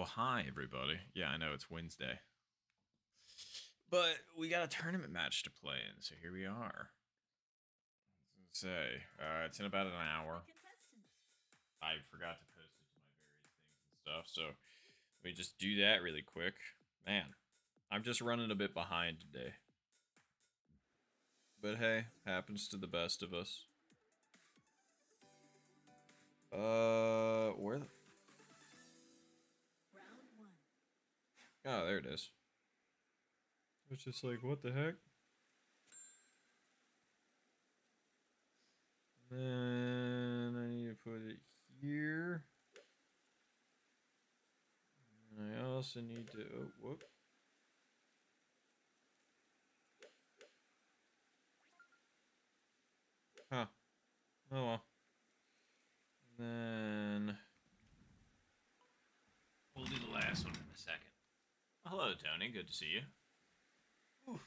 well, hi, everybody. Yeah, I know it's Wednesday. But we got a tournament match to play in, so here we are. Let's say, it's in about an hour. I forgot to post it to my various things and stuff, so let me just do that really quick. Man, I'm just running a bit behind today. But hey, happens to the best of us. Where the... Oh, there it is. It's just like, what the heck? Then I need to put it here. And I also need to... Oh, whoop. Huh. Oh well. Then... we'll do the last one in a second. Hello, Tony. Good to see you. Oof.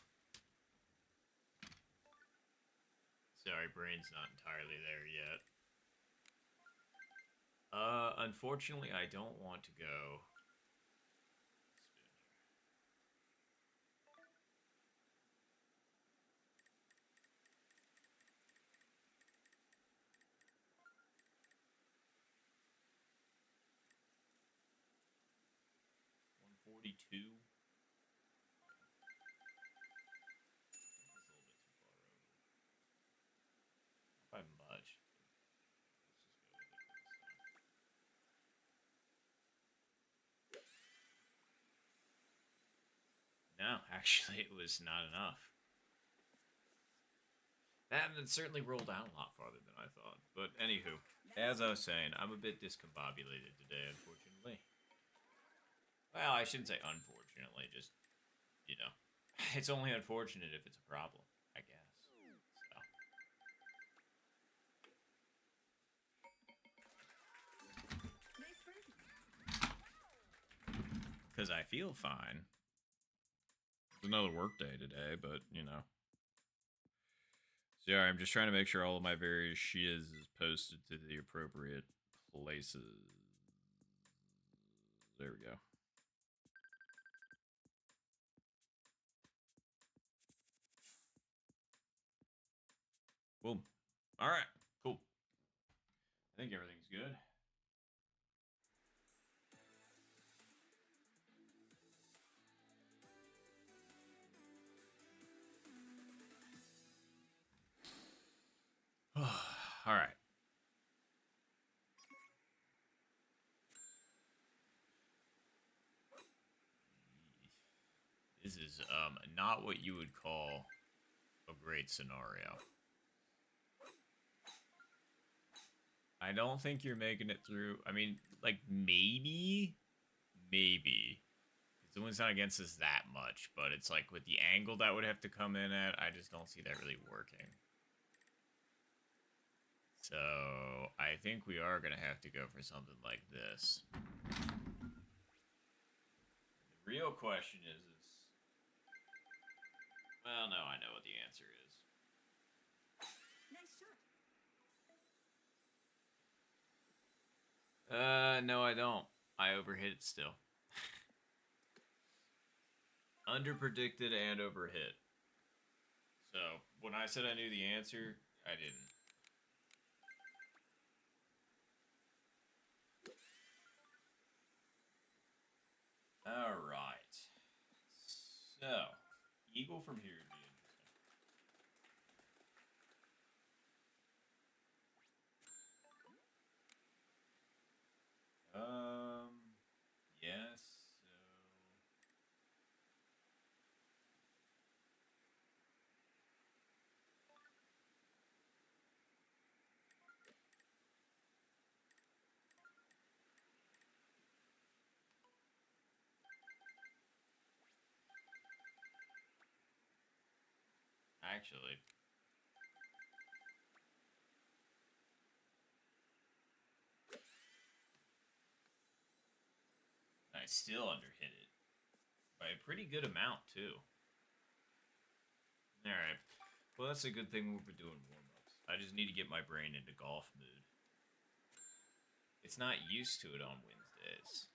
Sorry, brain's not entirely there yet. Unfortunately, I don't want to go. $142. By much. No, actually, it was not enough. That certainly rolled out a lot farther than I thought. But anywho, as I was saying, I'm a bit discombobulated today, unfortunately. Well, I shouldn't say unfortunately, just, you know, it's only unfortunate if it's a problem, I guess. So. Because I feel fine. It's another work day today, but, you know. So, yeah, I'm just trying to make sure all of my various shiz is posted to the appropriate places. There we go. Boom. All right. Cool. I think everything's good. All right. This is not what you would call a great scenario. I don't think you're making it through. I mean, like, maybe. Someone's not against us that much, but it's like with the angle that would have to come in at, I just don't see that really working. So, I think we are going to have to go for something like this. The real question is, well, no, I know what the answer is. No, I don't. I overhit it still. Underpredicted and overhit. So, when I said I knew the answer, I didn't. Alright. So, eagle from here would be interesting. Yes, so... Actually... I still underhit it. By a pretty good amount, too. Alright. Well, that's a good thing we'll be doing warm-ups. I just need to get my brain into golf mood. It's not used to it on Wednesdays.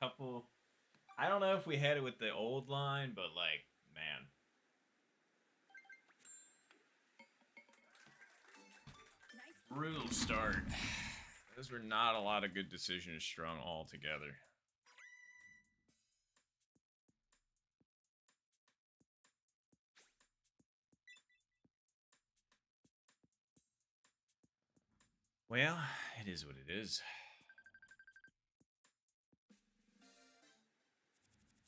couple. I don't know if we had it with the old line, but like, man. Brutal start. Those were not a lot of good decisions strung all together. Well, it is what it is.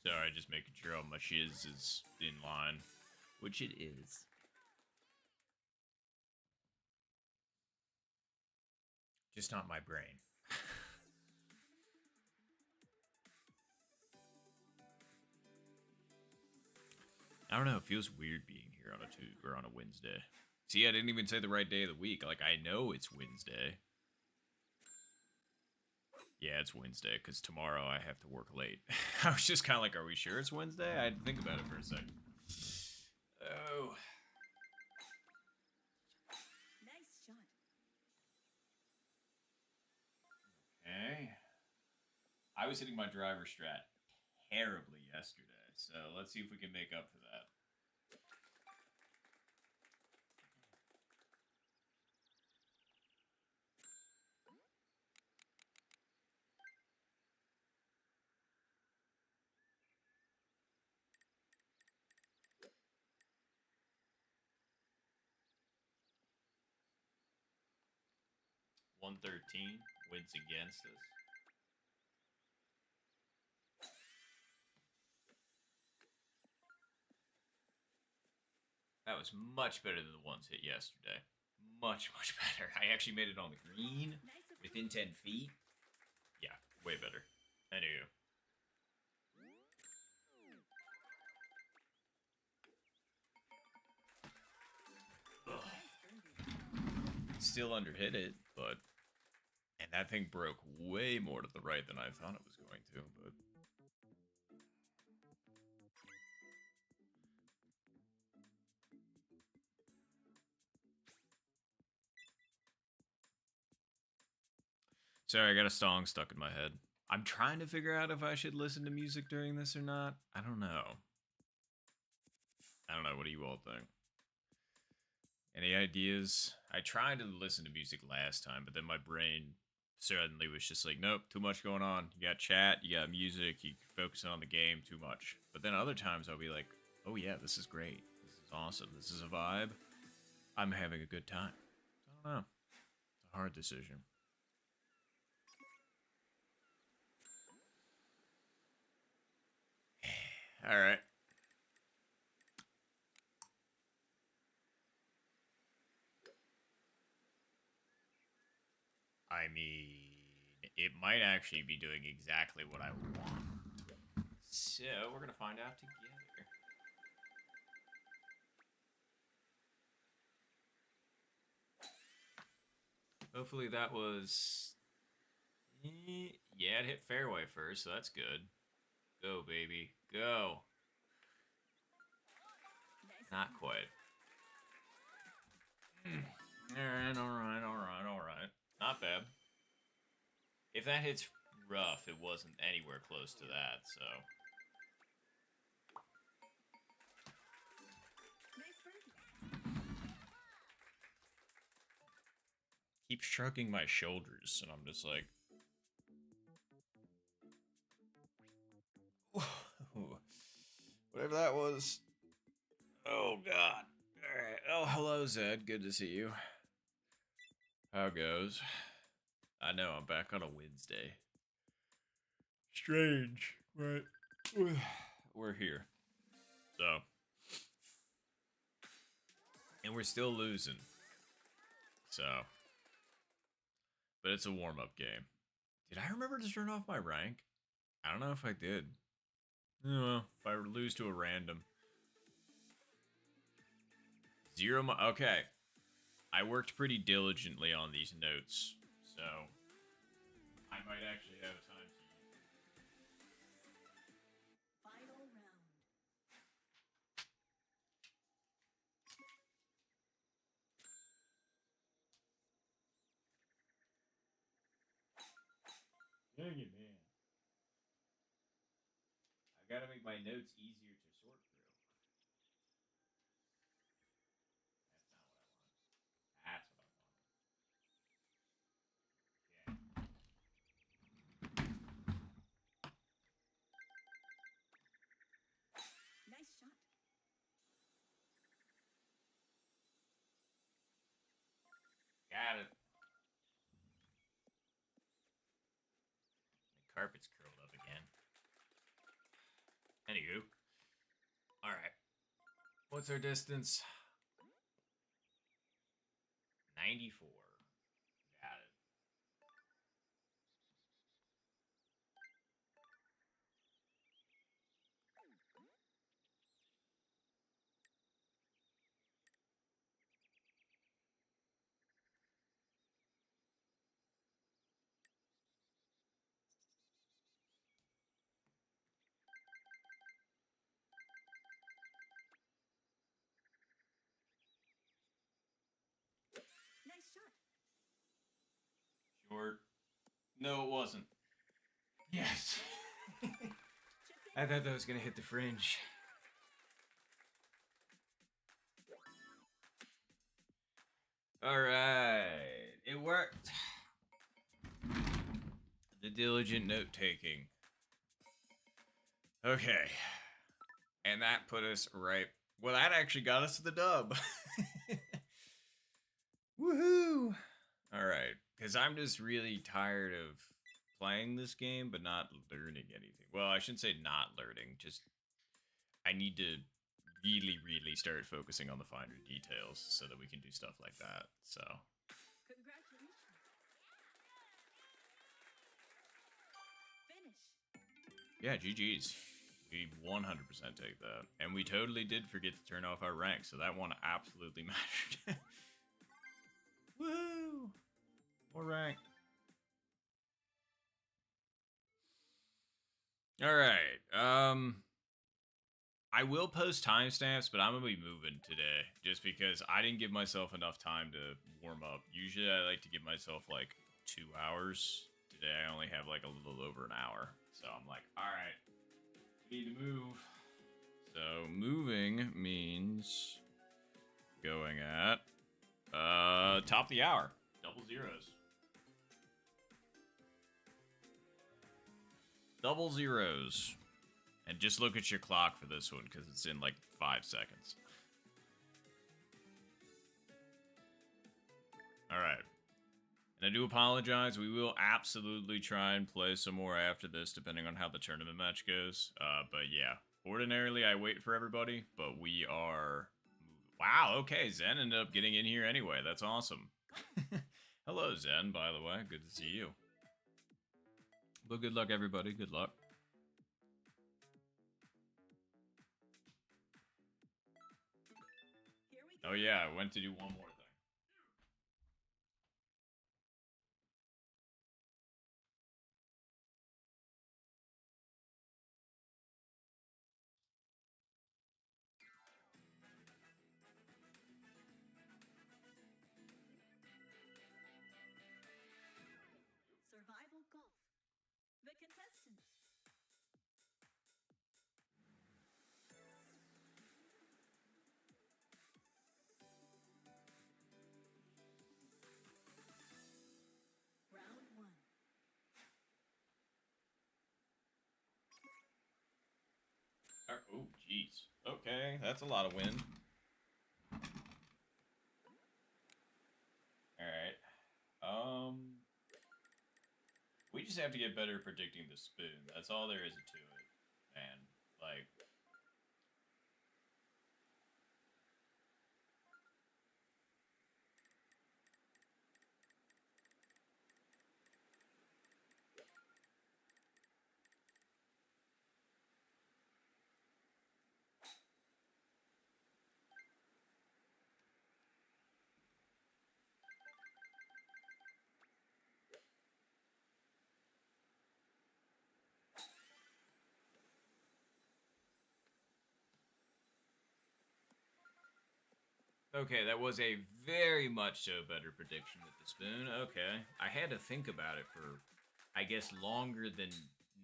Sorry, just making sure all my shiz is in line, which it is. Just not my brain. I don't know. It feels weird being here on a Tuesday or on a Wednesday. See, I didn't even say the right day of the week. Like, I know it's Wednesday. Yeah, it's Wednesday, because tomorrow I have to work late. I was just kind of like, are we sure it's Wednesday? I had to think about it for a second. Oh. Nice shot. Okay. I was hitting my driver strat terribly yesterday, so let's see if we can make up for that. $113 wins against us. That was much better than the ones hit yesterday. Much, much better. I actually made it on the green within 10 feet. Yeah, way better. Anywho. Still underhit it, but... And that thing broke way more to the right than I thought it was going to, but... Sorry, I got a song stuck in my head. I'm trying to figure out if I should listen to music during this or not. I don't know. I don't know. What do you all think? Any ideas? I tried to listen to music last time, but then my brain suddenly was just like, nope, too much going on. You got chat, you got music, you focusing on the game too much. But then other times I'll be like, oh yeah, this is great. This is awesome. This is a vibe. I'm having a good time. I don't know. It's a hard decision. All right. I mean, it might actually be doing exactly what I want. So, we're going to find out together. Hopefully that was... Yeah, it hit fairway first, so that's good. Go, baby. Go. Not quite. Alright, alright, alright, alright. Not bad. If that hits rough, it wasn't anywhere close to that, so... Keep shrugging my shoulders, and I'm just like... Whatever that was. Oh, God. Alright. Oh, hello, Zed. Good to see you. How goes? I know, I'm back on a Wednesday. Strange, right? We're here. So. And we're still losing. So. But it's a warm-up game. Did I remember to turn off my rank? I don't know if I did. Oh, well, if I lose to a random. Okay. I worked pretty diligently on these notes, so I might actually have time to use them. Final round. Dang it, man. gotta make my notes easier to sort through. That's not what I want. That's what I wanted. Nice shot. Got it. The carpet's curled up again. Anywho. Alright. What's our distance? 94. Got it. Nice shot. Short. No, it wasn't. Yes. Chip in. I thought that was gonna hit the fringe. Alright. It worked. The diligent note taking. Okay. And that put us right. Well, that actually got us to the dub. Woohoo! Alright. Because I'm just really tired of playing this game, but not learning anything. Well, I shouldn't say not learning. Just, I need to really, really start focusing on the finer details so that we can do stuff like that. So, Congratulations. Finish. yeah, GG's. We 100% take that. And we totally did forget to turn off our rank, so that one absolutely mattered. Woo! More rank. Alright, I will post timestamps, but I'm gonna be moving today just because I didn't give myself enough time to warm up. Usually I like to give myself like 2 hours. Today I only have like a little over an hour. So I'm like, alright, we need to move. So moving means going at top of the hour. Double zeros. Double zeros. And just look at your clock for this one, because it's in like 5 seconds. Alright. And I do apologize. We will absolutely try and play some more after this, depending on how the tournament match goes. But yeah, ordinarily I wait for everybody, but we are... Wow, okay, Zen ended up getting in here anyway. That's awesome. Hello, Zen, by the way. Good to see you. Well, good luck, everybody. Good luck. Here we go. Oh yeah, I went to do one more thing. Survival golf. The contestants. Round one. Oh, jeez. Okay, that's a lot of wind. Alright. We just have to get better at predicting the spoon. That's all there is to it. Man, like... Okay, that was a very much so better prediction with the spoon. Okay. I had to think about it for, I guess, longer than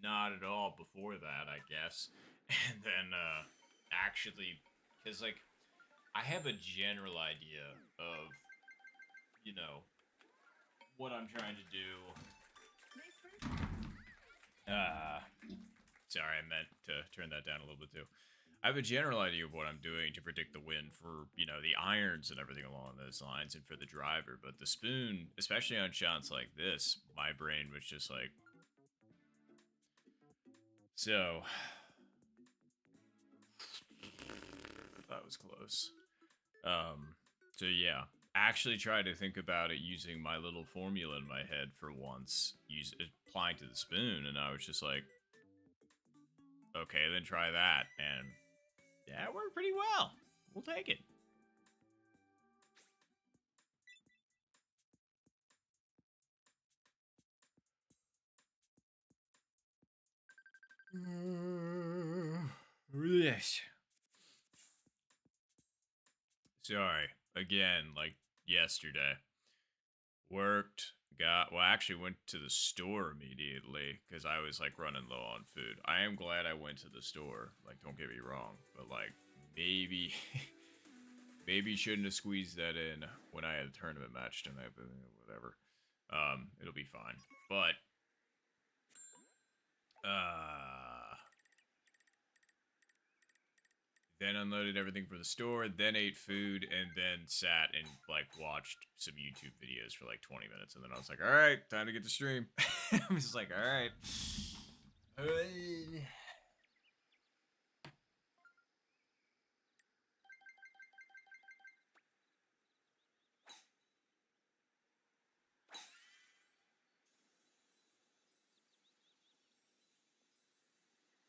not at all before that, I guess. and then actually, because like I have a general idea of, you know, what I'm trying to do. Nice first. Uh, sorry, I meant to turn that down a little bit too. I have a general idea of what I'm doing to predict the wind for, you know, the irons and everything along those lines and for the driver. But the spoon, especially on shots like this, my brain was just like, so that was close. So yeah, actually try to think about it using my little formula in my head for once, applying to the spoon, and I was just like, okay, then try that, and yeah, it worked pretty well. We'll take it. Yes. Sorry. Again, like yesterday. Worked, well, I actually went to the store immediately because I was like running low on food. I am glad I went to the store. Like, don't get me wrong, but like maybe, maybe shouldn't have squeezed that in when I had a tournament match tonight. But whatever, it'll be fine. But then unloaded everything from the store, then ate food, and then sat and like watched some YouTube videos for like 20 minutes, and then I was like, all right, time to get to stream. I was just like, all right.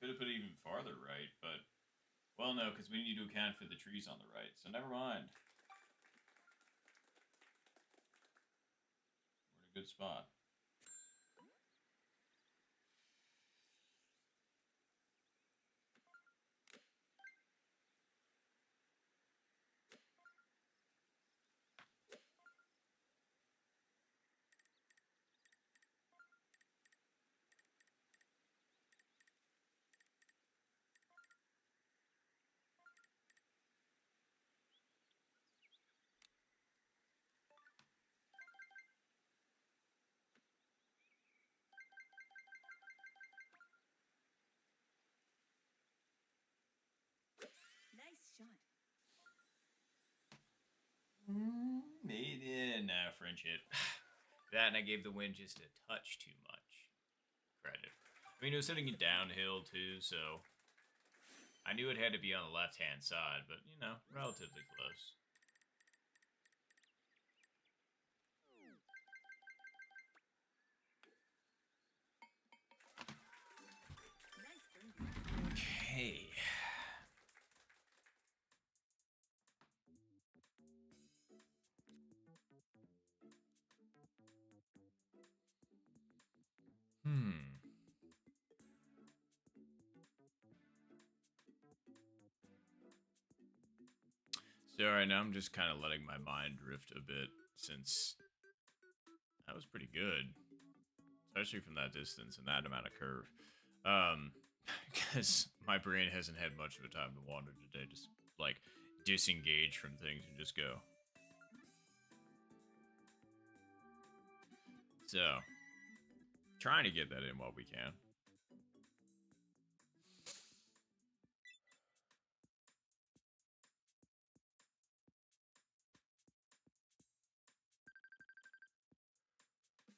Could have put it even farther right, but well, no, because we need to account for the trees on the right, so never mind. We're in a good spot. Nice shot. Made in. French hit. That, and I gave the wind just a touch too much credit. I mean, it was hitting it downhill too, so I knew it had to be on the left-hand side, but, you know, relatively close. Nice birdie. Okay. So right now I'm just kind of letting my mind drift a bit since that was pretty good, especially from that distance and that amount of curve. Because my brain hasn't had much of a time to wander today, just like disengage from things and just go. So, trying to get that in while we can.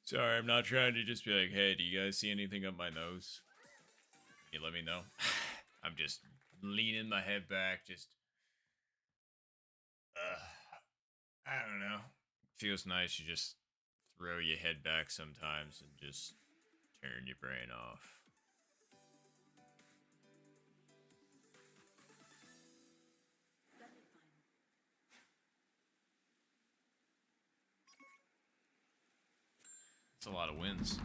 Sorry, I'm not trying to just be like, hey, do you guys see anything up my nose? Can you let me know? I'm just leaning my head back, just. I don't know. Feels nice to just throw your head back sometimes and just turn your brain off. Semifinal. It's a lot of wins.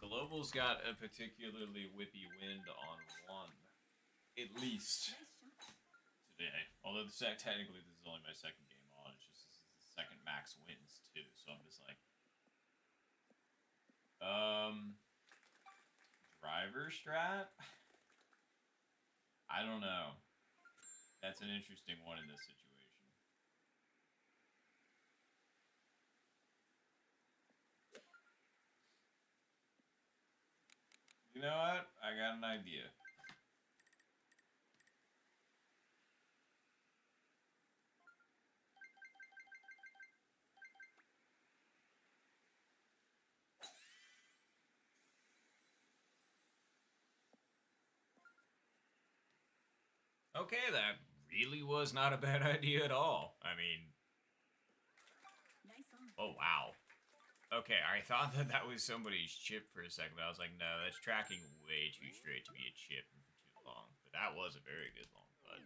Global's got a particularly whippy wind on one, at least Nice shot. today. Although technically this is only my second game on, it's just this is the second max wins too. So I'm just like, driver strat. I don't know. That's an interesting one in this situation. You know what? I got an idea. Okay, that really was not a bad idea at all. I mean, Nice on. oh wow. Okay, I thought that that was somebody's chip for a second, but I was like, no, that's tracking way too straight to be a chip for too long. But that was a very good long putt.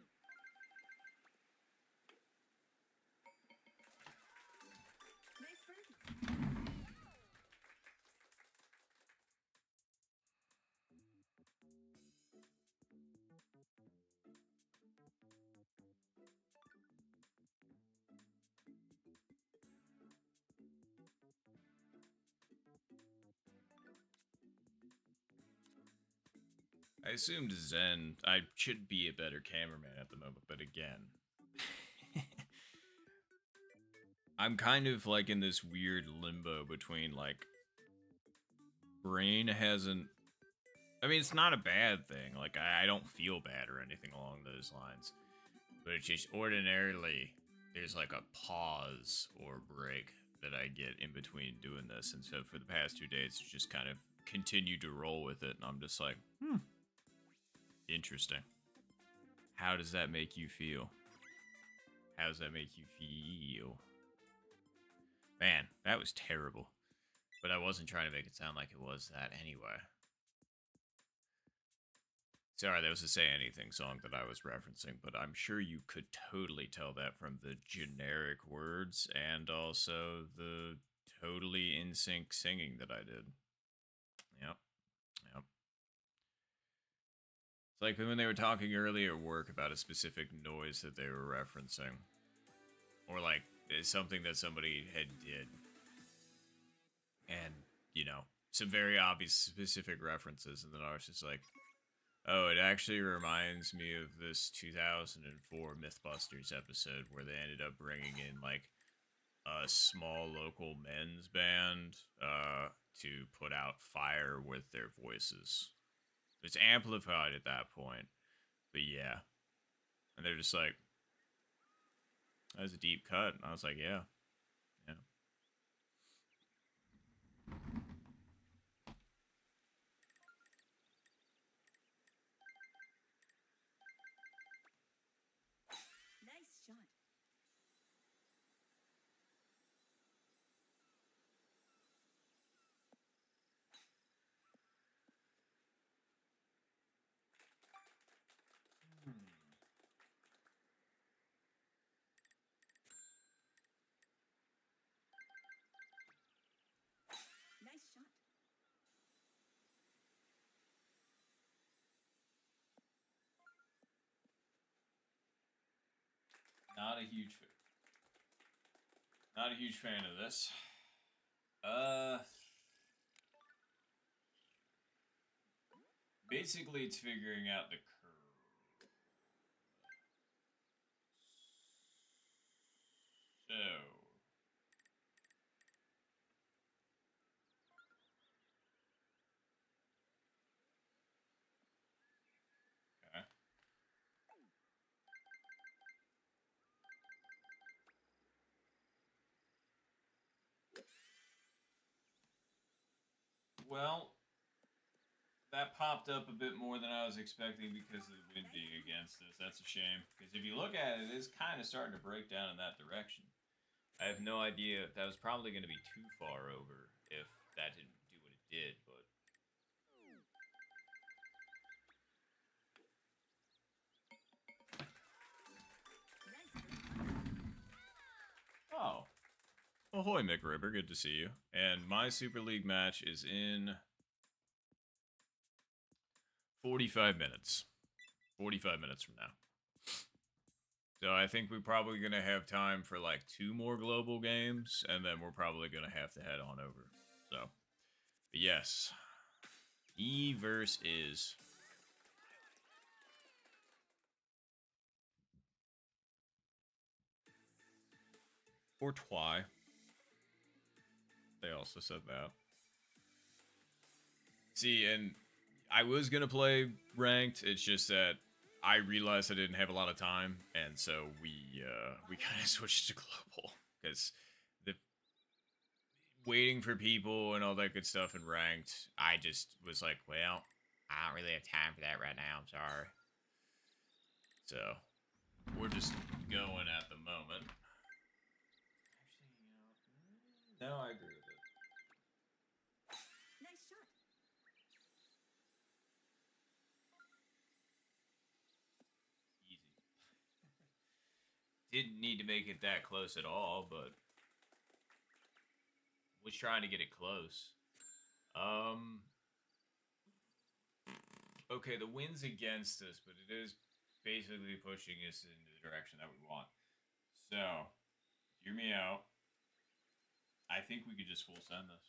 Nice birdie. I assumed Zen, I should be a better cameraman at the moment, but again, I'm kind of like in this weird limbo between like, brain hasn't, I mean, it's not a bad thing. Like, I don't feel bad or anything along those lines. But it's just ordinarily, there's like a pause or break that I get in between doing this. And so for the past 2 days, it's just kind of continued to roll with it. And I'm just like, interesting. How does that make you feel? How does that make you feel? Man, that was terrible. But I wasn't trying to make it sound like it was that anyway. Sorry, that was a Say Anything song that I was referencing, but I'm sure you could totally tell that from the generic words and also the totally in sync singing that I did. Yep. Yep. It's like when they were talking earlier at work about a specific noise that they were referencing. Or like something that somebody had did. And, you know, some very obvious specific references, and then I was just like, oh, it actually reminds me of this 2004 Mythbusters episode where they ended up bringing in like a small local men's band to put out fire with their voices. It's amplified at that point, but yeah. And they're just like, that was a deep cut. And I was like, yeah. Yeah. Nice shot. Nice shot. Not a huge fan of this. Basically it's figuring out the curve. So okay. Well, that popped up a bit more than I was expecting because of the wind being against us. That's a shame. Because if you look at it, it is kind of starting to break down in that direction. I have no idea if that was probably going to be too far over if that didn't do what it did, but Nice birdie. oh. Ahoy, Mick Ribber. Good to see you. And my Super League match is in 45 minutes. 45 minutes from now. So I think we're probably going to have time for like 2 more global games, and then we're probably going to have to head on over. So, but yes. E verse is. Or Tw1l1ght. They also said that. See, and I was gonna play ranked. It's just that I realized I didn't have a lot of time, and so we kind of switched to global because the waiting for people and all that good stuff in ranked. I just was like, well, I don't really have time for that right now. I'm sorry. So we're just going at the moment. Actually, no, I agree with it. Nice shot. Easy. Didn't need to make it that close at all, but was trying to get it close. Okay, the wind's against us, but it is basically pushing us in the direction that we want. So, hear me out. I think we could just full send this.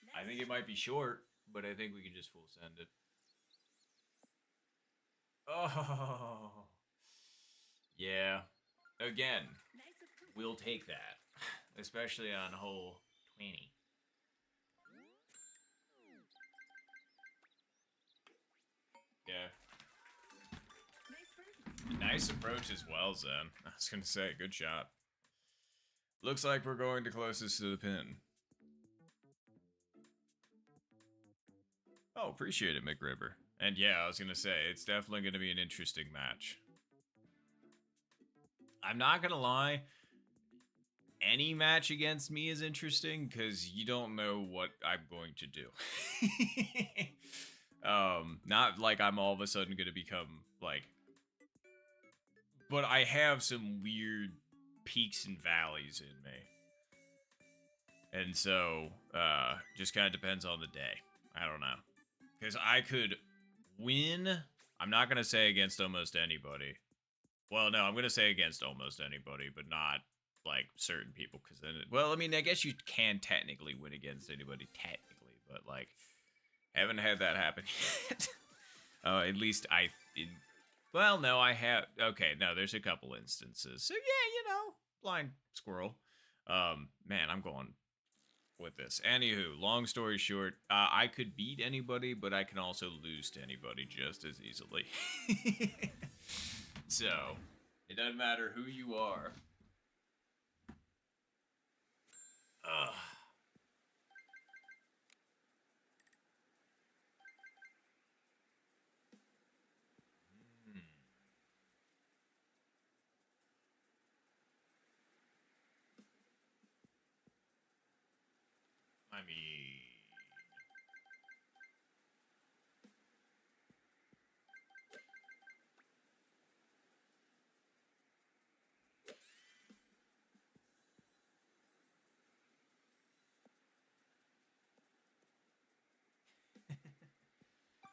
Nice I think it might be short, but I think we can just full send it. Oh, yeah. Again, Nice approach. we'll take that, especially on hole 20. Yeah. Nice birdie. Nice approach as well, Zen. I was gonna say, good shot. Looks like we're going to closest to the pin. Oh, appreciate it, McRiver. And yeah, I was gonna say, it's definitely gonna be an interesting match. I'm not gonna lie, any match against me is interesting because you don't know what I'm going to do. Not like I'm all of a sudden gonna become like, but I have some weird peaks and valleys in me. And so, just kind of depends on the day. I don't know. Because I could win. I'm not going to say against almost anybody. Well, no, I'm going to say against almost anybody, but not, like, certain people. Because then, well, I mean, I guess you can technically win against anybody, technically. But, like, haven't had that happen yet. At least well, no, I have. Okay, no, there's a couple instances. So, yeah, blind squirrel. Man, I'm going with this. Anywho, long story short, I could beat anybody, but I can also lose to anybody just as easily. So, it doesn't matter who you are. Ugh. I mean...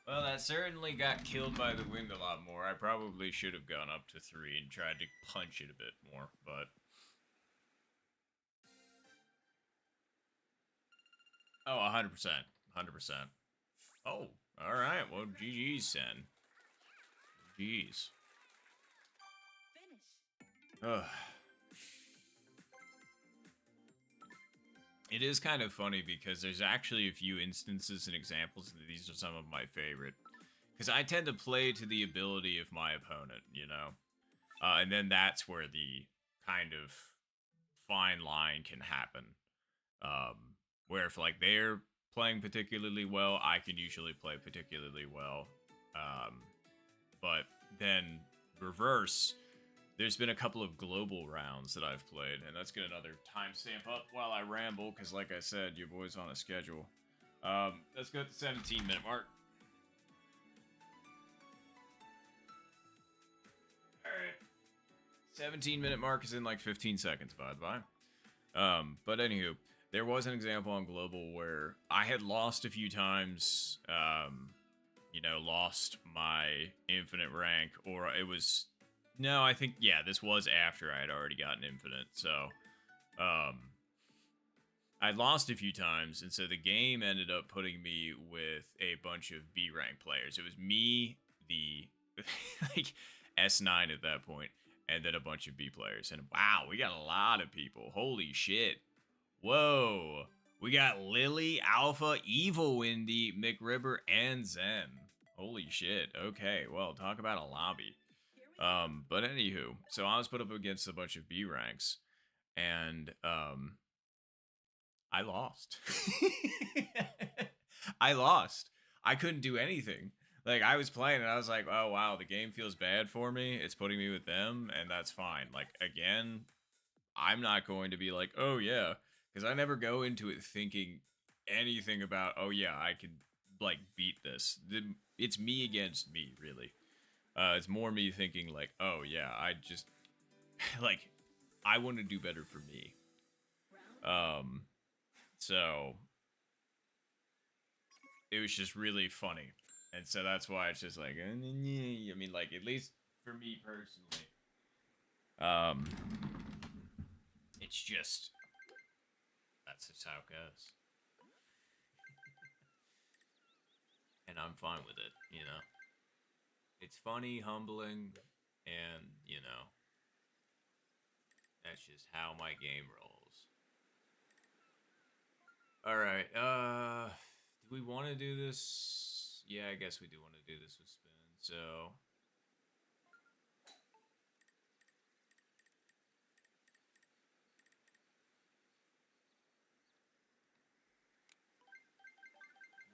Well, that certainly got killed by the wind a lot more. I probably should have gone up to 3 and tried to punch it a bit more, but... Oh, 100%. 100%. Oh, alright. Well, GG's, Sen. Jeez. Finish. Ugh. It is kind of funny because there's actually a few instances and examples, and these are some of my favorite. Because I tend to play to the ability of my opponent, and then that's where the kind of fine line can happen. Where if, like, they're playing particularly well, I can usually play particularly well. But then, reverse... There's been a couple of global rounds that I've played, and let's get another timestamp up while I ramble, because like I said, your boy's on a schedule. Let's go at the 17-minute mark. Alright. 17-minute mark is in like 15 seconds, by the by. But anywho, there was an example on global where I had lost a few times, lost my infinite rank, or it was... No, I think, yeah, this was after I had already gotten infinite, so, I lost a few times, and so the game ended up putting me with a bunch of B-rank players. It was me, the, like, S9 at that point, and then a bunch of B players. And wow, we got a lot of people. Holy shit. Whoa. We got Lily, Alpha, Evil Windy, McRibber, and Zen. Holy shit. Okay, well, talk about a lobby. But anywho, so I was put up against a bunch of B ranks, and I lost. I lost. I couldn't do anything. Like, I was playing and I was like, oh wow, the game feels bad for me. It's putting me with them, and that's fine. Like, again, I'm not going to be like, oh yeah, because I never go into it thinking anything about, oh yeah, I could like beat this. It's me against me, really. It's more me thinking like, oh yeah, I just like I want to do better for me. So it was just really funny, and so that's why it's just like, I mean, like at least for me personally, it's just that's just how it goes. And I'm fine with it, you know. It's funny, humbling, and you know, that's just how my game rolls. All right, do we want to do this? Yeah, I guess we do want to do this with spin. So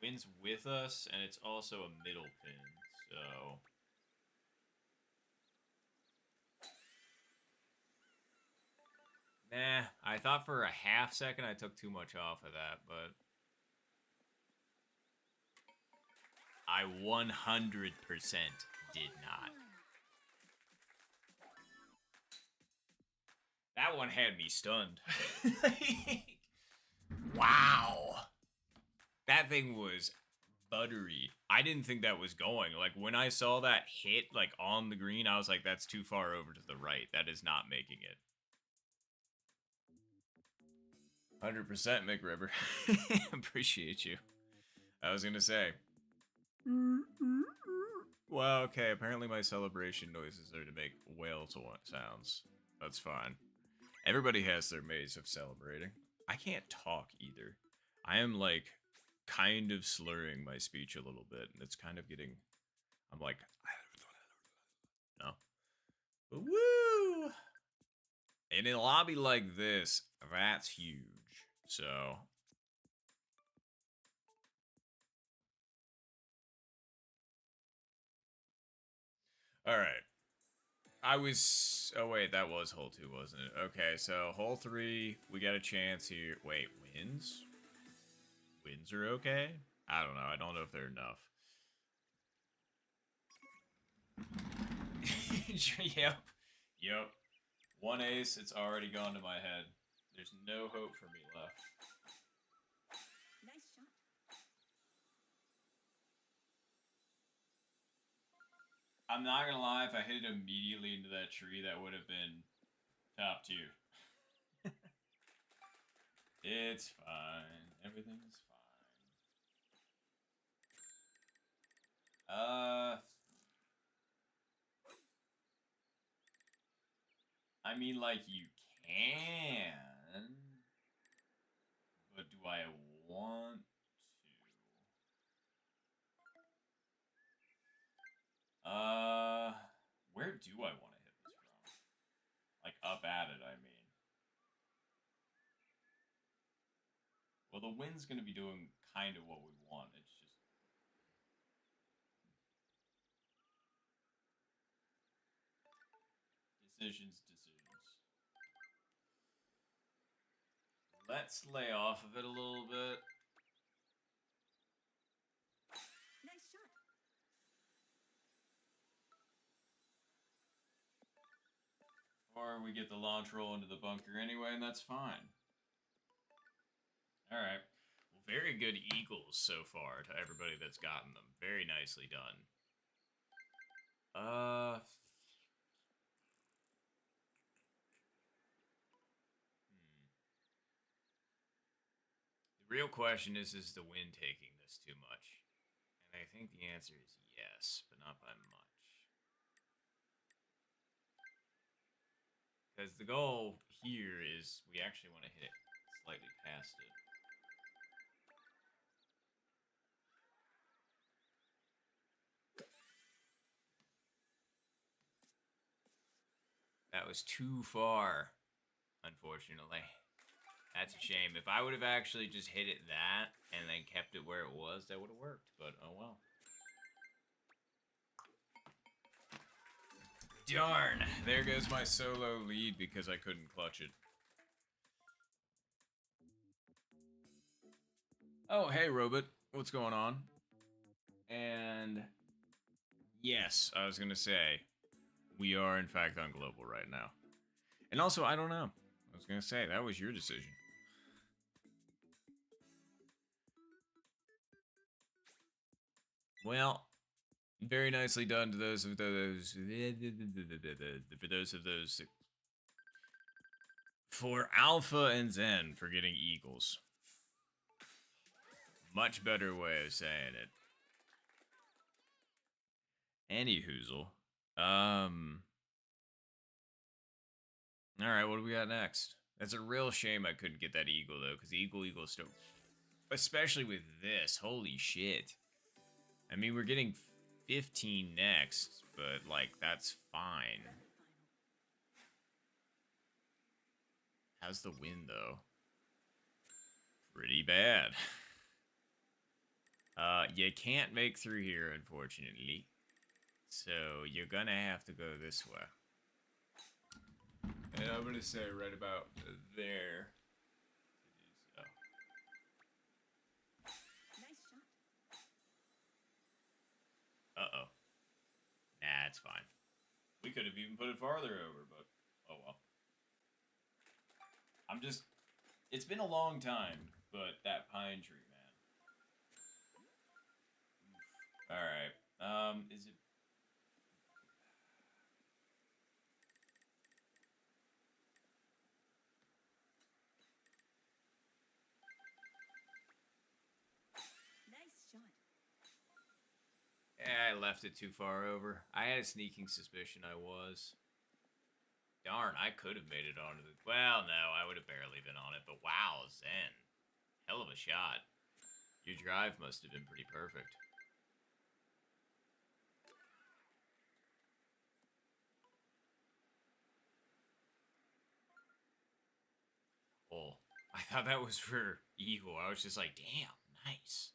wins with us, and it's also a middle pin. So nah, I thought for a half second I took too much off of that, but I 100% did not. That one had me stunned. Wow. That thing was buttery. I didn't think that was going. Like, when I saw that hit, like, on the green, I was like, that's too far over to the right. That is not making it. 100% McRibber. Appreciate you. I was gonna say. Well, okay, apparently my celebration noises are to make whale sounds. That's fine. Everybody has their ways of celebrating. I can't talk either. I am, like, kind of slurring my speech a little bit, and it's kind of getting... I'm like... No. But woo! And in a lobby like this, that's huge. So... Alright. I was... Oh, wait, that was hole 2, wasn't it? Okay, so hole 3, we got a chance here. Wait, wins? Wins are okay? I don't know. I don't know if they're enough. Yep. Yep. One ace, it's already gone to my head. There's no hope for me left. Nice shot. I'm not gonna lie, if I hit it immediately into that tree, that would have been top tier. It's fine. Everything's fine. I mean, like, you can, but do I want to? Where do I want to hit this from? Like, up at it, I mean. Well, the wind's gonna be doing kind of what we want. It's just... Decisions. Let's lay off of it a little bit. Nice shot. Or we get the launch roll into the bunker anyway, and that's fine. Alright. Well, very good eagles so far to everybody that's gotten them. Very nicely done. The real question is the wind taking this too much? And I think the answer is yes, but not by much. Because the goal here is we actually want to hit it slightly past it. That was too far, unfortunately. That's a shame. If I would have actually just hit it that and then kept it where it was, that would have worked. But oh well. Darn! There goes my solo lead because I couldn't clutch it. Oh, hey, Robot. What's going on? And yes, I was going to say, we are in fact on global right now. And also, I don't know. I was going to say, that was your decision. Well, very nicely done to those of those. For those of those. For Alpha and Zen for getting Eagles. Much better way of saying it. Anyhoozle. Alright, what do we got next? That's a real shame I couldn't get that Eagle, though, because Eagle is still... Especially with this. Holy shit. I mean, we're getting 15 next, but, like, that's fine. How's the wind, though? Pretty bad. You can't make through here, unfortunately. So, you're gonna have to go this way. And I'm gonna say right about there. So. Nice shot. Uh-oh. Nah, it's fine. We could have even put it farther over, but oh well. I'm just... It's been a long time, but that pine tree, man. Alright. Is it... Nice shot. Yeah, I left it too far over. I had a sneaking suspicion I was. Darn, I could have made it onto the... Well, no, I would have barely been on it, but wow, Zen. Hell of a shot. Your drive must have been pretty perfect. Oh, I thought that was for Eagle. I was just like, damn, nice.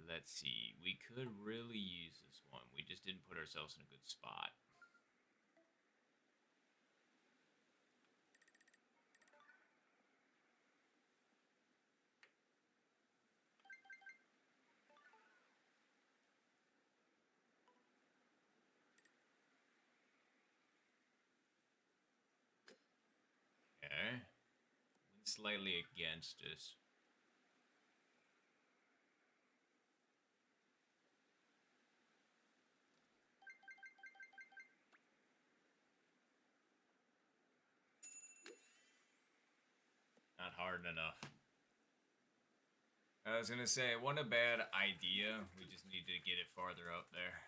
Let's see. We could really use this one. We just didn't put ourselves in a good spot. Okay. Went slightly against us. Not hard enough. I was gonna say, it wasn't a bad idea. We just need to get it farther up there.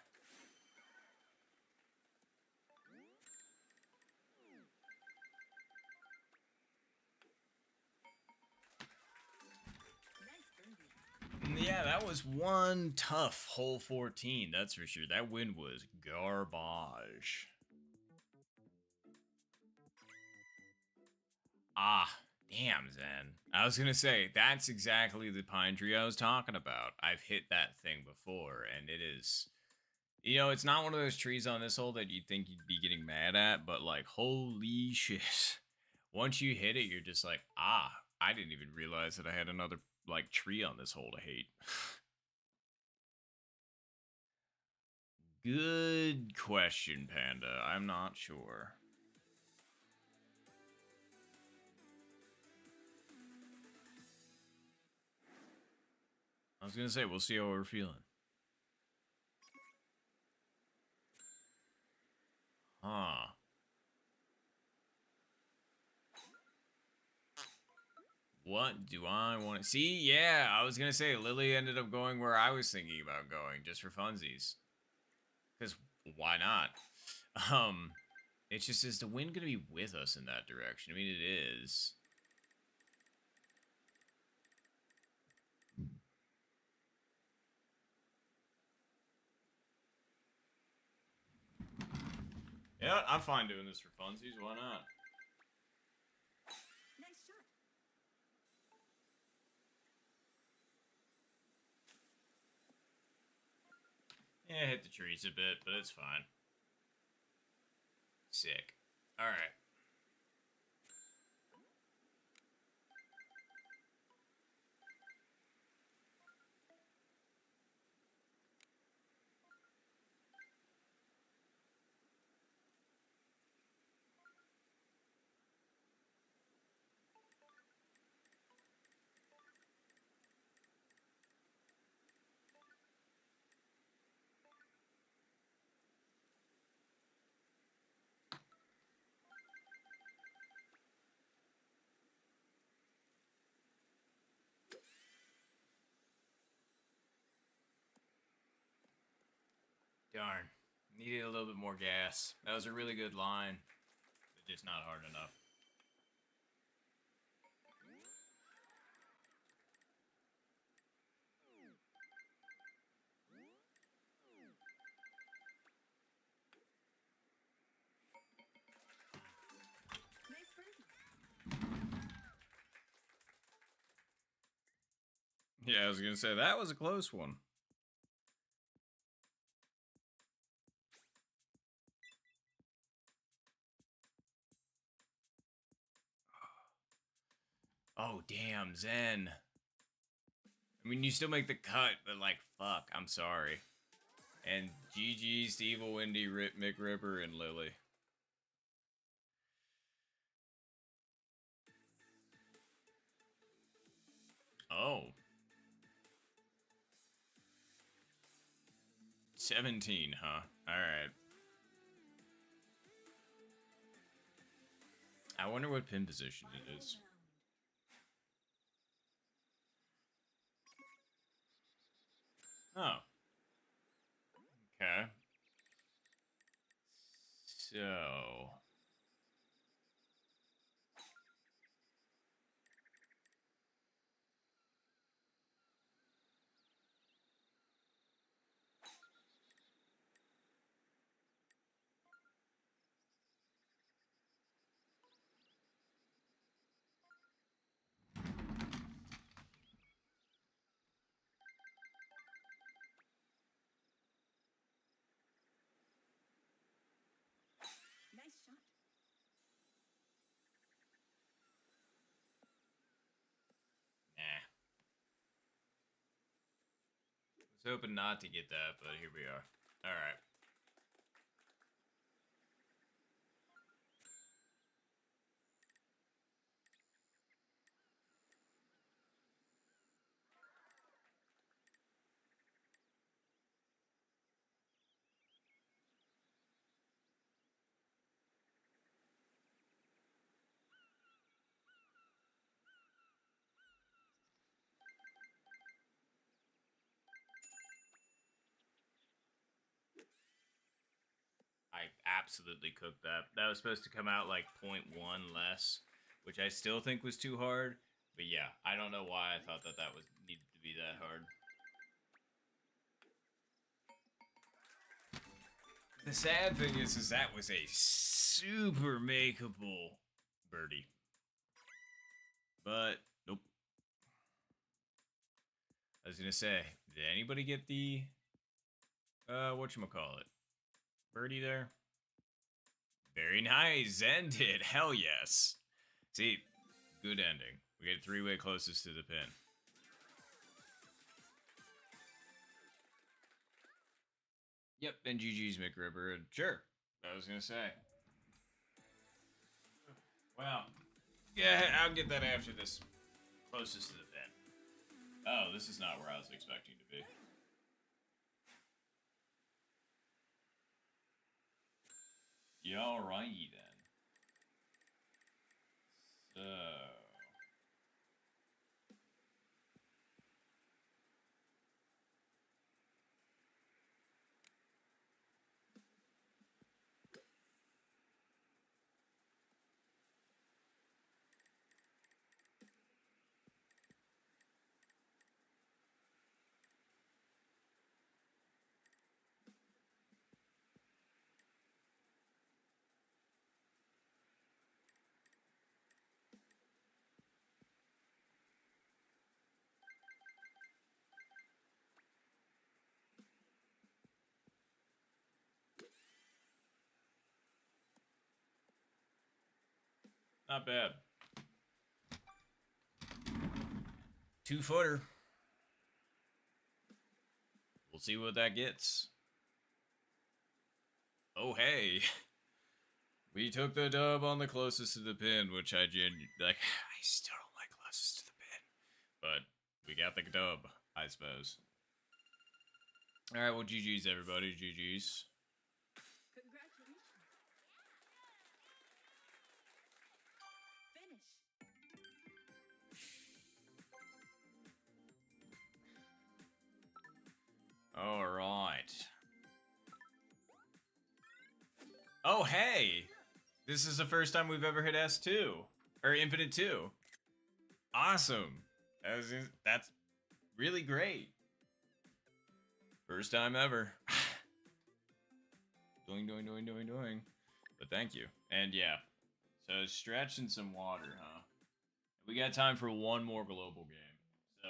Yeah, that was one tough hole 14, that's for sure. That wind was garbage. Ah, damn, Zen. I was gonna say, that's exactly the pine tree I was talking about. I've hit that thing before, and it is... You know, it's not one of those trees on this hole that you'd think you'd be getting mad at, but, like, holy shit. Once you hit it, you're just like, ah, I didn't even realize that I had another, like, tree on this hole to hate. Good question, Panda. I'm not sure. I was gonna say, we'll see how we're feeling. Huh. What do I want to see? Yeah, I was gonna say Lily ended up going where I was thinking about going, just for funsies. Because why not? It's just, is the wind going to be with us in that direction? I mean, it is. Yeah, I'm fine doing this for funsies. Why not? Nice shot. Yeah, hit the trees a bit, but it's fine. Sick. Alright. Darn. Needed a little bit more gas. That was a really good line, but just not hard enough. Nice birdie. Yeah, I was going to say, that was a close one. Oh, damn, Zen. I mean, you still make the cut, but like, fuck, I'm sorry. And GG, Steve, Wendy, McRipper, and Lily. Oh. 17, huh? Alright. I wonder what pin position it is. Oh. Okay. So... Nice shot. Nah. Was hoping not to get that, but here we are. Alright. I absolutely cooked that. That was supposed to come out like 0.1 less, which I still think was too hard. But yeah, I don't know why I thought that that was needed to be that hard. The sad thing is that was a super makeable birdie. But nope. I was gonna say, did anybody get the whatchamacallit? Birdie there? Very nice. Ended. Hell yes. See, good ending. We get three-way closest to the pin. Yep, and GG's McRipper. Sure. I was gonna say. Well, yeah, I'll get that after this. Closest to the pin. Oh, this is not where I was expecting to be. Yeah, alrighty then. So... Not bad. 2-footer. We'll see what that gets. Oh, hey. We took the dub on the closest to the pin, which I like. I still don't like closest to the pin. But we got the dub, I suppose. Alright, well, GG's, everybody. GG's. Congratulations. Finish. Alright. Oh, hey! This is the first time we've ever hit S2. Or Infinite 2. Awesome. That's really great. First time ever. Doing. But thank you. And yeah. So stretch and some water, huh? We got time for one more global game. So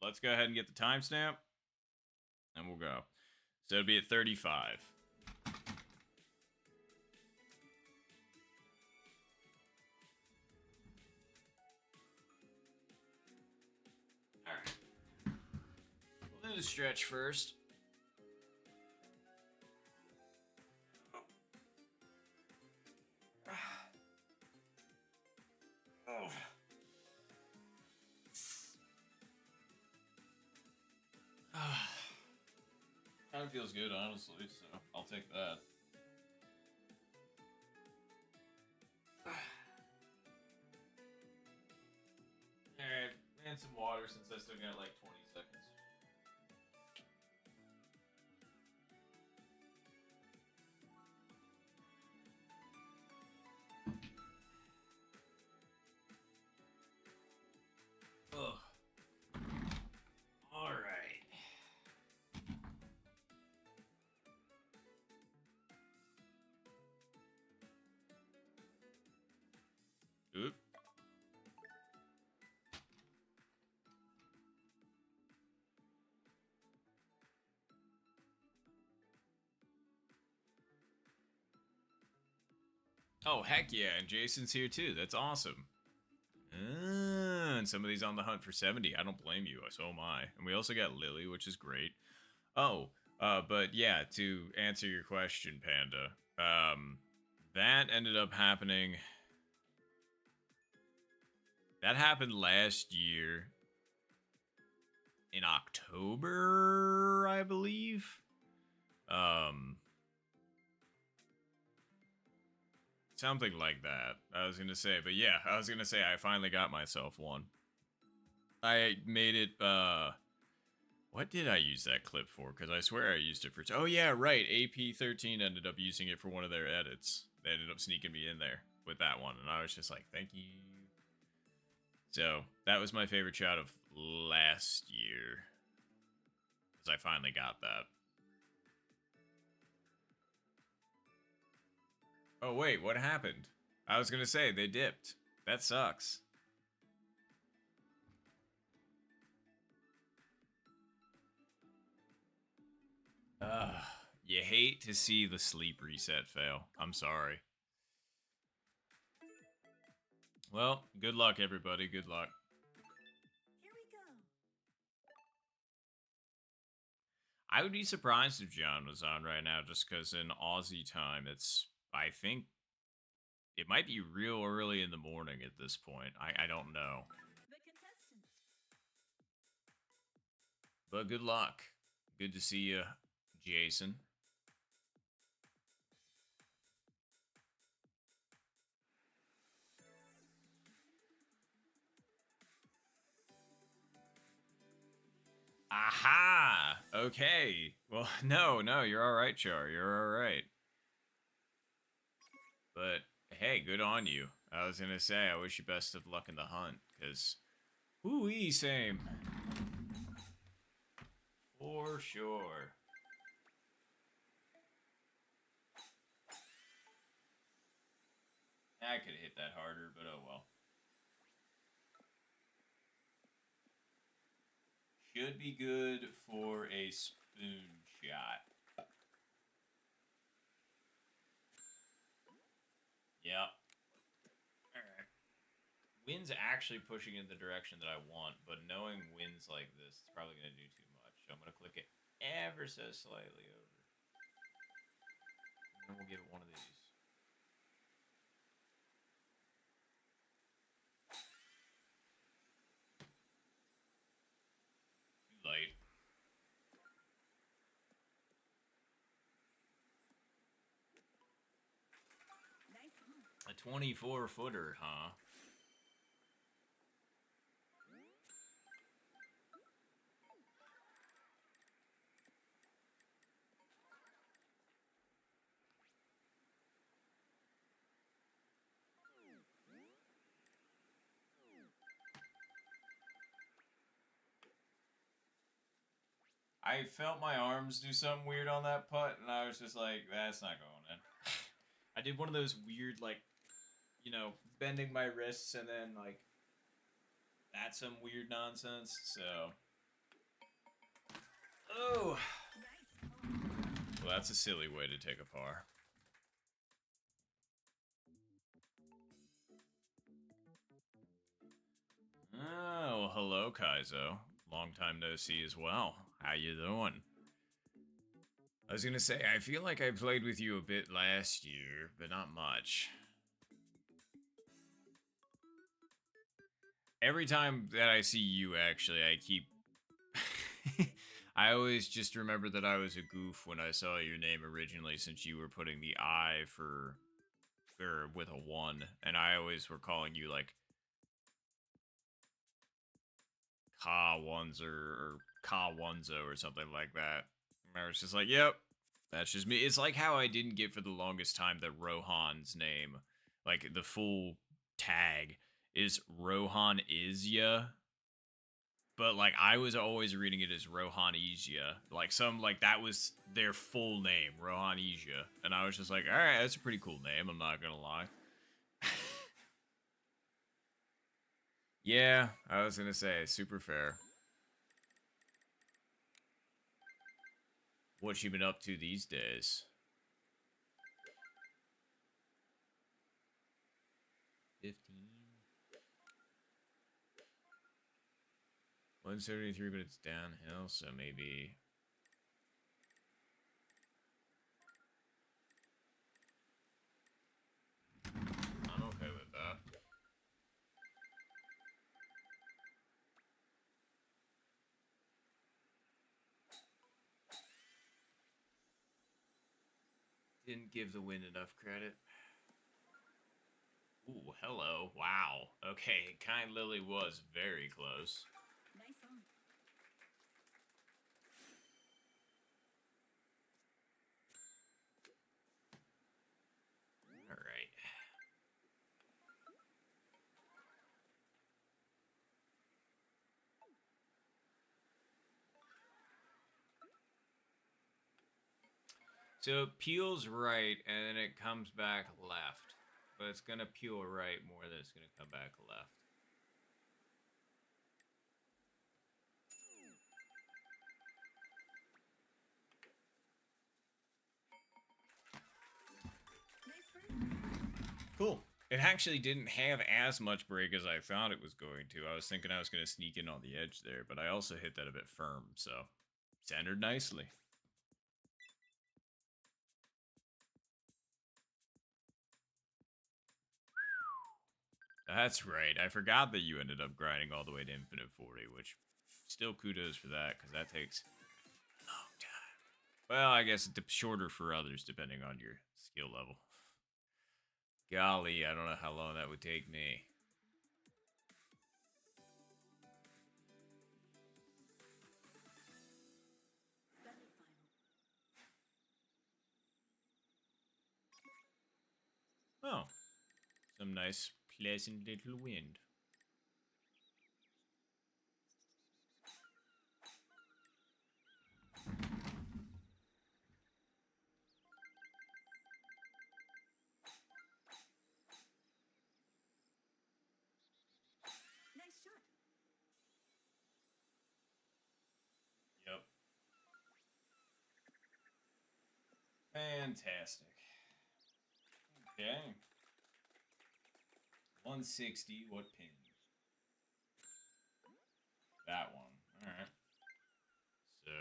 let's go ahead and get the timestamp. And we'll go. So it'll be at 35. Alright. We'll do the stretch first. Oh. Kind of feels good, honestly, so I'll take that. Alright, and some water since I still got like 20 seconds. Ugh. Alright. Oop. Oh, heck yeah, and Jason's here too. That's awesome. And somebody's on the hunt for 70. I don't blame you. So am I. And we also got Lily, which is great. Oh, but yeah, to answer your question, Panda, that ended up happening. That happened last year in October, I believe. Something like that. I was gonna say, but yeah, I was gonna say I finally got myself one. I made it, what did I use that clip for? Because I swear I used it for... Oh, yeah, right. AP13 ended up using it for one of their edits. They ended up sneaking me in there with that one, and I was just like, thank you. So, that was my favorite shot of last year. Because I finally got that. Oh, wait, what happened? I was going to say, they dipped. That sucks. You hate to see the sleep reset fail. I'm sorry. Well, good luck, everybody. Good luck. Here we go. I would be surprised if John was on right now, just because in Aussie time, it's, I think, it might be real early in the morning at this point. I don't know. The contestants. But good luck. Good to see you, Jason. Aha! Okay. Well, no, you're alright, Char. You're alright. But, hey, good on you. I was gonna say, I wish you best of luck in the hunt, because... Woo-wee, same. For sure. I could have hit that harder, but oh well. Should be good for a spoon shot. Yep. Alright. Wind's actually pushing in the direction that I want, but knowing winds like this, it's probably going to do too much. So I'm going to click it ever so slightly over. And then we'll give it one of these. Too light. Nice one. A 24-footer, huh? I felt my arms do something weird on that putt, and I was just like, that's not going in. I did one of those weird, like, you know, bending my wrists and then, like, that's some weird nonsense, so. Oh! Nice. Well, that's a silly way to take a par. Oh, hello, Kaizo. Long time no see as well. How you doing? I was gonna say, I feel like I played with you a bit last year, but not much. Every time that I see you, actually, I keep... I always just remember that I was a goof when I saw your name originally, since you were putting the I for... or with a 1, and I always were calling you, like... Ka-Wanzo or Ka-Wanzo or something like that. And I was just like, yep, that's just me. It's like how I didn't get for the longest time that Rohan's name, like the full tag, is Rohan Isya. But like I was always reading it as Rohan Isya. Like that was their full name, Rohan Isya. And I was just like, alright, that's a pretty cool name, I'm not gonna lie. Yeah, I was gonna say, super fair. What you been up to these days? 15. 173, but it's downhill, so maybe. I'm okay with that. Didn't give the wind enough credit. Ooh, hello. Wow. Okay, Kind Lily was very close. Nice on. Alright. So it peels right, and then it comes back left. But it's going to peel right more than it's going to come back left. Nice break. Cool. It actually didn't have as much break as I thought it was going to. I was thinking I was going to sneak in on the edge there, but I also hit that a bit firm, so centered nicely. That's right. I forgot that you ended up grinding all the way to Infinite 40, which still kudos for that, because that takes a long time. Well, I guess it's shorter for others, depending on your skill level. Golly, I don't know how long that would take me. Oh, some nice, pleasant little wind. Nice shot. Yep. Fantastic. Okay. 160. What pin? That one. All right. So.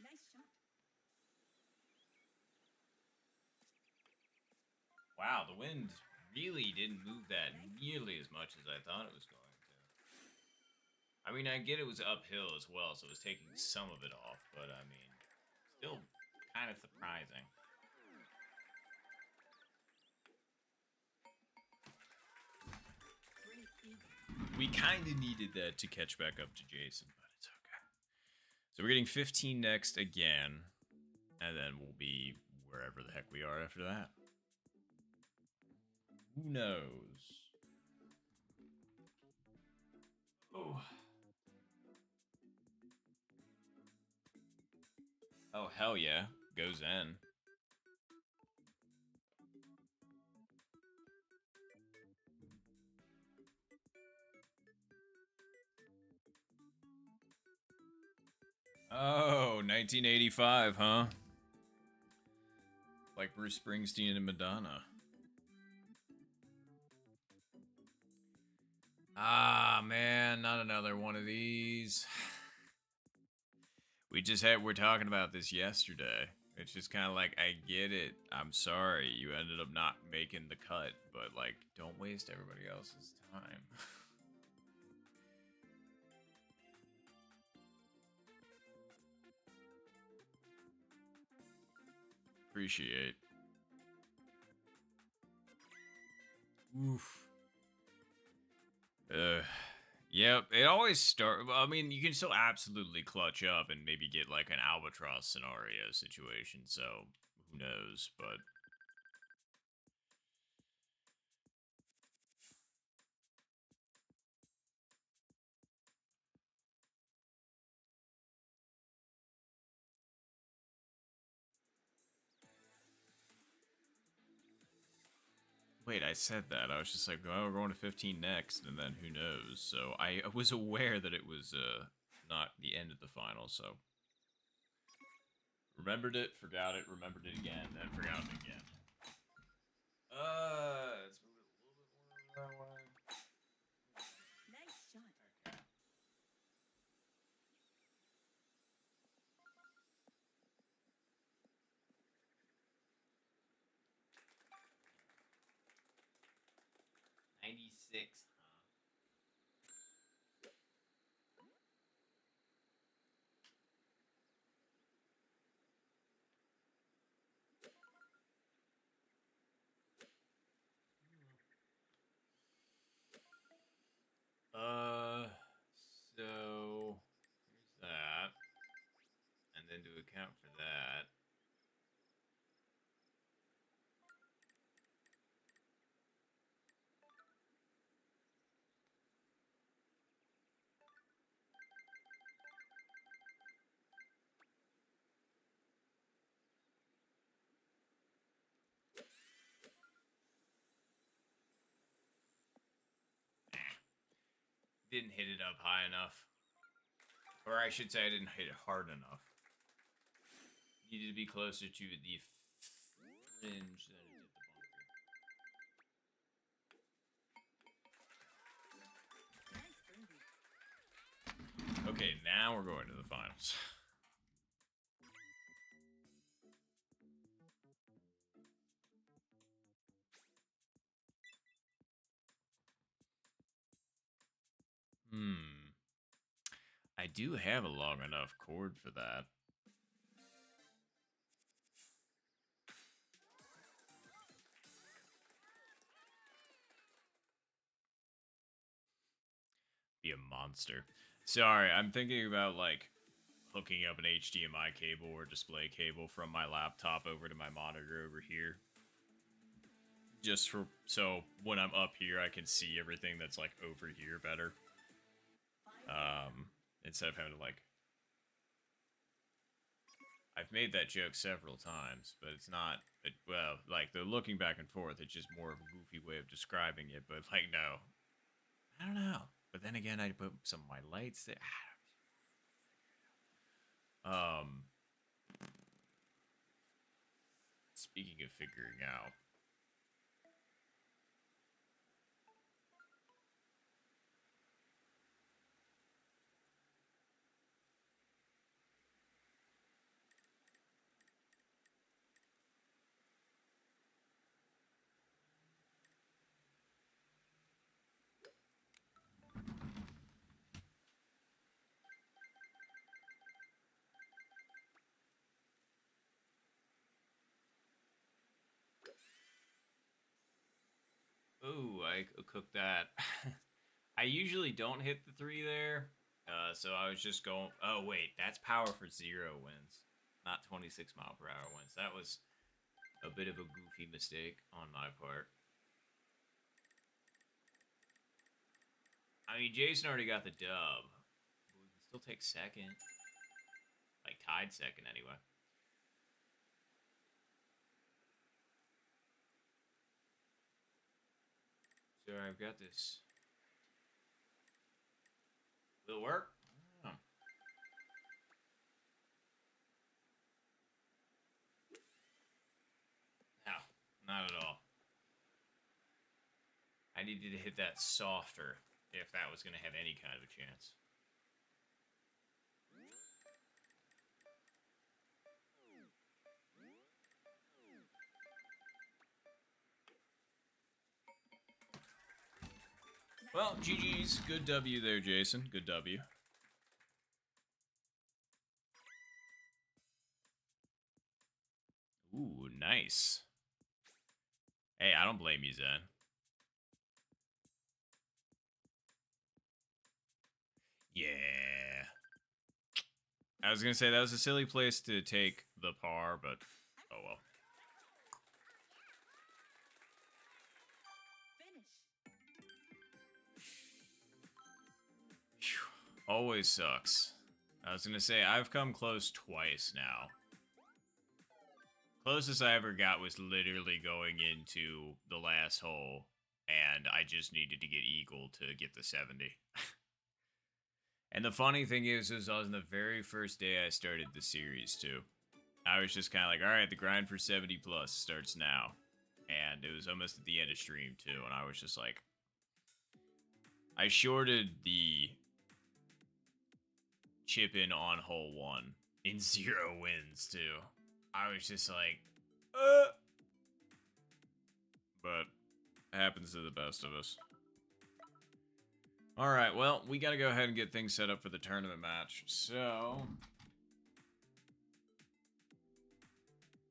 Nice shot. Wow, the wind really didn't move that nearly as much as I thought it was going to. I mean, I get it was uphill as well, so it was taking some of it off, but I mean, still kind of surprising. Great eagle. We kind of needed that to catch back up to Jason, but it's okay. So we're getting 15 next again, and then we'll be wherever the heck we are after that. Who knows? Oh. Oh, hell yeah. Goes in. Oh, 1985, huh? Like Bruce Springsteen and Madonna. Ah, man, not another one of these. We're talking about this yesterday. It's just kind of like, I get it. I'm sorry you ended up not making the cut, but like, don't waste everybody else's time. Appreciate. Oof. Yep, it always start. I mean, you can still absolutely clutch up and maybe get like an albatross scenario situation. So who knows? But wait, I said that. I was just like, well, we're going to 15 next, and then who knows? So I was aware that it was not the end of the final. So remembered it, forgot it, remembered it again, then forgot it again. Let's move it a little bit more that way. Nice shot. Okay. '96, So here's that, and then to account for that. Didn't hit it up high enough. Or I should say I didn't hit it hard enough. Needed to be closer to the fringe than it did the Nice birdie. bunker. Okay, now we're going to the finals. I do have a long enough cord for that. Be a monster. Sorry, I'm thinking about like hooking up an HDMI cable or display cable from my laptop over to my monitor over here. Just for so when I'm up here, I can see everything that's like over here better. Instead of having to like, I've made that joke several times, but it's not. Well, like the looking back and forth, it's just more of a goofy way of describing it. But like, no, I don't know. But then again, I put some of my lights there. Speaking of figuring out, ooh, I cooked that. I usually don't hit the 3 there, so I was just going. Oh wait, that's power for 0 wins, not 26 mph wins. That was a bit of a goofy mistake on my part. I mean, Jason already got the dub. But we can still take second. Like, tied second, anyway. So, I've got this. Will it work? Oh. No, not at all. I needed to hit that softer if that was going to have any kind of a chance. Well, GG's. Good W there, Jason. Good W. Ooh, nice. Hey, I don't blame you, Zen. Yeah. I was going to say that was a silly place to take the par, but oh well. Whew. Always sucks. I was going to say I've come close twice now. Closest I ever got was literally going into the last hole, and I just needed to get eagle to get the 70. And the funny thing is I was on the very first day I started the series, too. I was just kind of like, all right, the grind for 70 plus starts now. And it was almost at the end of stream, too, and I was just like... I shorted the chip in on hole 1 in 0 wins, too. I was just like, But it happens to the best of us. Alright, well, we gotta go ahead and get things set up for the tournament match. So,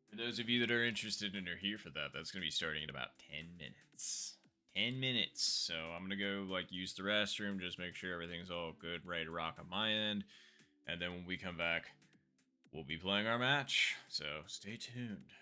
for those of you that are interested and are here for that, that's gonna be starting in about 10 minutes. 10 minutes. So I'm gonna go, like, use the restroom, just make sure everything's all good, ready to rock on my end. And then when we come back, we'll be playing our match. So, stay tuned.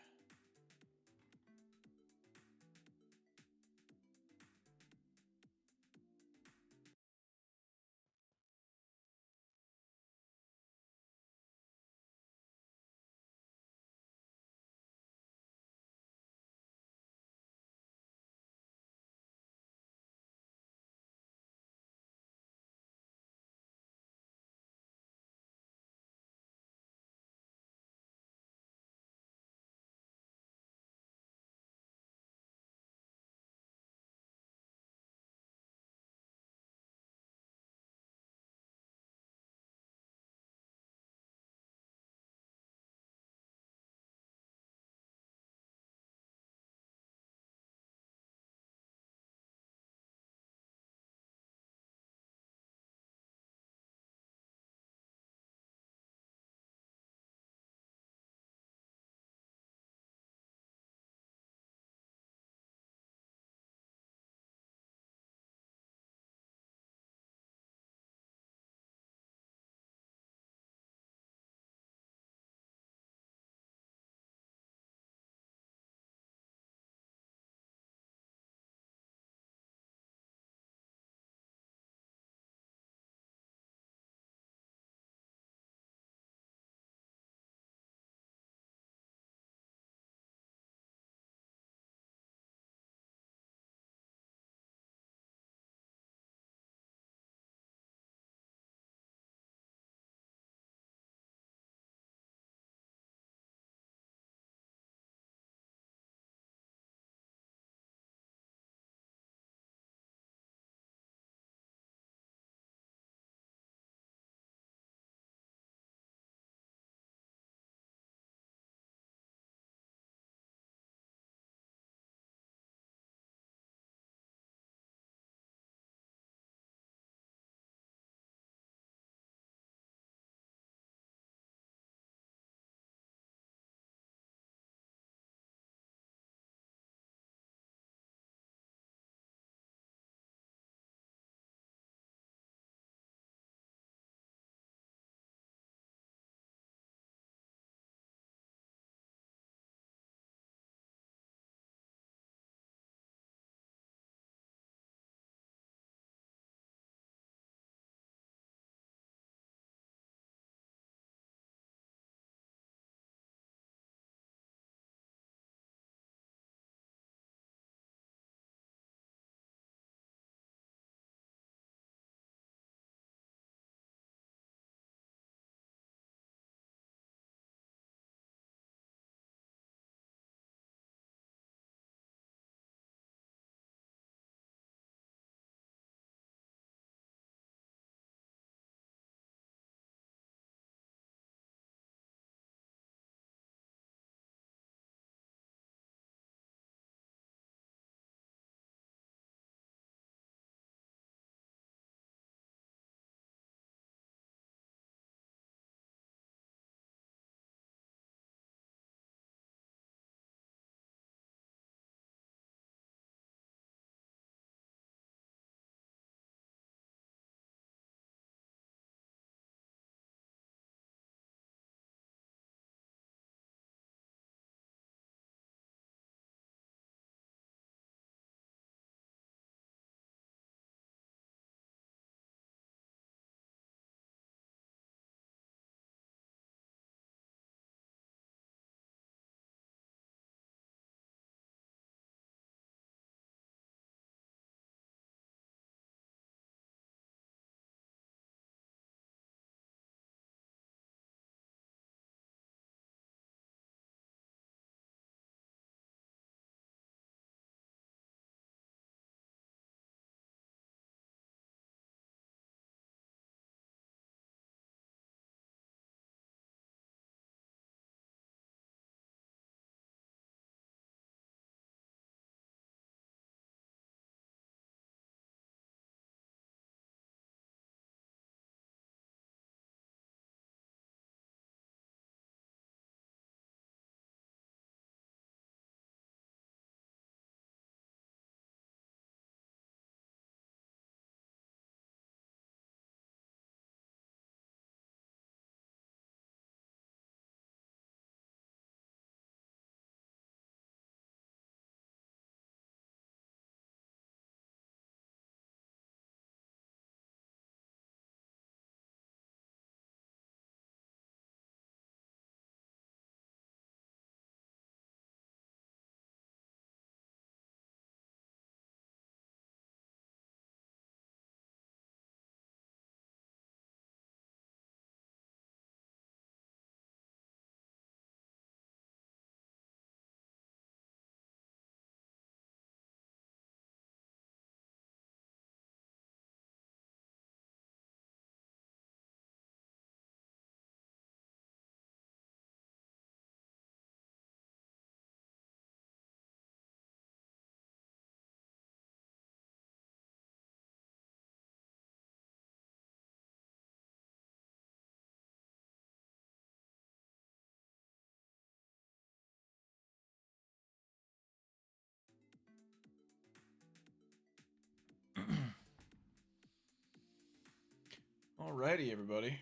Alrighty, everybody.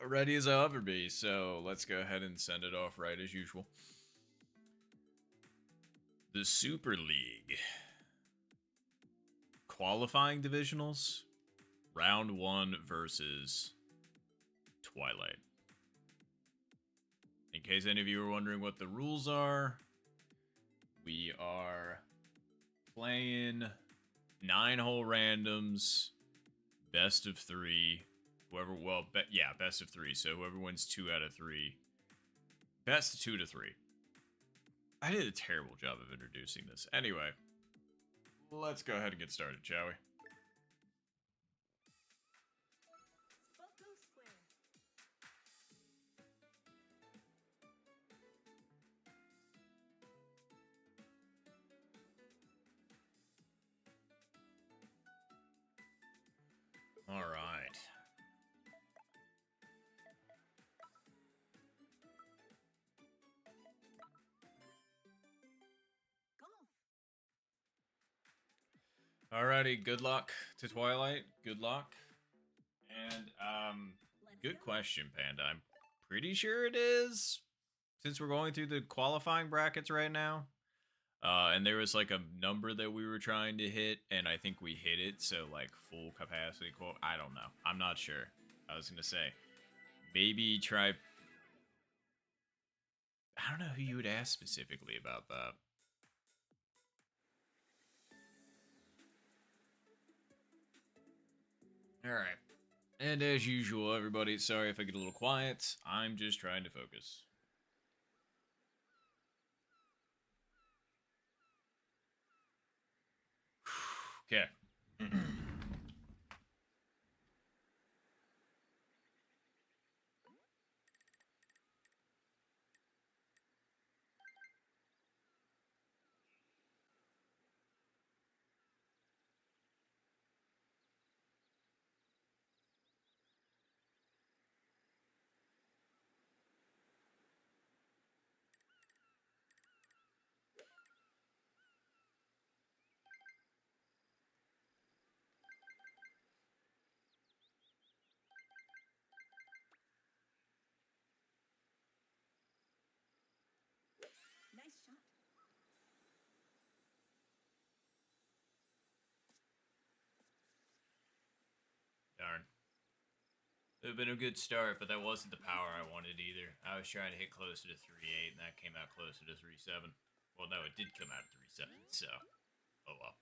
Ready as I'll ever be, so let's go ahead and send it off right as usual. The Super League. Qualifying divisionals. Round 1 versus Tw1l1ght. In case any of you are wondering what the rules are, we are playing 9-hole randoms, best of 3. Whoever, well, best of 3. So whoever wins 2 out of 3, best of 2 to 3. I did a terrible job of introducing this. Anyway, let's go ahead and get started, shall we? Spoko Square. All right. Golf. Alrighty, good luck to Tw1l1ght. Good luck. And, Let's good go. question, Panda. I'm pretty sure it is, since we're going through the qualifying brackets right now. And there was like a number that we were trying to hit, and I think we hit it, so like full capacity quote. I don't know. I'm not sure. I was gonna say, maybe try. I don't know who you would ask specifically about that. Alright. And as usual, everybody, sorry if I get a little quiet. I'm just trying to focus. Okay. Nice shot. Darn. It would have been a good start, but that wasn't the power I wanted either. I was trying to hit closer to 3.8, and that came out closer to 3.7. Well, no, it did come out at 3.7, so... Oh, well.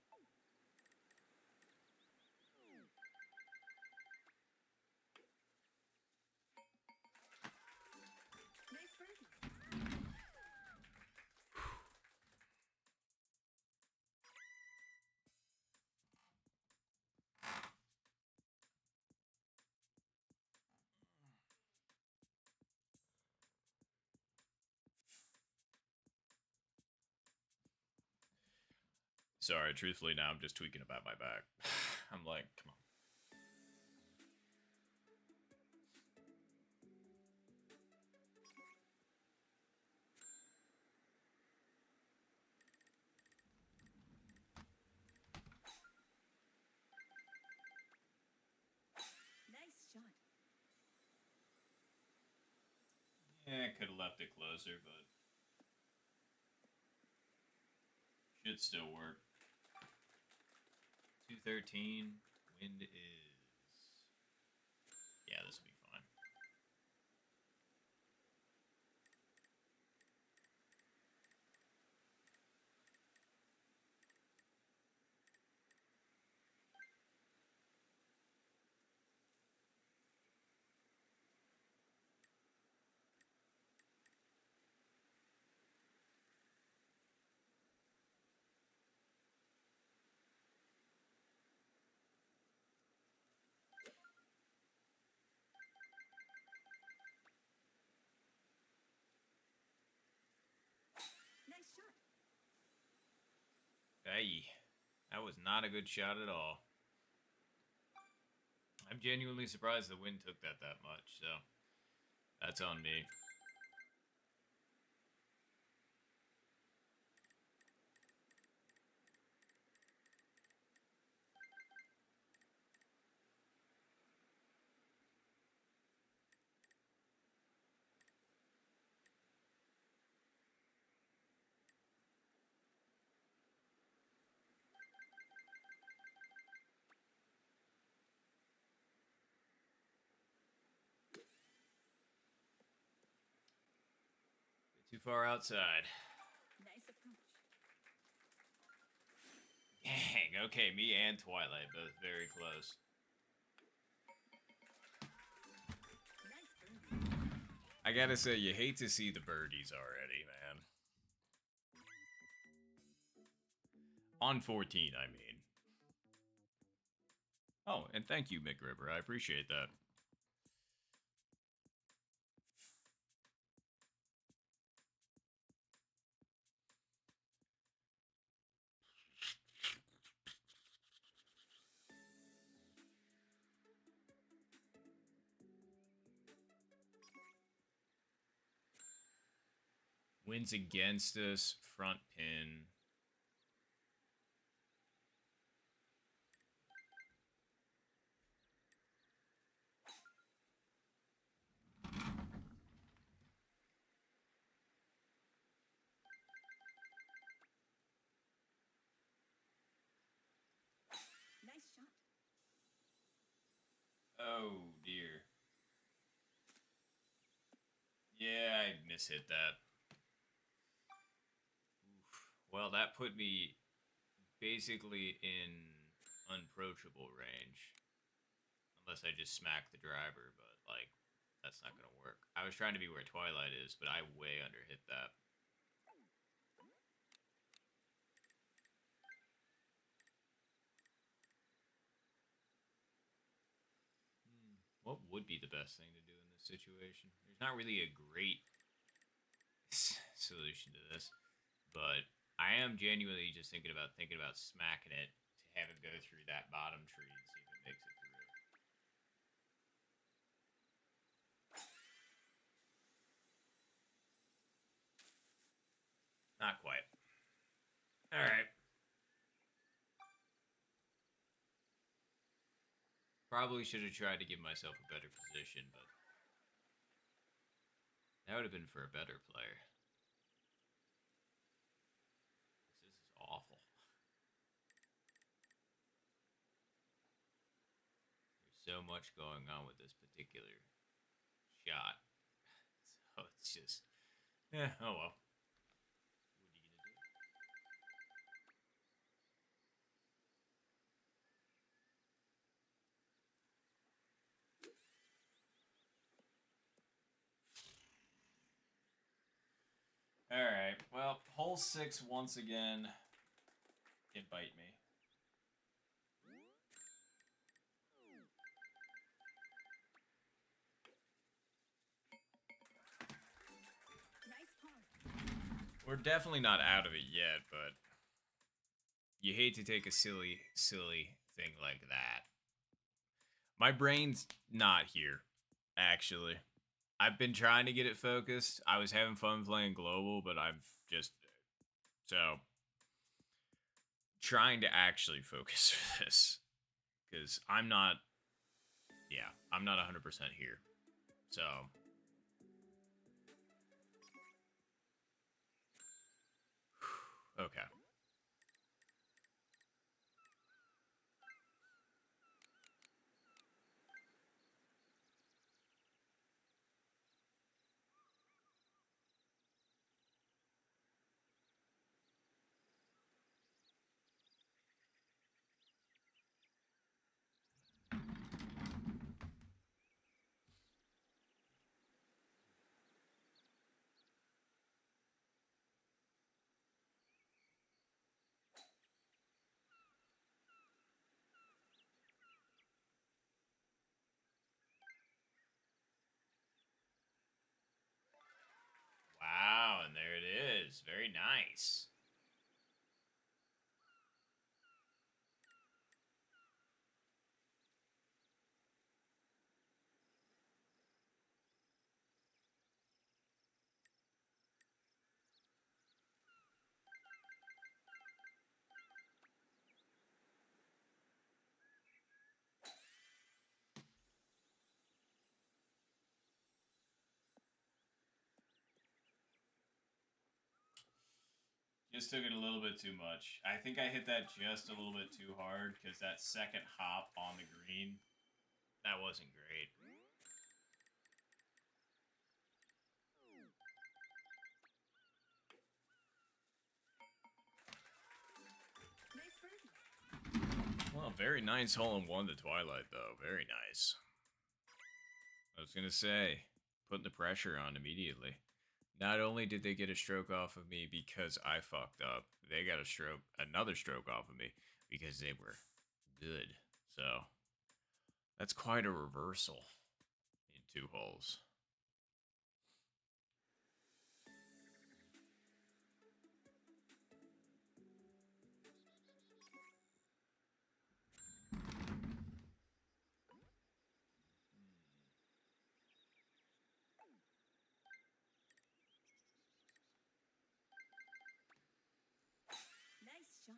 Nice birdie. Sorry, truthfully, now I'm just tweaking about my back. I'm like, come on. Nice shot. Yeah, I could have left it closer, but... should still work. 213. Wind is... yeah, this will be fine. Nice shot. Hey, that was not a good shot at all. I'm genuinely surprised the wind took that much, so that's on me. far outside. Nice approach. Dang, okay, me and Tw1l1ght both very close. Nice birdie. I gotta say, you hate to see the birdies already, man. On 14, I mean. Oh, and thank you, Mick River. I appreciate that. Wins against us, front pin. Nice shot. Oh, dear. Yeah, I mishit that. Oof. Well, that put me basically in unapproachable range. Unless I just smack the driver, but, like, that's not gonna work. I was trying to be where Tw1l1ght is, but I way underhit that. What would be the best thing to do in this situation? There's not really a great solution to this, but I am genuinely just thinking about smacking it to have it go through that bottom tree and see if it makes it through. Not quite. All right. Probably should have tried to give myself a better position, but that would have been for a better player. This is awful. There's so much going on with this particular shot. So it's just, oh well. What are you gonna do? Alright, well, hole 6 once again can bite me. Nice par. We're definitely not out of it yet, but you hate to take a silly thing like that. My brain's not here, actually. I've been trying to get it focused. I was having fun playing global, but I've just... So, trying to actually focus for this. Because I'm not... Yeah, I'm not 100% here. So... Okay. Wow, and there it is. Very nice. Just took it a little bit too much. I think I hit that just a little bit too hard because that second hop on the green, that wasn't great. very nice hole-in-one to Twilight, though. Very nice. I was going to say, putting the pressure on immediately. Not only did they get a stroke off of me because I fucked up, they got another stroke off of me because they were good. So, that's quite a reversal in 2 holes. Nice shot.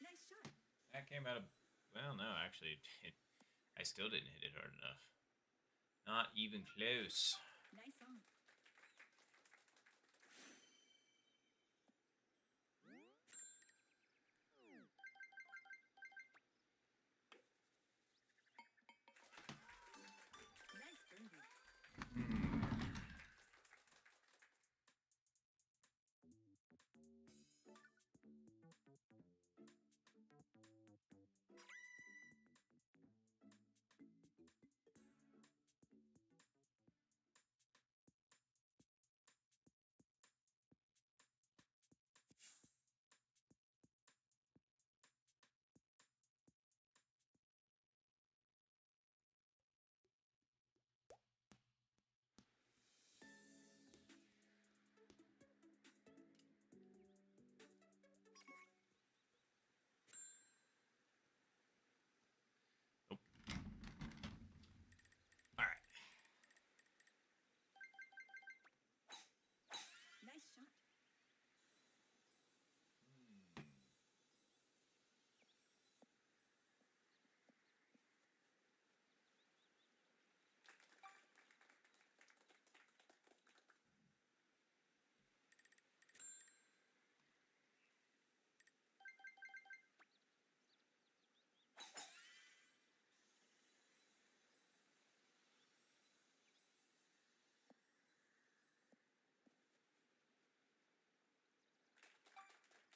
Nice shot. That came out of... Well, no, actually, I still didn't hit it hard enough. Not even close. Nice on. Nice birdie. Nope. All right. Nice shot.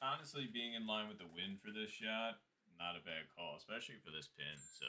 Honestly, being in line with the wind for this shot, not a bad call, especially for this pin, so...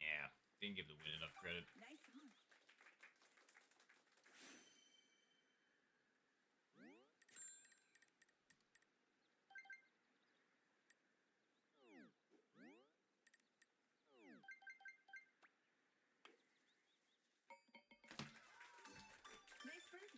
Yeah, didn't give the wind enough credit. Nice on. Nice birdie.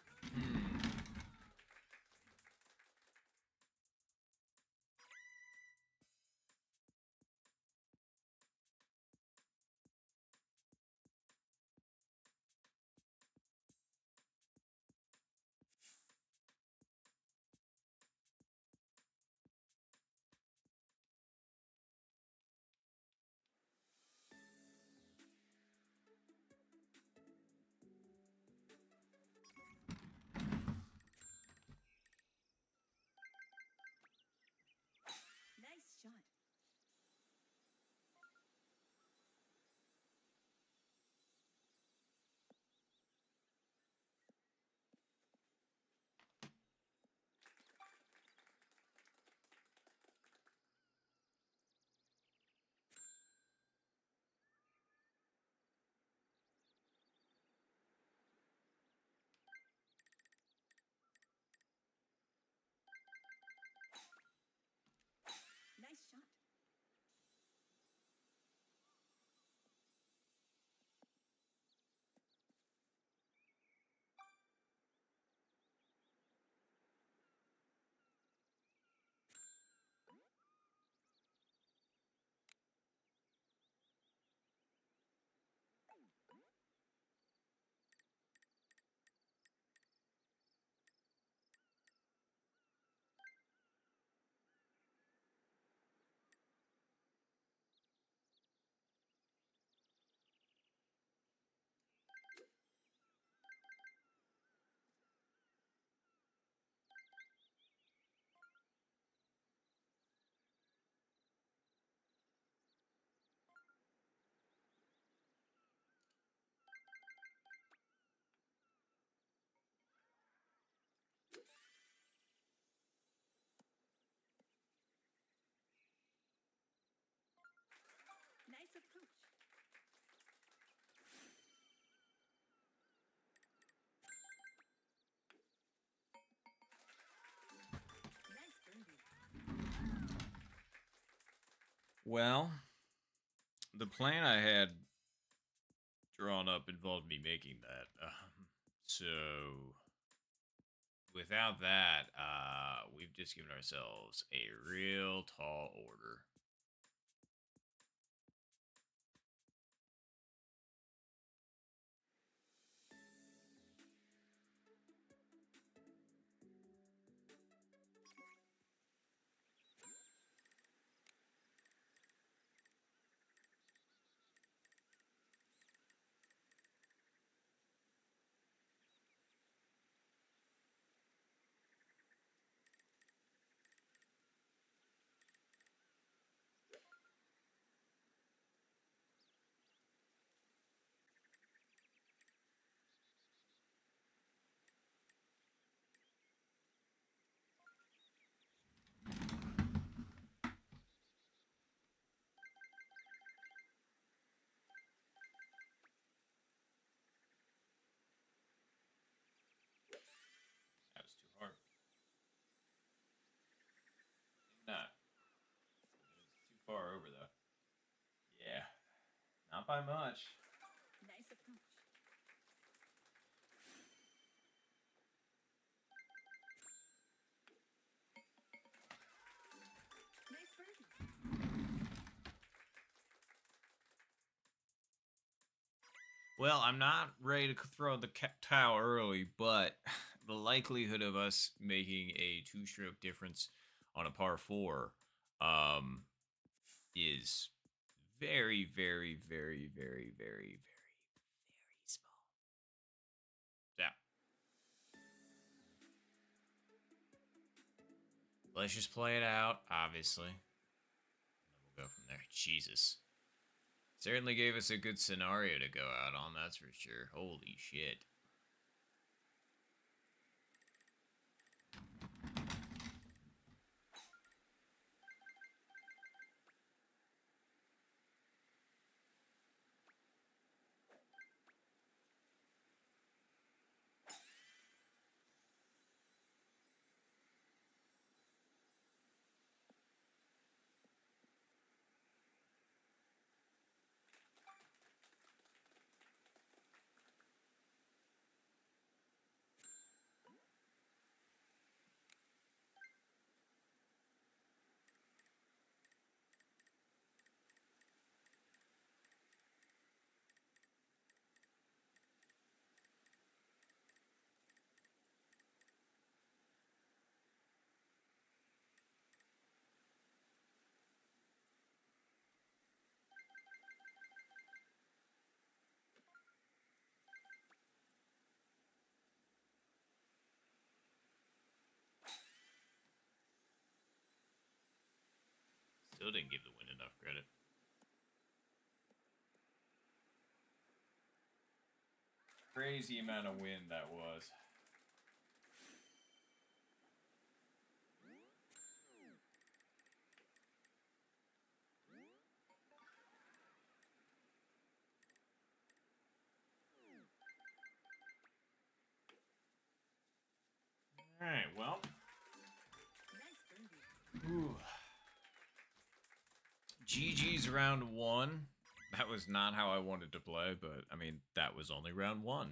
well, the plan I had drawn up involved me making that. So without that, we've just given ourselves a real tall order. That was too hard. Maybe not. It's too far over though. Yeah, not by much. Nice approach. Nice birdie. Well, I'm not ready to throw the towel early, but the likelihood of us making a two-stroke difference on a par 4 is very, very, very, very, very, very, very small. Yeah. Let's just play it out, obviously. And then we'll go from there. Jesus. Certainly gave us a good scenario to go out on, that's for sure. Holy shit. Still didn't give the wind enough credit. Crazy amount of wind that was. Alright, well. Nice birdie. Ooh. GG's round 1. That was not how I wanted to play, but I mean, that was only round 1.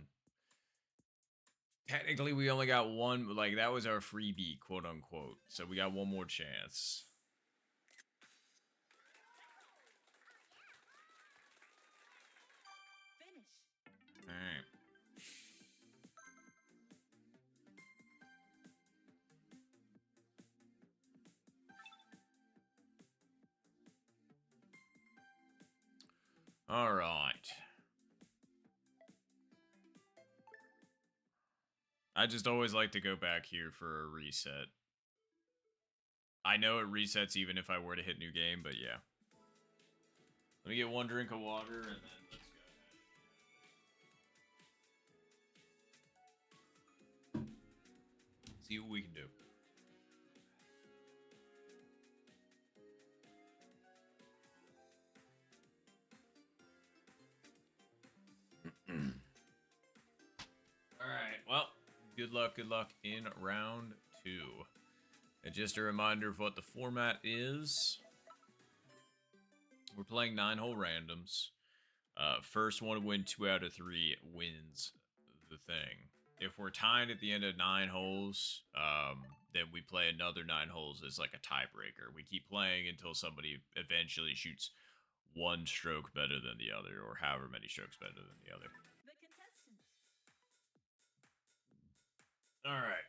Technically, we only got one, like, that was our freebie, quote unquote. So we got one more chance. Finish. Alright. Alright. I just always like to go back here for a reset. I know it resets even if I were to hit new game, but yeah. Let me get one drink of water and then let's go ahead. See what we can do. Alright, well, good luck in round 2. And just a reminder of what the format is. We're playing 9-hole randoms. First one to win 2 out of 3 wins the thing. If we're tied at the end of 9 holes, then we play another 9 holes as like a tiebreaker. We keep playing until somebody eventually shoots 1 stroke better than the other, or however many strokes better than the other. The contestants. All right.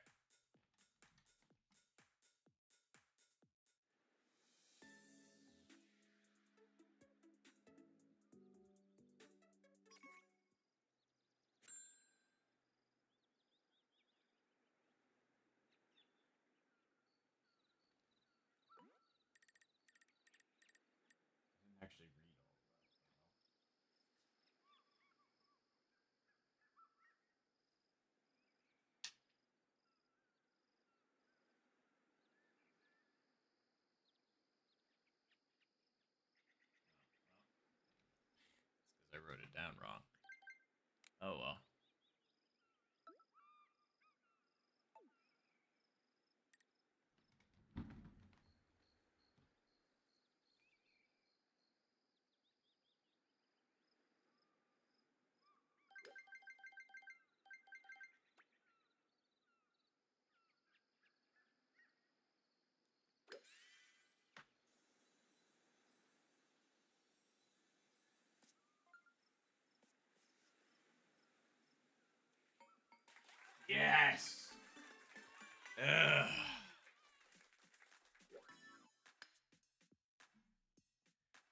I didn't actually read all of that. It's because I wrote it down wrong. Oh well. Yes. Ugh.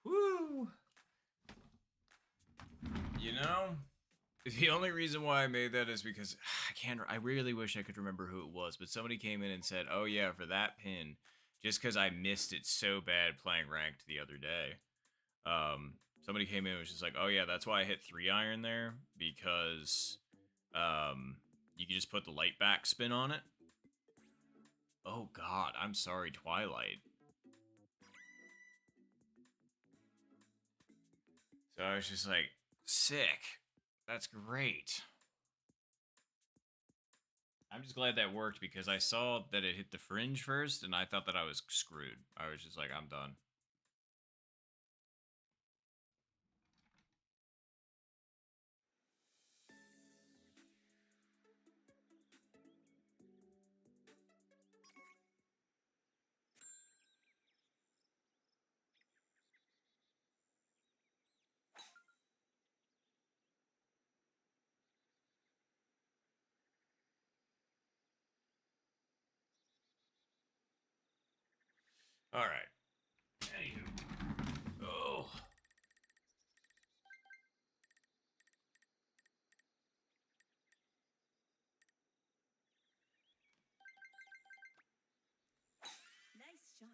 Woo. You know, the only reason why I made that is because I really wish I could remember who it was, but somebody came in and said, "Oh yeah, for that pin," just because I missed it so bad playing ranked the other day. Somebody came in and was just like, "Oh yeah, that's why I hit 3-iron there, because you can just put the light back spin on it." Oh god, I'm sorry, Tw1l1ght. So I was just like, sick. That's great. I'm just glad that worked because I saw that it hit the fringe first and I thought that I was screwed. I was just like, I'm done. All right. Anywho. Oh. Nice shot.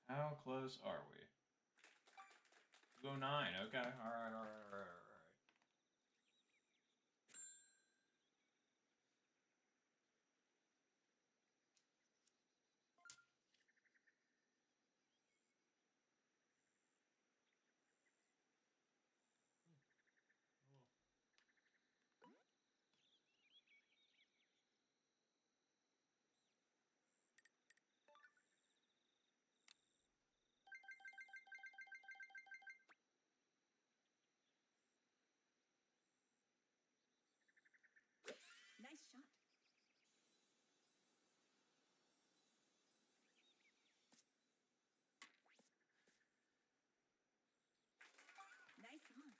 How close are we? 209. Okay. All right. All right. All right. All right. Nice shot. Nice on.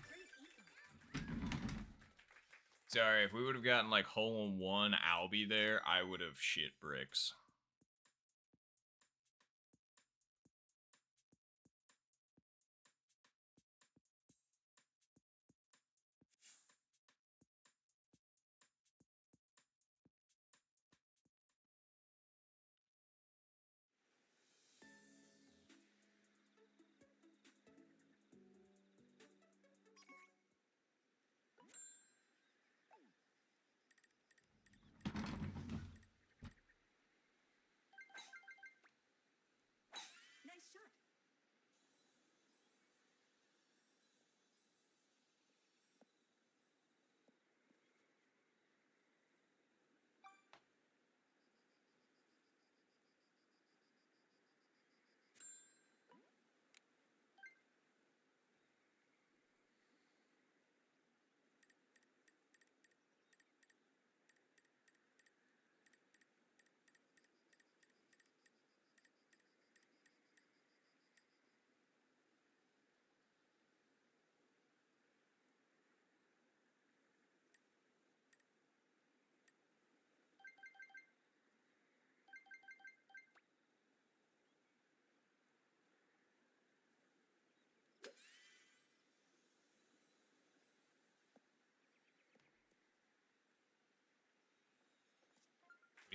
Great eagle. Sorry, if we would have gotten like hole in one Albie there, I would have shit bricks.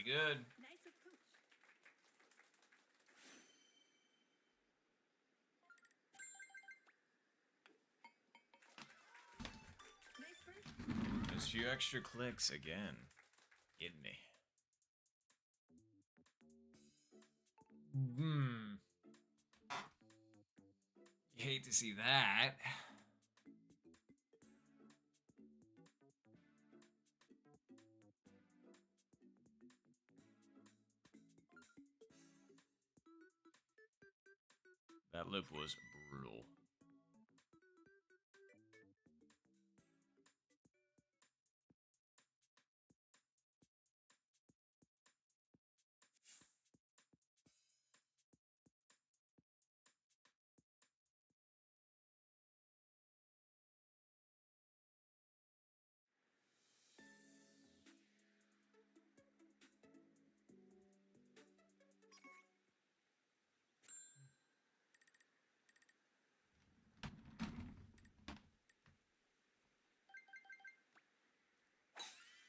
Pretty good. Nice approach. Nice bird. There's a few extra clicks again. Getting me. You hate to see that. That lip was brutal.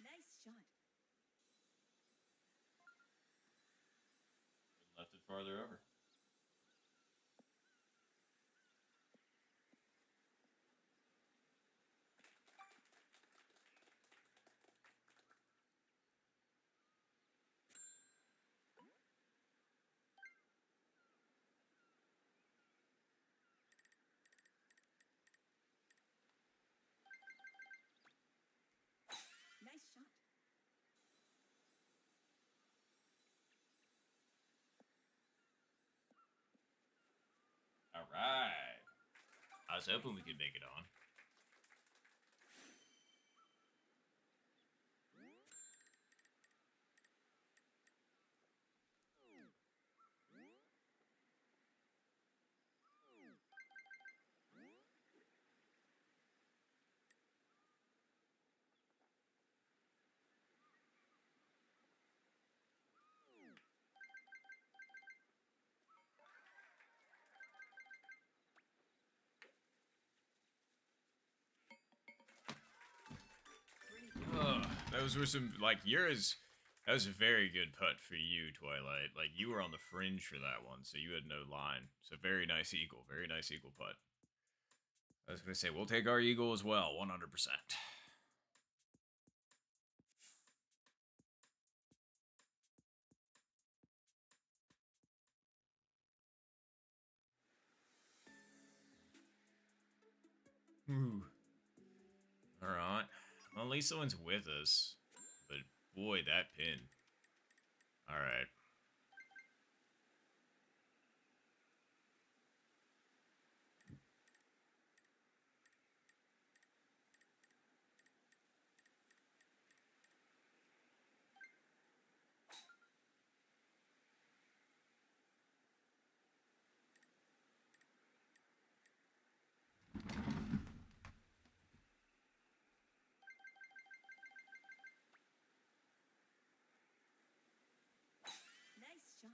Nice shot. Left it farther over. Nice shot. All right. I was hoping we could make it on. Those were some, like, yours. That was a very good putt for you, Tw1l1ght. Like, you were on the fringe for that one, so you had no line. So, very nice eagle. Very nice eagle putt. I was going to say, we'll take our eagle as well, 100%. Ooh. All right. Well, at least someone's with us. But, boy, that pin. All right. Nice shot.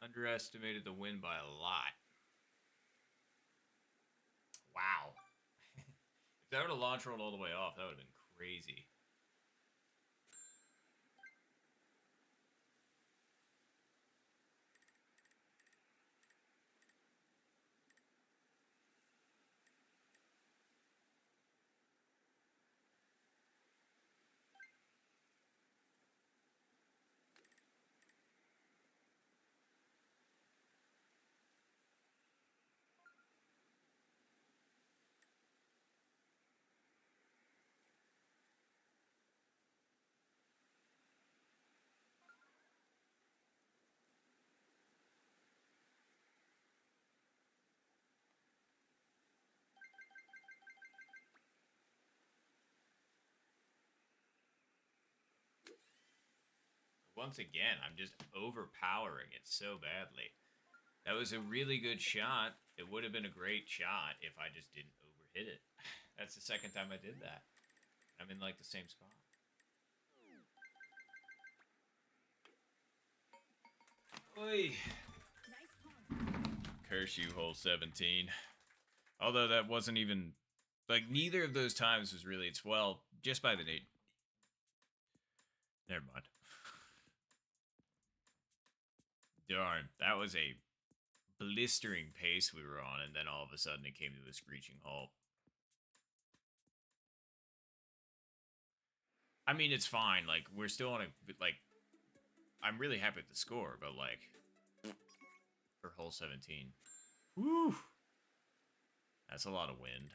Underestimated the win by a lot. Wow. If that would have launch rolled all the way off, that would have been crazy. Once again, I'm just overpowering it so badly. That was a really good shot. It would have been a great shot if I just didn't overhit it. That's the second time I did that. I'm in like the same spot. Oy. Nice pawn. Curse you, hole 17. Although that wasn't even, like, neither of those times was really, it's, well, just by the Never mind. Darn, that was a blistering pace we were on, and then all of a sudden it came to a screeching halt. I mean, it's fine. Like, we're still on a, like, I'm really happy with the score, but, like, for hole 17. Whew. That's a lot of wind.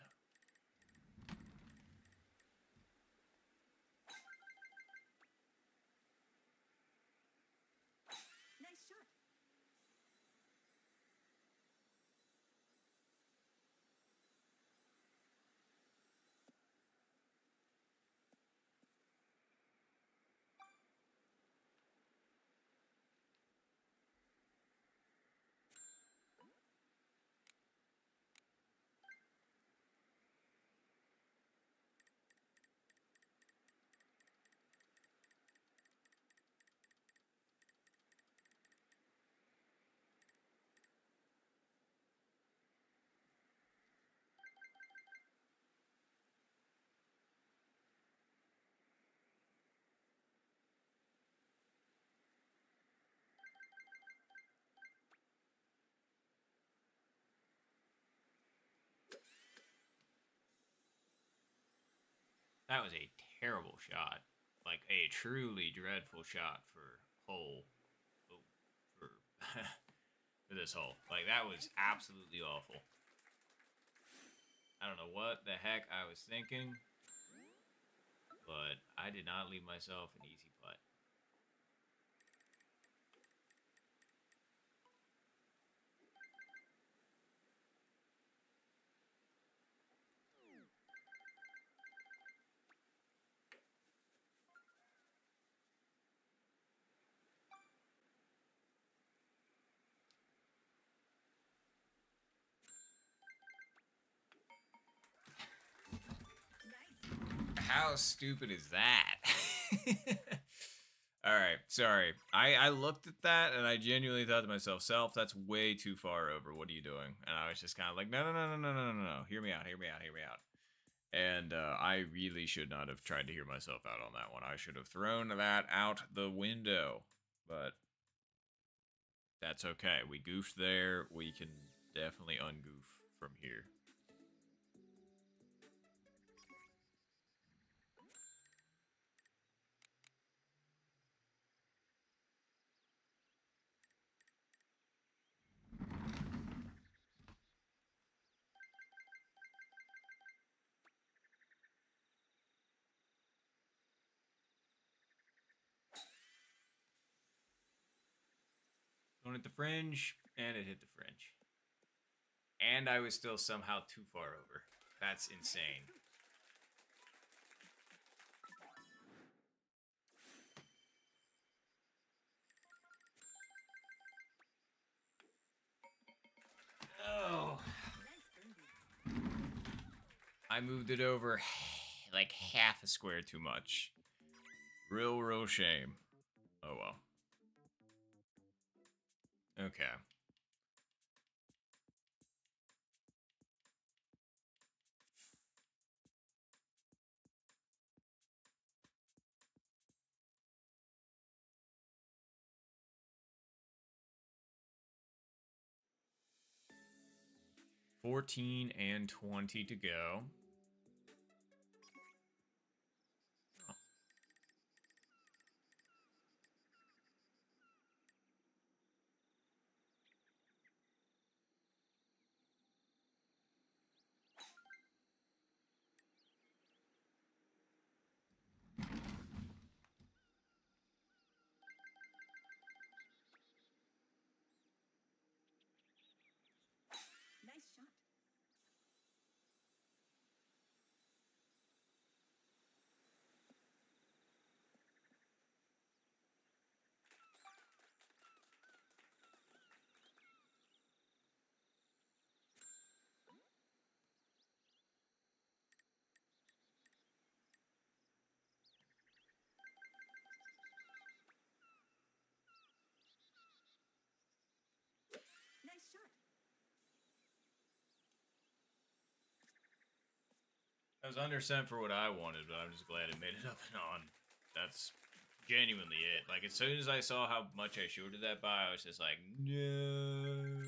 Nice shot. That was a terrible shot. Like, a truly dreadful shot for hole. Oh, for, for this hole. Like, that was absolutely awful. I don't know what the heck I was thinking, but I did not leave myself an easy putt. Nice. How stupid is that? Alright, sorry. I looked at that and I genuinely thought to myself, Self, that's way too far over. What are you doing? And I was just kind of like, no, no, no, no, no, no, no, no. Hear me out, hear me out, hear me out. And I really should not have tried to hear myself out on that one. I should have thrown that out the window. But that's okay. We goofed there. We can definitely ungoof from here. Going at the fringe, and it hit the fringe. And I was still somehow too far over. That's insane. Oh. Nice birdie. I moved it over like half a square too much. Real shame. Oh well. Okay. $14 and $20 to go. Oh. Nice shot. Nice shot. I was under cent for what I wanted, but I'm just glad it made it up and on. That's genuinely it. Like, as soon as I saw how much I shorted that by, I was just like, no.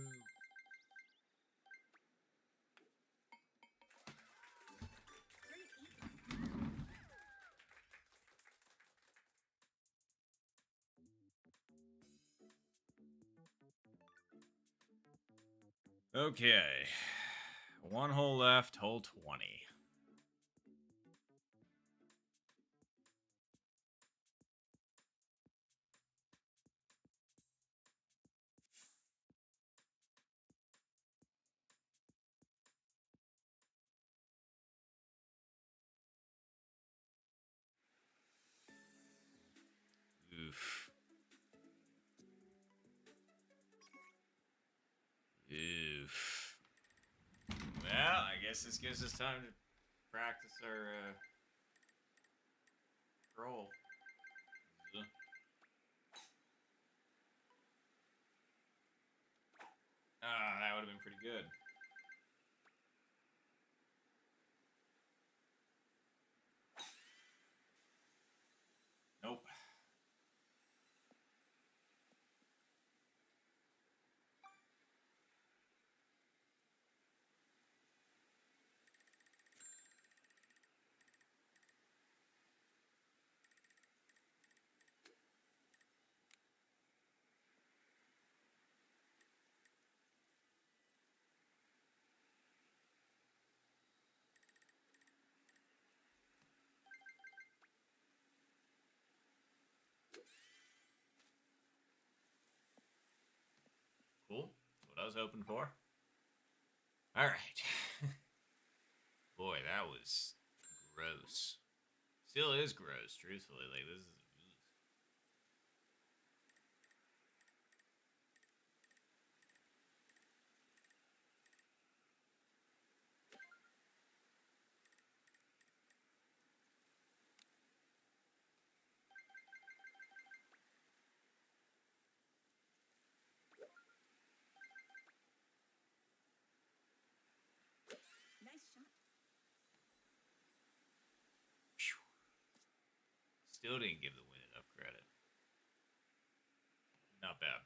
Okay. One hole left, hole 20. Oof. Oof. Well, I guess this gives us time to practice our roll. Ah, that would have been pretty good. Nope. Cool. That's what I was hoping for. All right. Boy, that was gross. Still is gross, truthfully. Like, this is... Nice shot. Still didn't give the win enough credit. Not bad.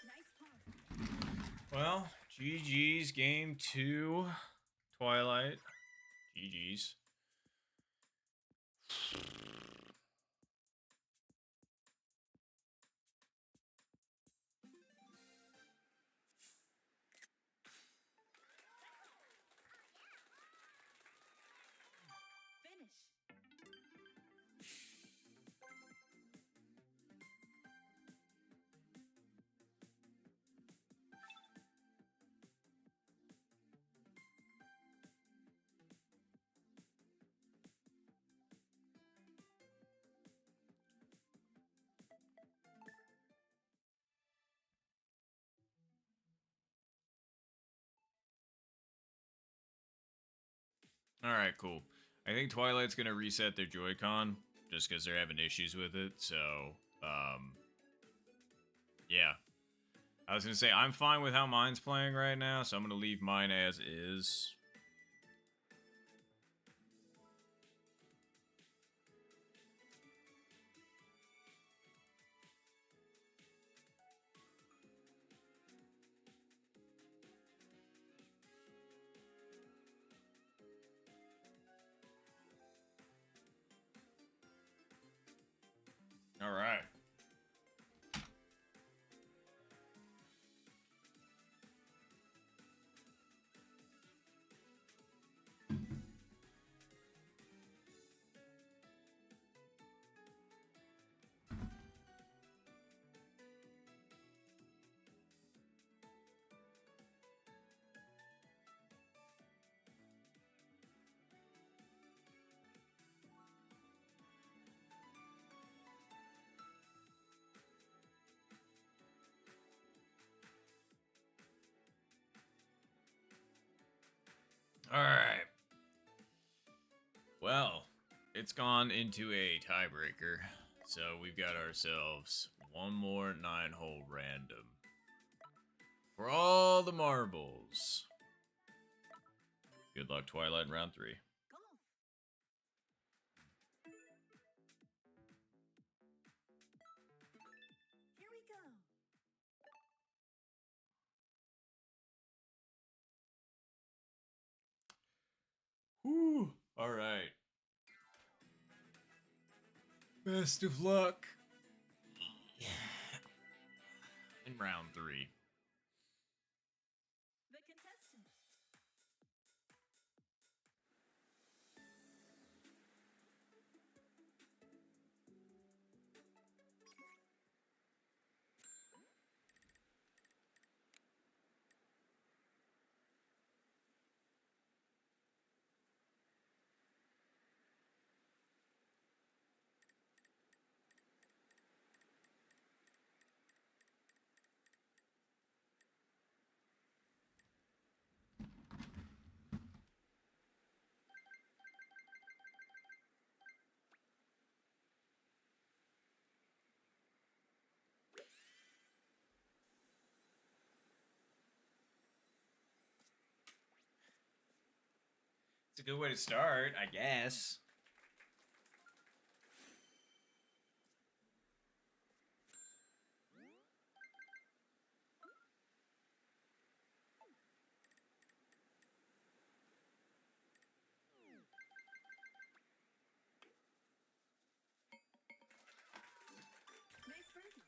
Nice par. Well, GG's game 2. Twilight. GG's. Finish. Alright, cool. I think Twilight's gonna reset their Joy-Con just because they're having issues with it, so, yeah. I was gonna say, I'm fine with how mine's playing right now, so I'm gonna leave mine as is. Alright. It's gone into a tiebreaker. So we've got ourselves one more 9-hole random. For all the marbles. Good luck, Tw1l1ght, in round 3. Golf. Here we go. Whew. All right. Best of luck. In round 3. The contestant. It's a good way to start, I guess. Nice birdie.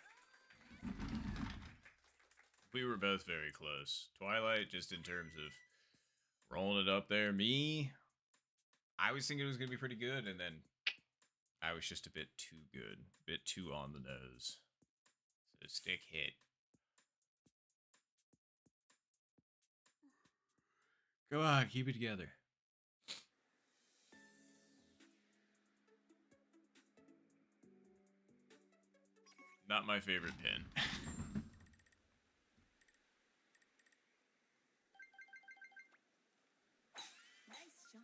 We were both very close. Tw1l1ght, just in terms of rolling it up there. Me, I was thinking it was going to be pretty good, and then I was just a bit too good. A bit too on the nose. So stick hit. Come on, keep it together. Not my favorite pin. Nice shot.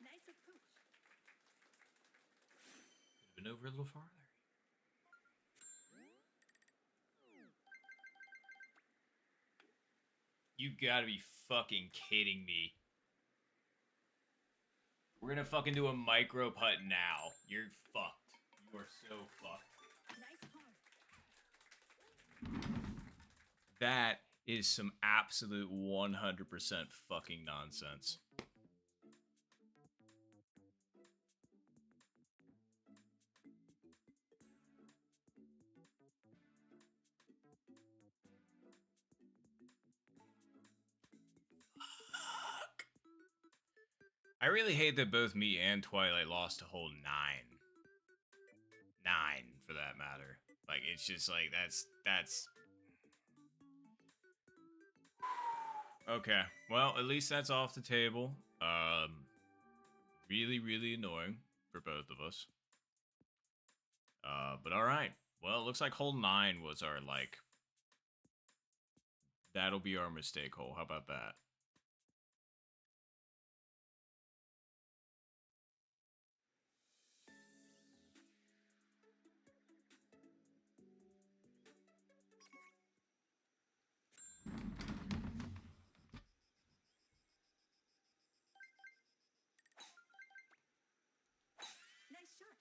Nice approach. Could have been over a little farther. You gotta be fucking kidding me. We're gonna fucking do a micro putt now. You're fucked. You are so fucked. Nice par. That is some absolute 100% fucking nonsense. Fuck. I really hate that both me and Tw1l1ght lost to hole 9. 9, for that matter. Like, it's just like, that's... Okay, well, at least that's off the table. Really, really annoying for both of us. But alright. Well, it looks like hole 9 was our, like, That'll be our mistake hole. How about that? Nice shot.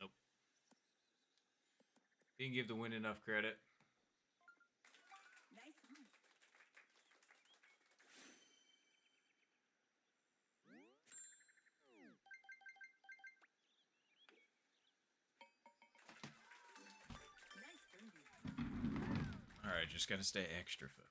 Nope. Didn't give the win enough credit. Nice on. Nice birdie. All right, just gotta stay extra focused.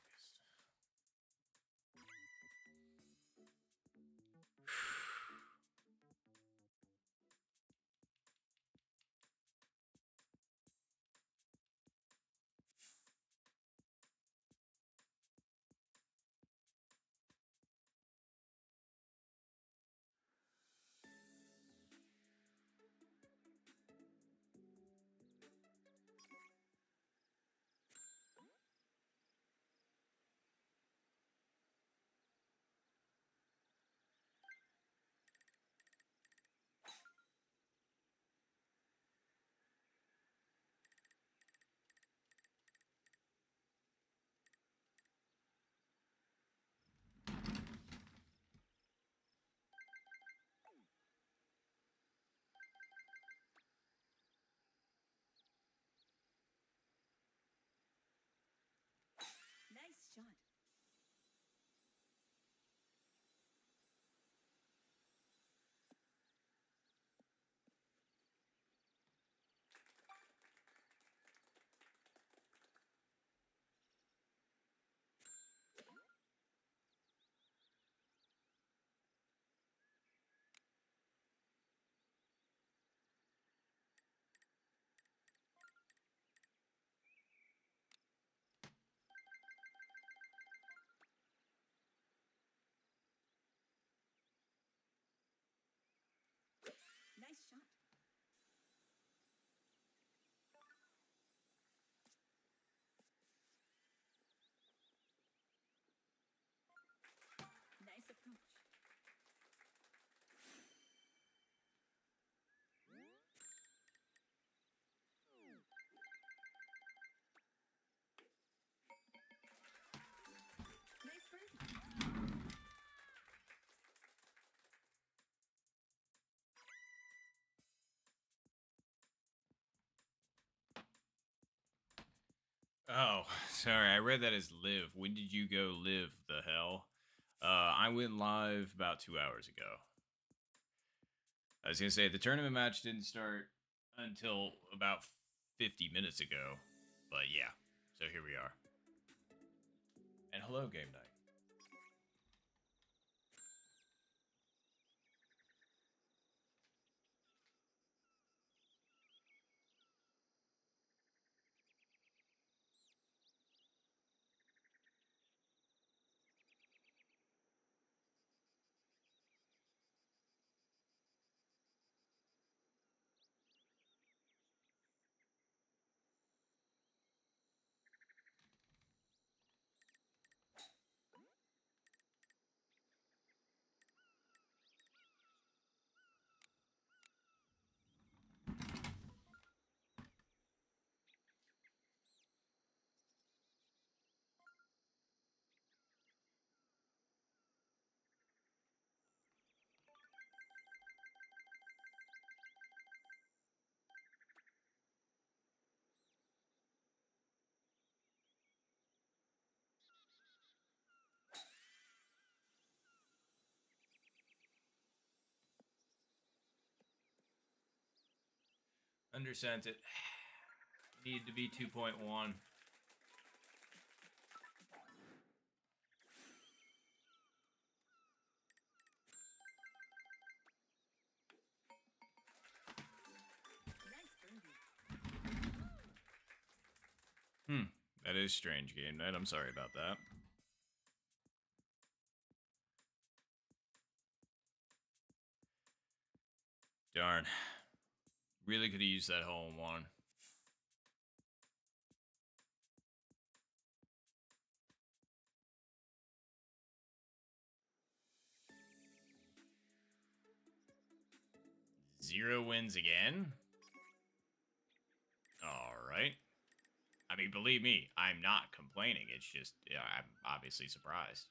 Nice shot. Nice shot. Nice approach. Nice birdie. Oh, sorry. I read that as live. When did you go live? The hell? I went live about 2 hours ago. I was gonna say the tournament match didn't start until about 50 minutes ago, but yeah. So here we are. And hello, game night. Undersent it. Needed to be 2.1. Nice birdie. That is strange, game night. I'm sorry about that. Darn. Really could have used that hole in one. Zero wins again? Alright. I mean, believe me, I'm not complaining. It's just, yeah, I'm obviously surprised.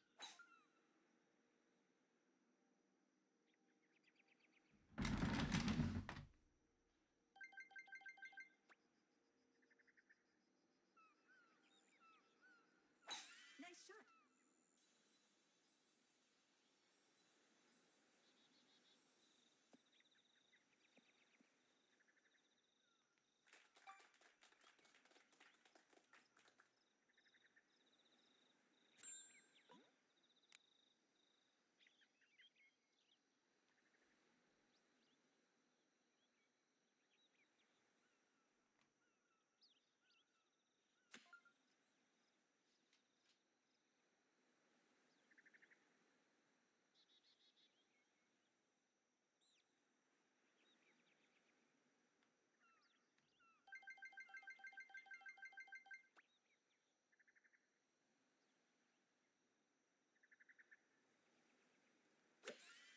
Nice shot.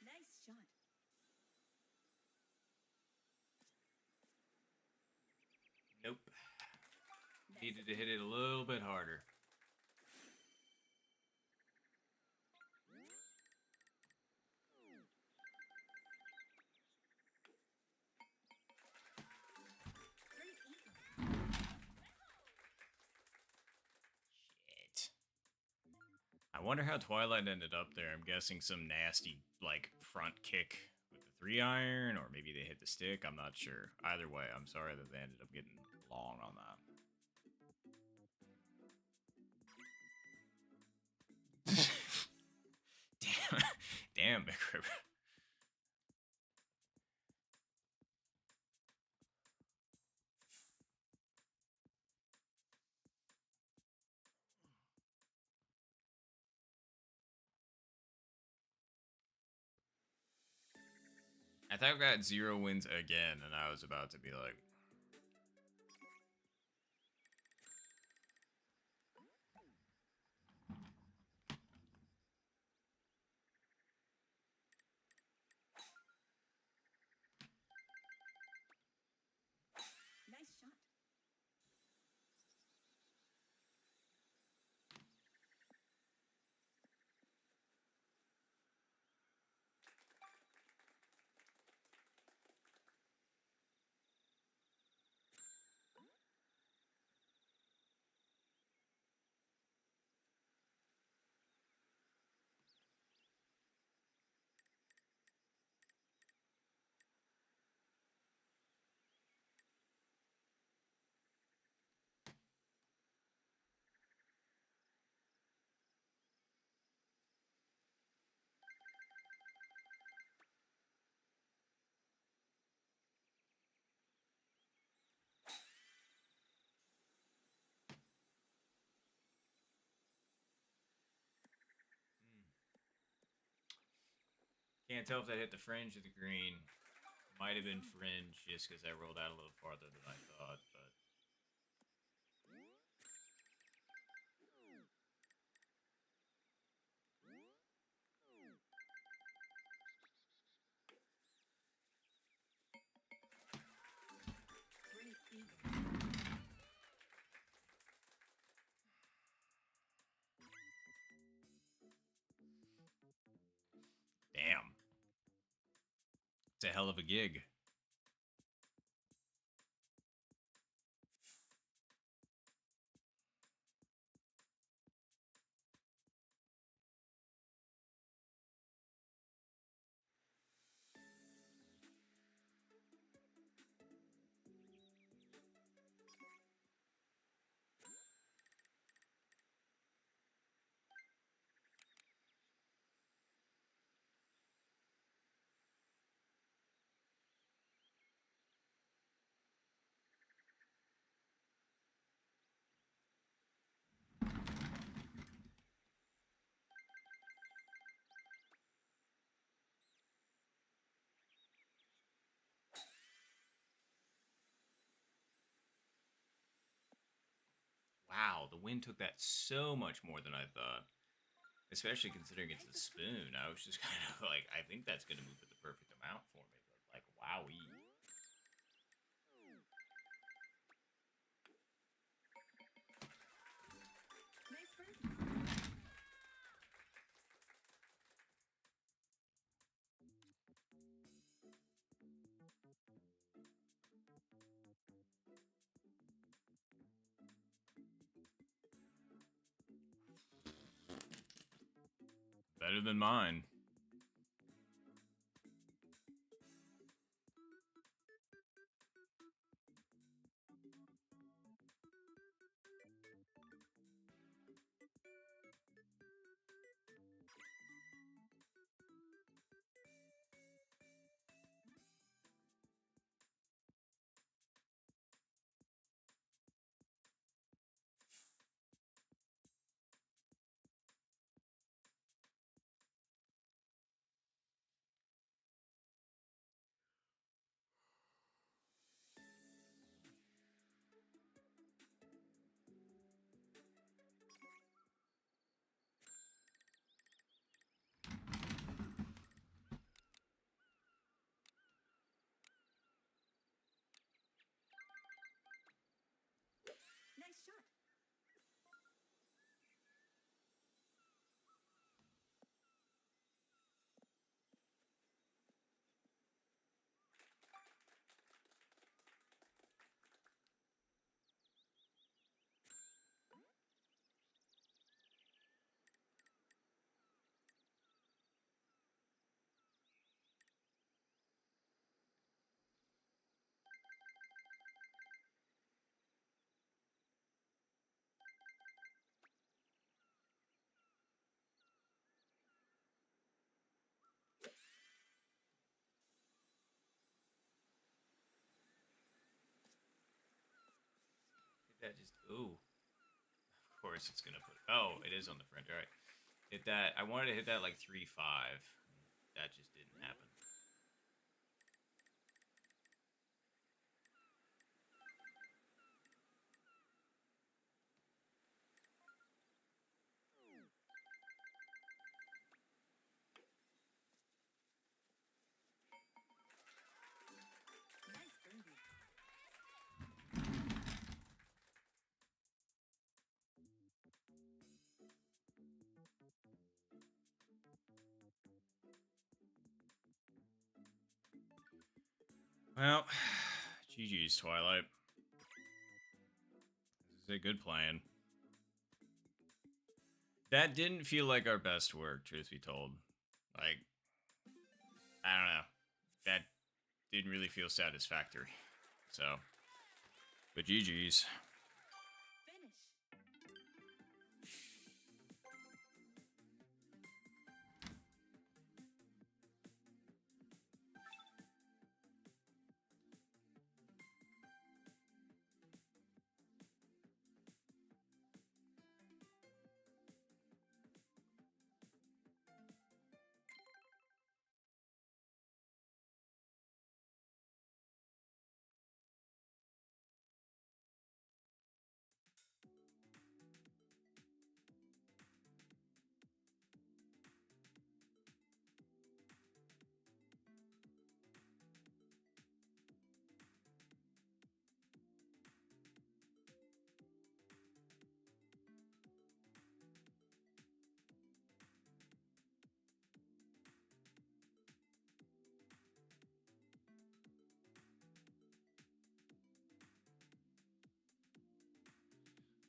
Nice shot. Nope. Nice Needed to hit it a little bit harder. Great eagle. Shit. I wonder how Tw1l1ght ended up there. I'm guessing some nasty, like, front kick with the 3-iron, or maybe they hit the stick. I'm not sure. Either way, I'm sorry that they ended up getting long on that. Damn, Big Ripper. I thought I got 0 wins again, and I was about to be like, Nice shot. can't tell if that hit the fringe or the green. Might have been fringe just because I rolled out a little farther than I thought, but. Great eagle. Damn. It's a hell of a gig. Wow, the wind took that so much more than I thought. Especially considering it's a spoon. I was just kind of like, I think that's going to move it the perfect amount for me. But like, wowee. Nice birdie. Better than mine. Nice shot. That just, ooh. Of course it's going to put, oh, it is on the front. All right. Hit that. I wanted to hit that like 3-5. That just didn't happen. Nice birdie. Well, GG's, Twilight. This is a good plan. That didn't feel like our best work, truth be told. Like, I don't know. That didn't really feel satisfactory. So, but GG's. Finish.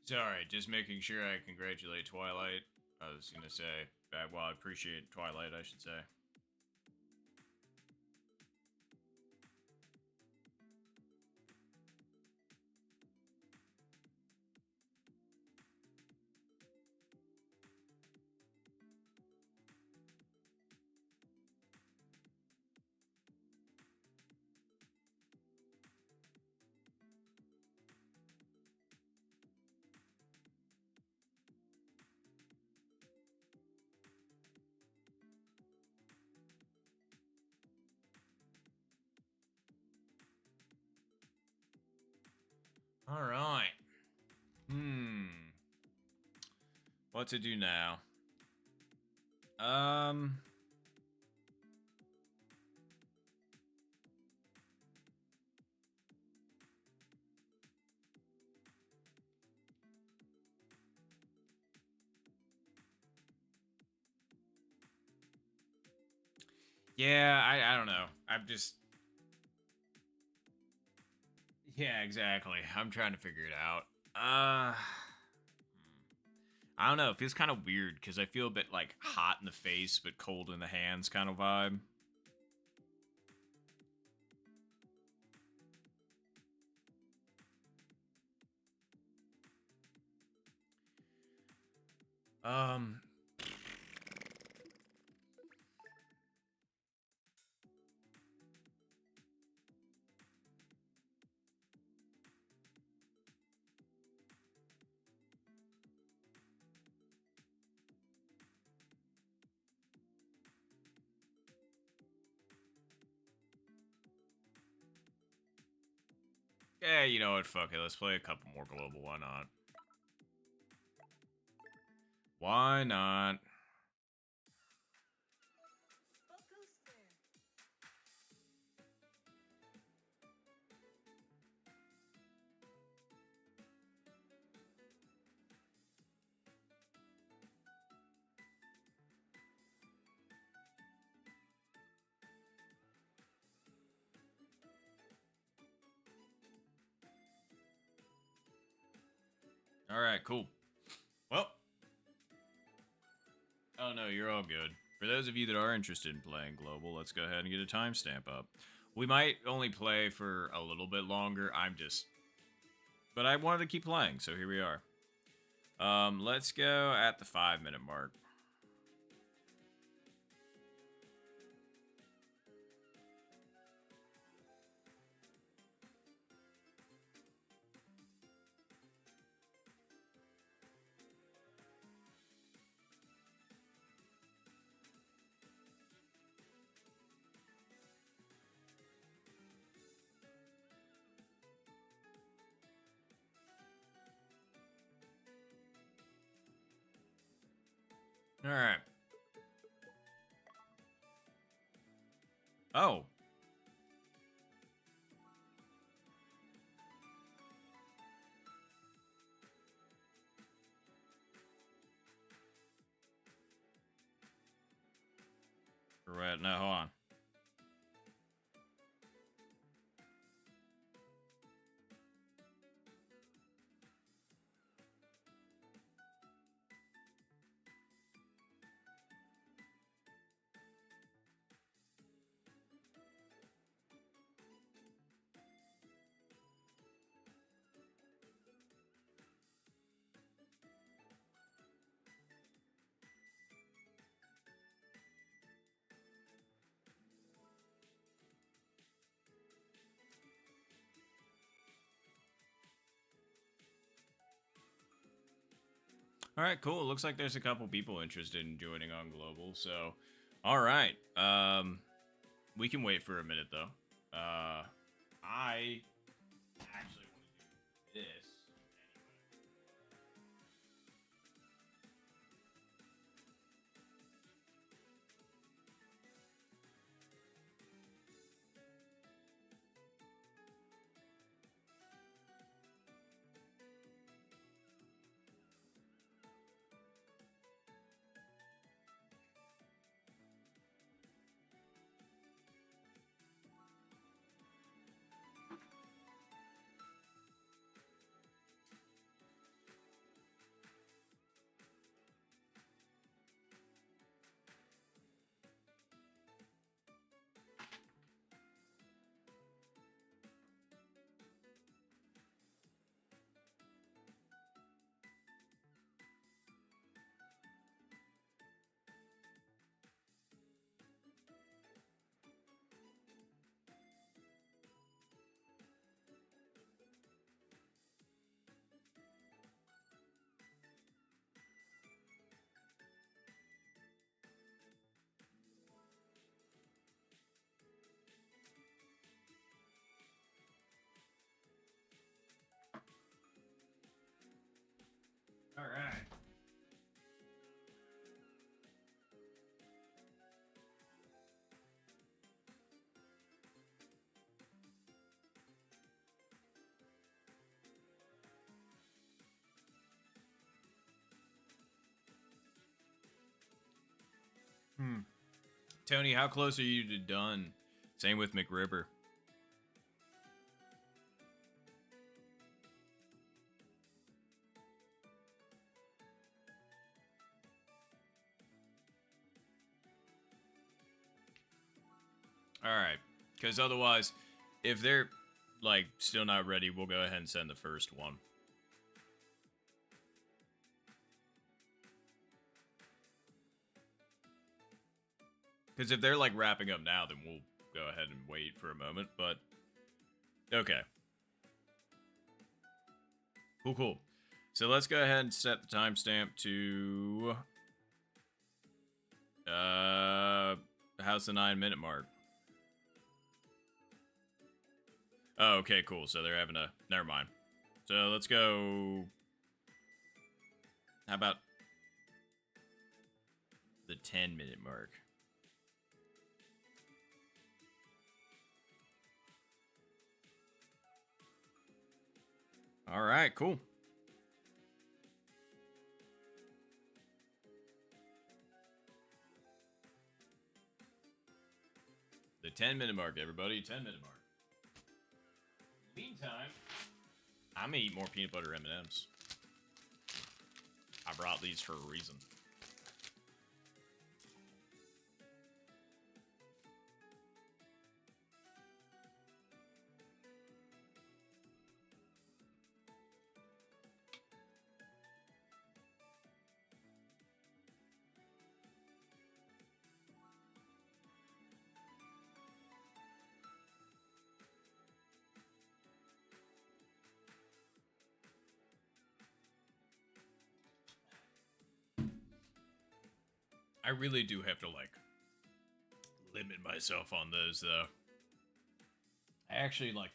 Sorry, just making sure I congratulate Twilight. I was gonna say, well, I appreciate Twilight, I should say. What to do now? Yeah, I don't know. I'm just... Yeah, exactly. I'm trying to figure it out. I don't know. It feels kind of weird because I feel a bit like hot in the face but cold in the hands kind of vibe. Um... Yeah, you know what? Fuck it. Let's play a couple more global. Why not? Why not? Boko square. All right, cool. Well. Oh, no, you're all good. For those of you that are interested in playing global, let's go ahead and get a timestamp up. We might only play for a little bit longer. But I wanted to keep playing, so here we are. Let's go at the 5-minute mark. All right. Oh. Right. No, hold on. All right, cool. Looks like there's a couple people interested in joining on global. So, all right. We can wait for a minute though. I actually want to do this. Tony, how close are you to done? Same with McRibber. Alright. Because otherwise, if they're, like, still not ready, we'll go ahead and send the first one. Because if they're, like, wrapping up now, then we'll go ahead and wait for a moment, but... Okay. Cool, cool. So let's go ahead and set the timestamp to... how's the 9-minute mark? Oh, okay, cool. So they're having a... Never mind. So let's go... How about... the 10-minute mark? Alright, cool. The 10-minute mark, everybody. 10-minute mark. Meantime, I'm gonna eat more peanut butter M&Ms. I brought these for a reason. I really do have to, like, limit myself on those, though. I actually, like,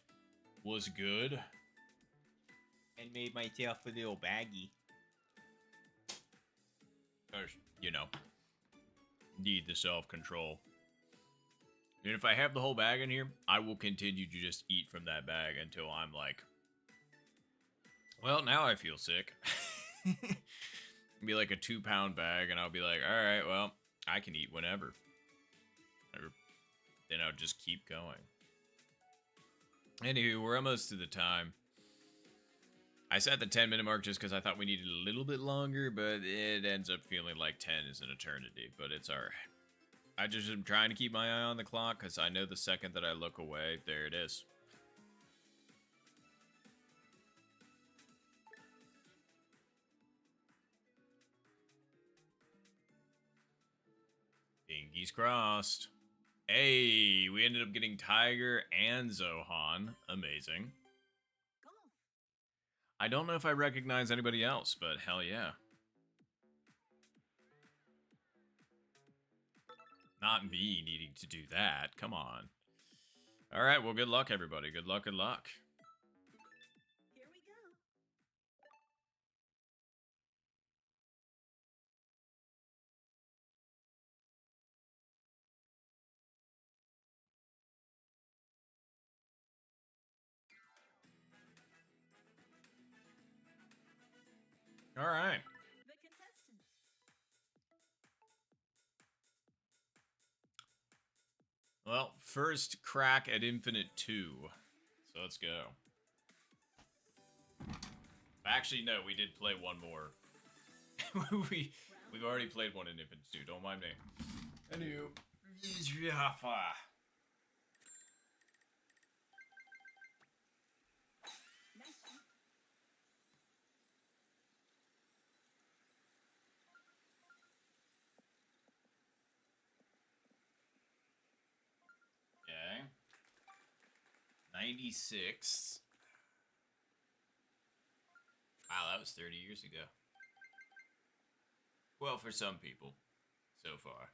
was good. And made myself a little baggie. You know, need the self-control. And if I have the whole bag in here, I will continue to just eat from that bag until I'm like, well, now I feel sick. Be like a 2-pound bag, and I'll be like, all right, well, I can eat whenever. Or then I'll just keep going. Anywho, we're almost to the time. I set the 10-minute mark just because I thought we needed a little bit longer, but it ends up feeling like 10 is an eternity, but it's alright. I just am trying to keep my eye on the clock because I know the second that I look away, there it is. Fingers crossed. Hey, we ended up getting Tiger and Zohan. Amazing. Golf. I don't know if I recognize anybody else, but hell yeah. Not me needing to do that. Come on. All right, well, good luck, everybody. Good luck, good luck. Here we go. All right. The contestants. Well, first crack at Infinite 2. So let's go. Actually, no, we did play one more. We've already played one in Infinite 2. Don't mind me. Anywho. Nice shot. Okay. 96. Wow, that was 30 years ago. Well, for some people, so far.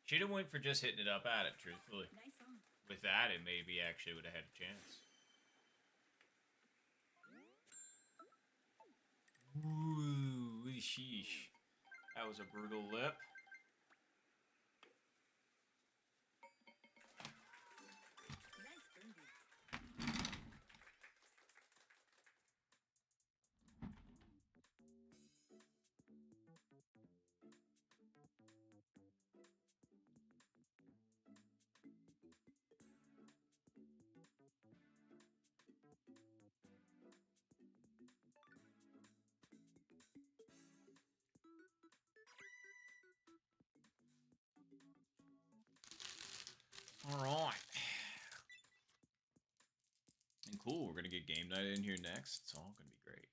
Should have went for just hitting it up at it, truthfully. Nice on. With that, it maybe actually would have had a chance. Ooh, sheesh. That was a brutal lip. Nice birdie. All right. And cool, we're going to get game night in here next. It's all going to be great.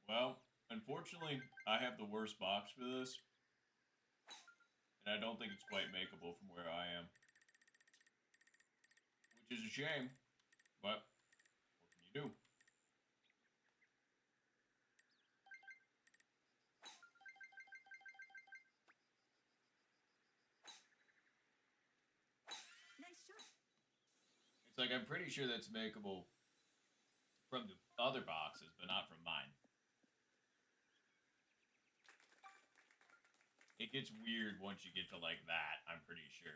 Well, unfortunately, I have the worst box for this. And I don't think it's quite makeable from where I am. Which is a shame. But, what can you do? Nice shot. It's like, I'm pretty sure that's makeable from the other boxes, but not from mine. It gets weird once you get to like that, I'm pretty sure.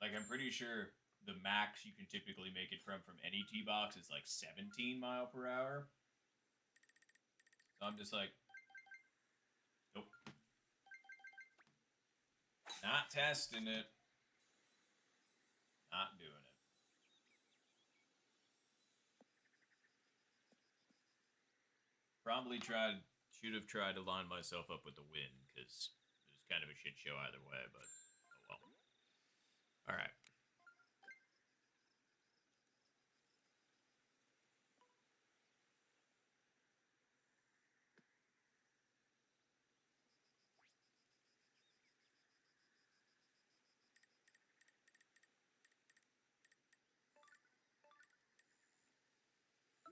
Like, I'm pretty sure the max you can typically make it from any tee box is like 17 mile per hour. So I'm just like, nope. Not testing it. Not doing it. Probably should have tried to line myself up with the win, because it was kind of a shit show either way, but oh well. Alright.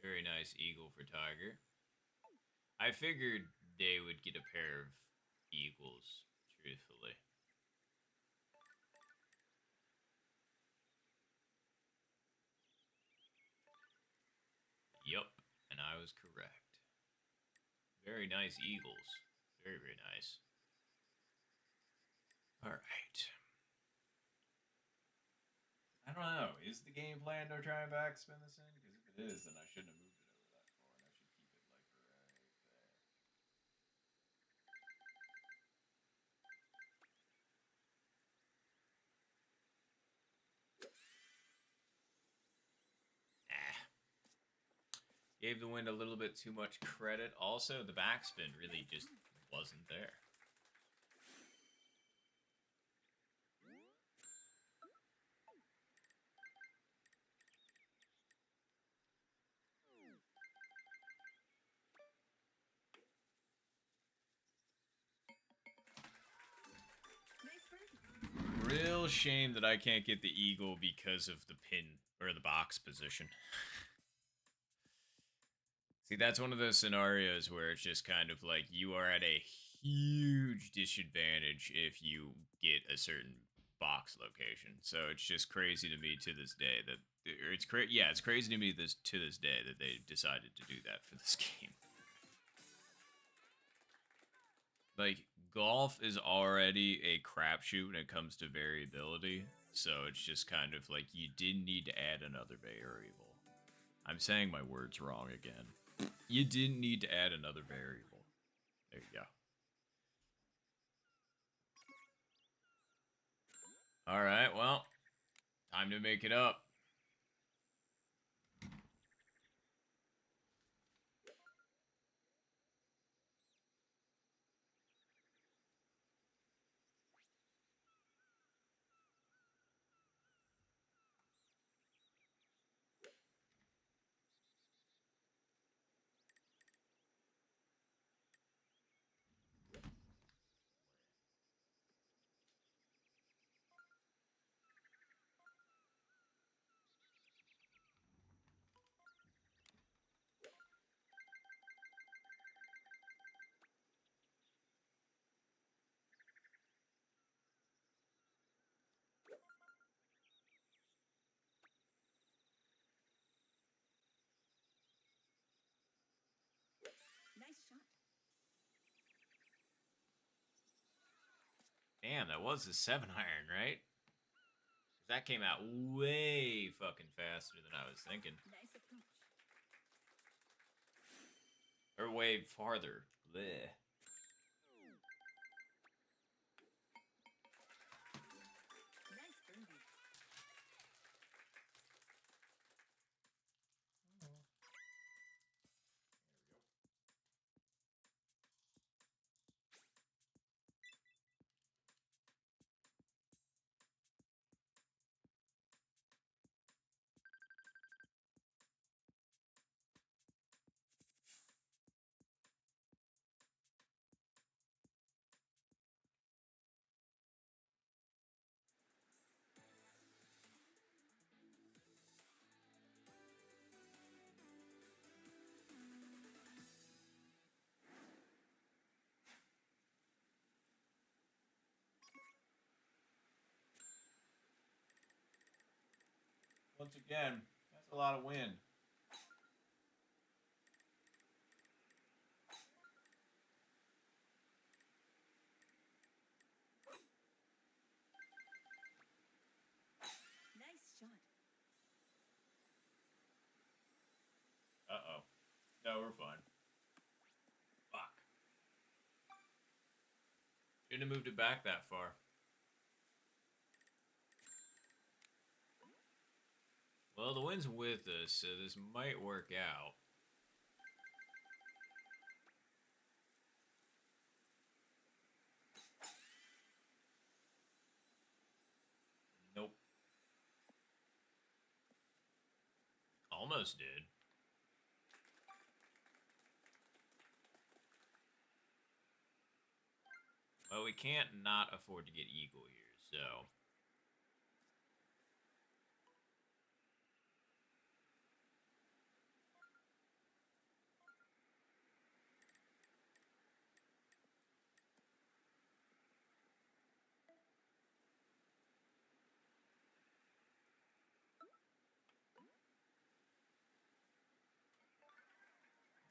Very nice eagle for Tiger. I figured they would get a pair of eagles, truthfully. Yup, and I was correct. Very nice eagles. Very, very nice. Alright. I don't know. Is the game plan to try and backspin this in? Because if it is, then I shouldn't have moved it over that far, and I should keep it like right there. Gave the wind a little bit too much credit. Also, the backspin really just wasn't there. Nice birdie. Real shame that I can't get the eagle because of the pin or the box position. See, that's one of those scenarios where it's just kind of like you are at a huge disadvantage if you get a certain box location. So it's just crazy to me to this day that it's crazy to me to this day that they decided to do that for this game. Like, golf is already a crapshoot when it comes to variability, so it's just kind of like you didn't need to add another variable. I'm saying my words wrong again. You didn't need to add another variable. There you go. Alright, well, time to make it up. Damn, that was a 7-iron, right? That came out way fucking faster than I was thinking. Nice approach. Or way farther. Bleh. Nice birdie. Once again, that's a lot of wind. Nice shot. Uh-oh. No, we're fine. Fuck. Shouldn't have moved it back that far. Well, the wind's with us, so this might work out. Nope. Almost did. Well, we can't not afford to get eagle here, so...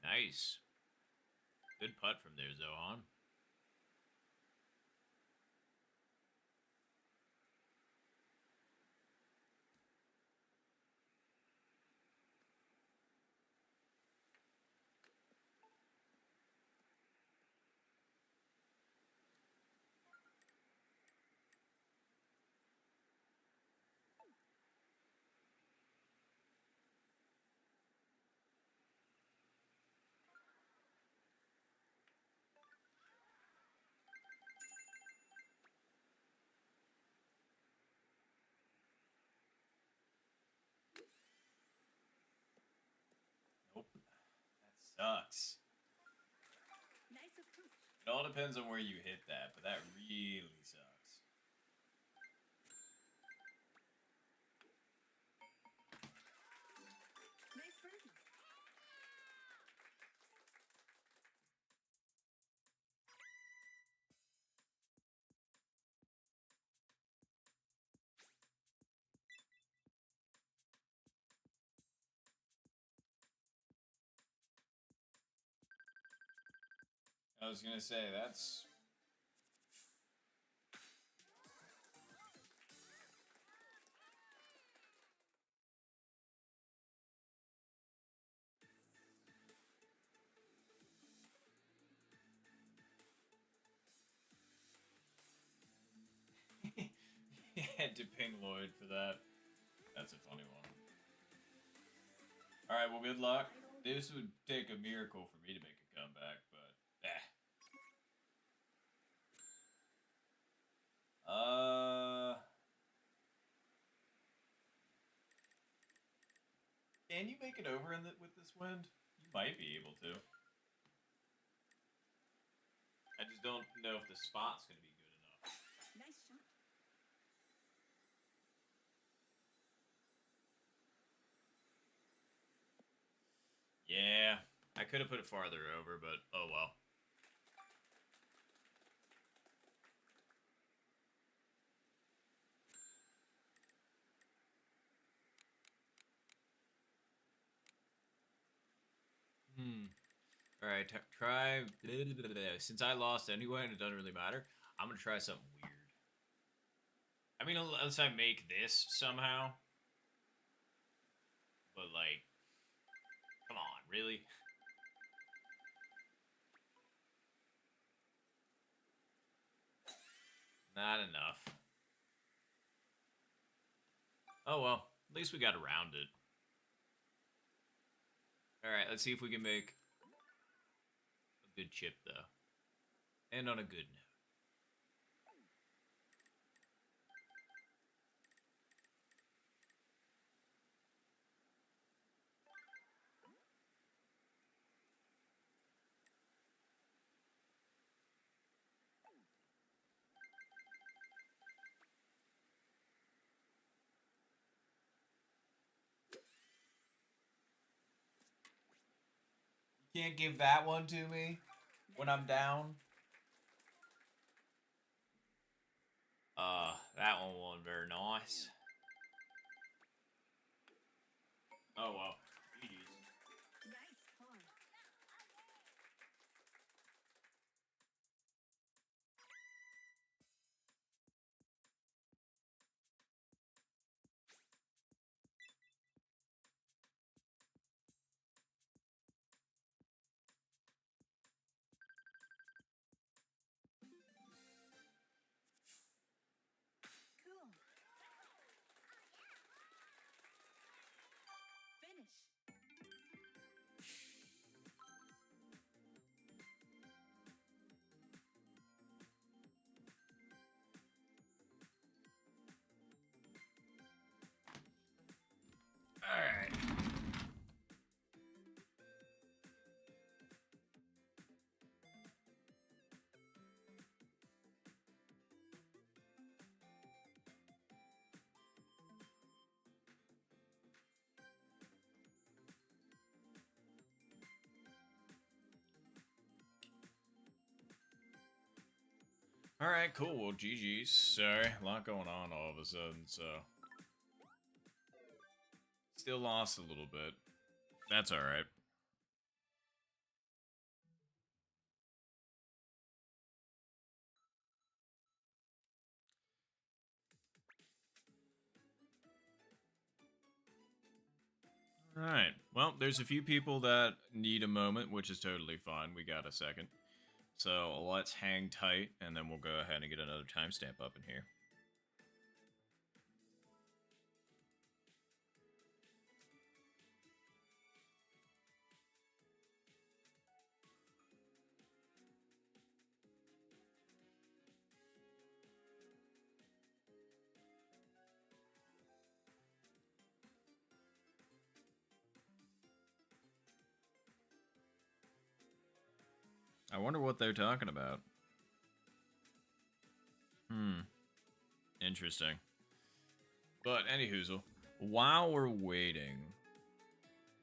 Nice. Good putt from there, Zohan. Nope. That sucks. Nice approach. It all depends on where you hit that, but that really sucks. Nice birdie. I was gonna say, that's... You had to ping Lloyd for that. That's a funny one. Alright, well, good luck. This would take a miracle for me to make a comeback, but... Can you make it over with this wind? You might be able to. I just don't know if the spot's going to be good enough. Nice shot. Yeah, I could have put it farther over, but oh well. Alright, try... Since I lost anyway and it doesn't really matter, I'm going to try something weird. I mean, unless I make this somehow. But, like, come on, really? Not enough. Oh, well. At least we got around it. Alright, let's see if we can make a good chip, though. And on a good note. You can't give that one to me when I'm down. That one wasn't very nice. Oh, well. GG's. Nice pawn. Cool. Finish. Alright. Alright, cool. Well, GG's. Sorry, a lot going on all of a sudden, so... Still lost a little bit. That's alright. Alright, well, there's a few people that need a moment, which is totally fine. We got a second. So let's hang tight, and then we'll go ahead and get another timestamp up in here. I wonder what they're talking about. Interesting. But, anyhoozle, while we're waiting...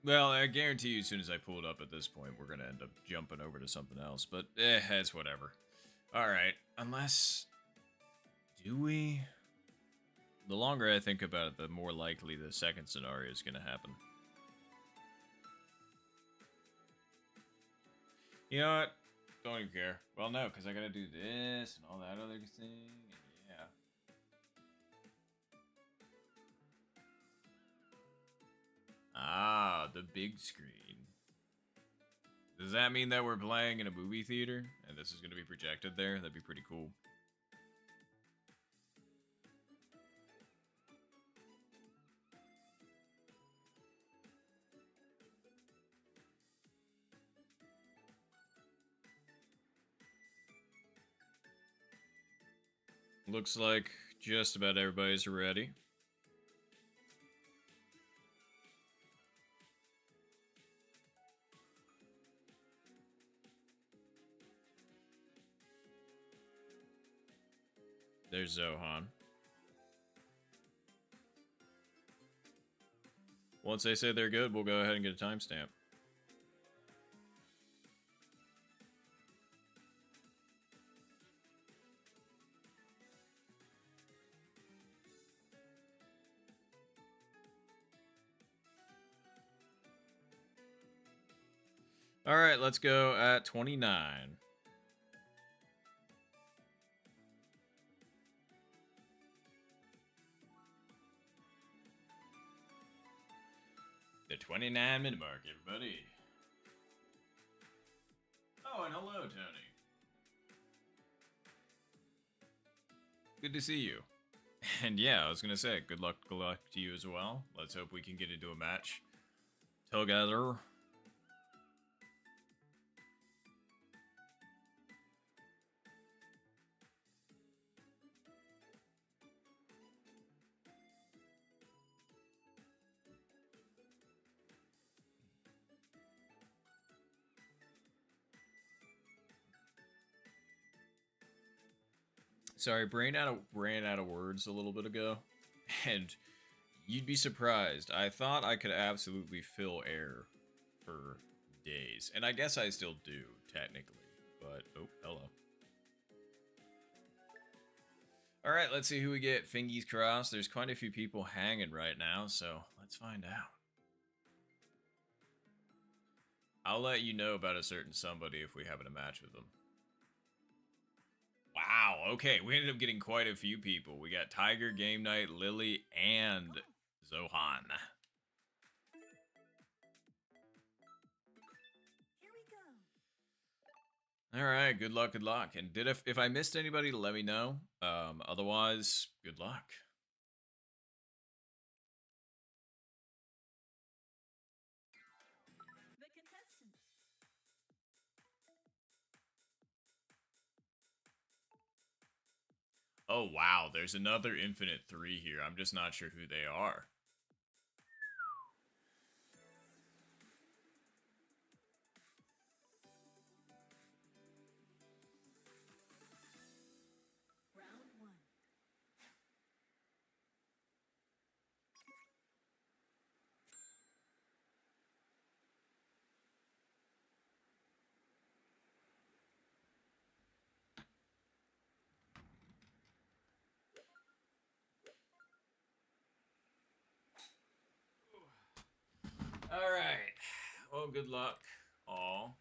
Well, I guarantee you as soon as I pull it up at this point, we're going to end up jumping over to something else. But, it's whatever. Alright, unless... Do we? The longer I think about it, the more likely the second scenario is going to happen. You know what? Don't even care. Well, no, because I got to do this and all that other thing. And yeah. Ah, the big screen. Does that mean that we're playing in a movie theater and this is going to be projected there? That'd be pretty cool. Looks like just about everybody's ready. There's Zohan. Once they say they're good, we'll go ahead and get a timestamp. All right, let's go at 29. The 29-minute mark, everybody. Oh, and hello, Tony. Good to see you. And yeah, I was gonna say, good luck to you as well. Let's hope we can get into a match together. Sorry, ran out of words a little bit ago, and you'd be surprised. I thought I could absolutely fill air for days, and I guess I still do technically. But oh, hello. All right, let's see who we get. Fingies crossed. There's quite a few people hanging right now, so let's find out. I'll let you know about a certain somebody if we happen to match with them. Wow, okay, we ended up getting quite a few people. We got Tiger, Game Night, Lily, and Zohan. Here we go. All right, good luck, good luck. And if I missed anybody, let me know. Otherwise, good luck. The contestants. Oh, wow, there's another Infinite 3 here. I'm just not sure who they are. Round one. All right. Well, good luck, all.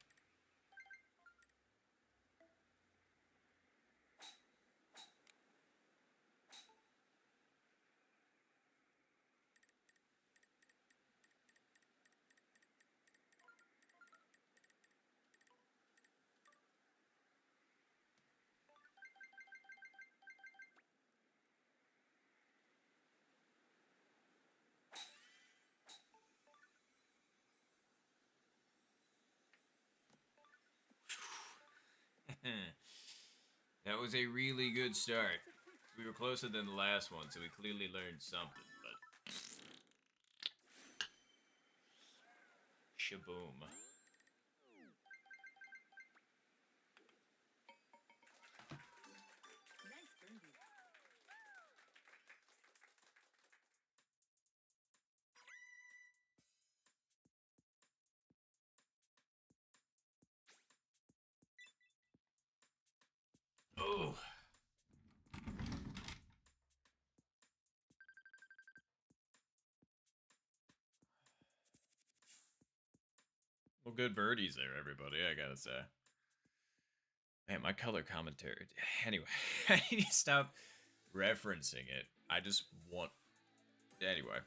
That was a really good start. We were closer than the last one, so we clearly learned something, but... Shaboom. Nice birdie. Oh. Well, good birdies there, everybody, I gotta say. Man, my color commentary. Anyway, I need to stop referencing it. I just want... Anyway.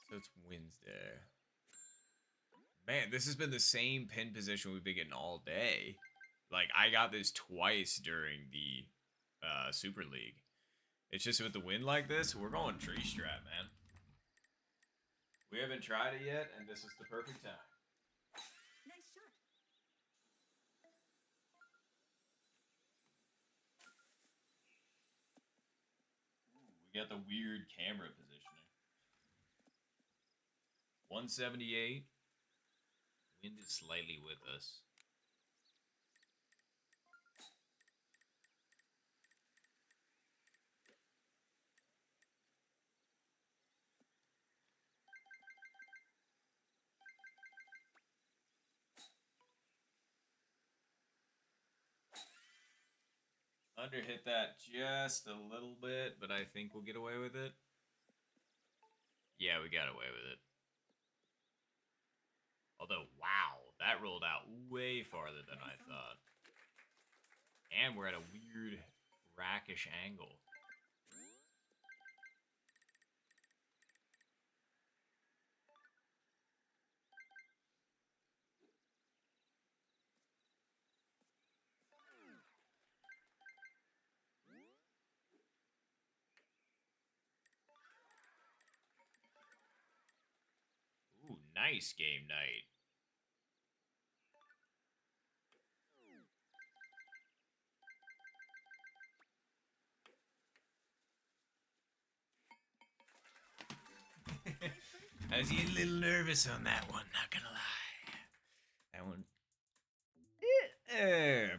So it's Wednesday. Man, this has been the same pin position we've been getting all day. Like, I got this twice during the Super League. It's just with the wind like this, we're going tree strat, man. We haven't tried it yet, and this is the perfect time. Nice shot. Ooh, we got the weird camera positioning. 178. Wind is slightly with us. Under hit that just a little bit, but I think we'll get away with it. Yeah, we got away with it. Although, wow, that rolled out way farther than I thought. And we're at a weird brackish angle. Ooh, nice game night. I was getting a little nervous on that one, not gonna lie. That one.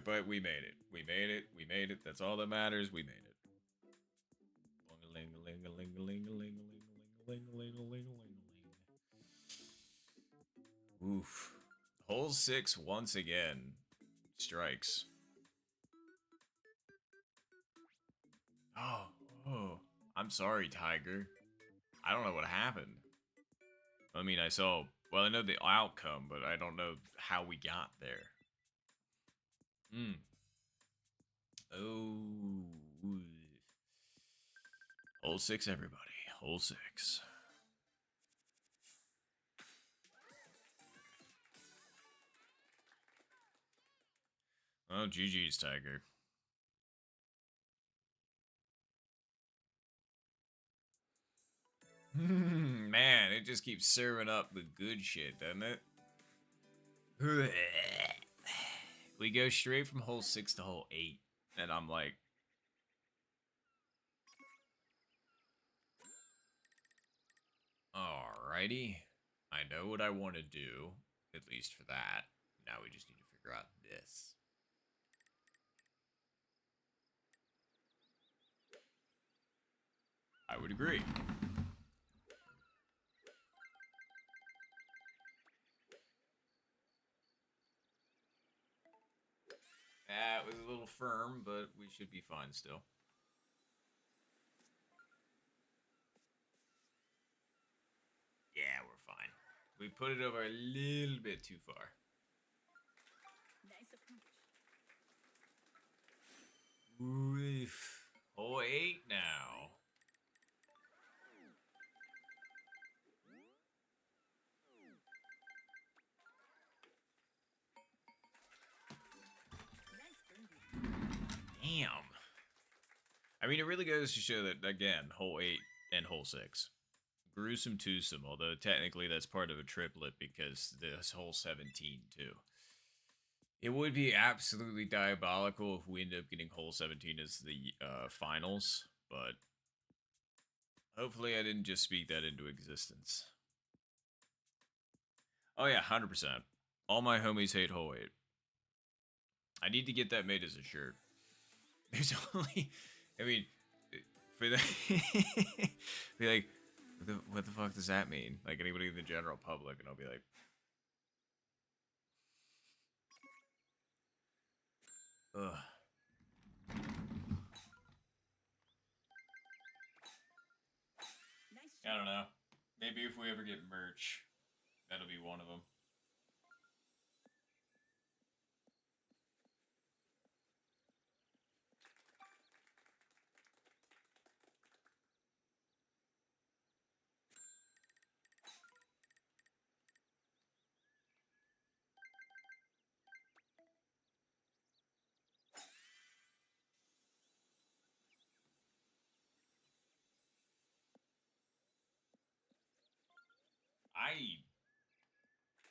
But we made it. We made it. We made it. That's all that matters. We made it. Oof. Hole 6 once again. Strikes. Oh. I'm sorry, Tiger. I don't know what happened. I mean, I saw... Well, I know the outcome, but I don't know how we got there. Oh. Hole 6, everybody. Hole 6. Oh, GG's, Tiger. Man, it just keeps serving up the good shit, doesn't it? We go straight from hole 6 to hole 8, and I'm like... Alrighty. I know what I want to do, at least for that. Now we just need to figure out this. I would agree. That was a little firm, but we should be fine still. Yeah, we're fine. We put it over a little bit too far. Nice approach. Oof. Hole 8 now. Nice birdie. Damn. I mean, it really goes to show that, again, hole 8 and hole 6. Gruesome twosome, although technically that's part of a triplet because there's hole 17 too. It would be absolutely diabolical if we end up getting hole 17 as the finals, but hopefully I didn't just speak that into existence. Oh yeah, 100%. All my homies hate hole 8. I need to get that made as a shirt. There's only... I mean, for that... be like, what the fuck does that mean? Like, anybody in the general public, and I'll be like... Ugh. Nice I don't know. Maybe if we ever get merch, that'll be one of them.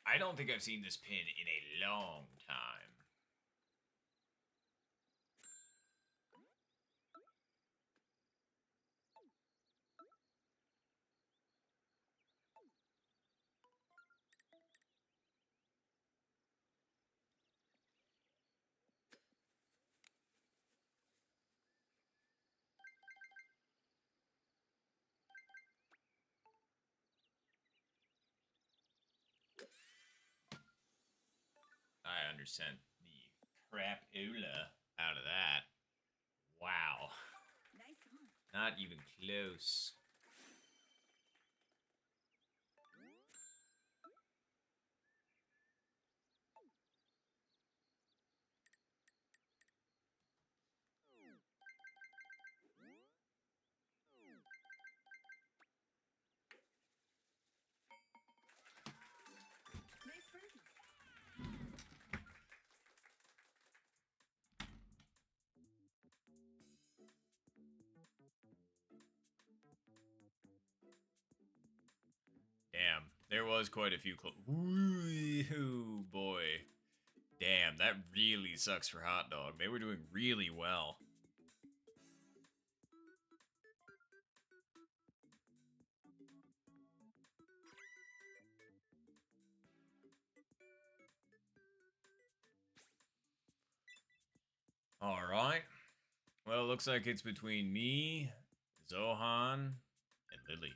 I don't think I've seen this pin in a long time. I understand the crap-oola out of that. Wow. Nice on. Not even close. There was quite a few Ooh, boy. Damn, that really sucks for Hot Dog. They were doing really well. Alright. Well, it looks like it's between me, Zohan, and Lily.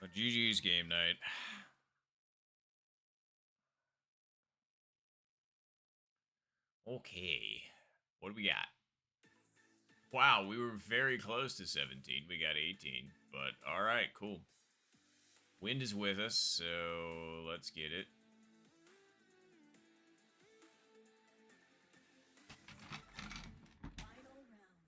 Well, GG's game night. Okay. What do we got? Wow, we were very close to 17. We got 18. But, alright, cool. Wind is with us, so let's get it. Final round.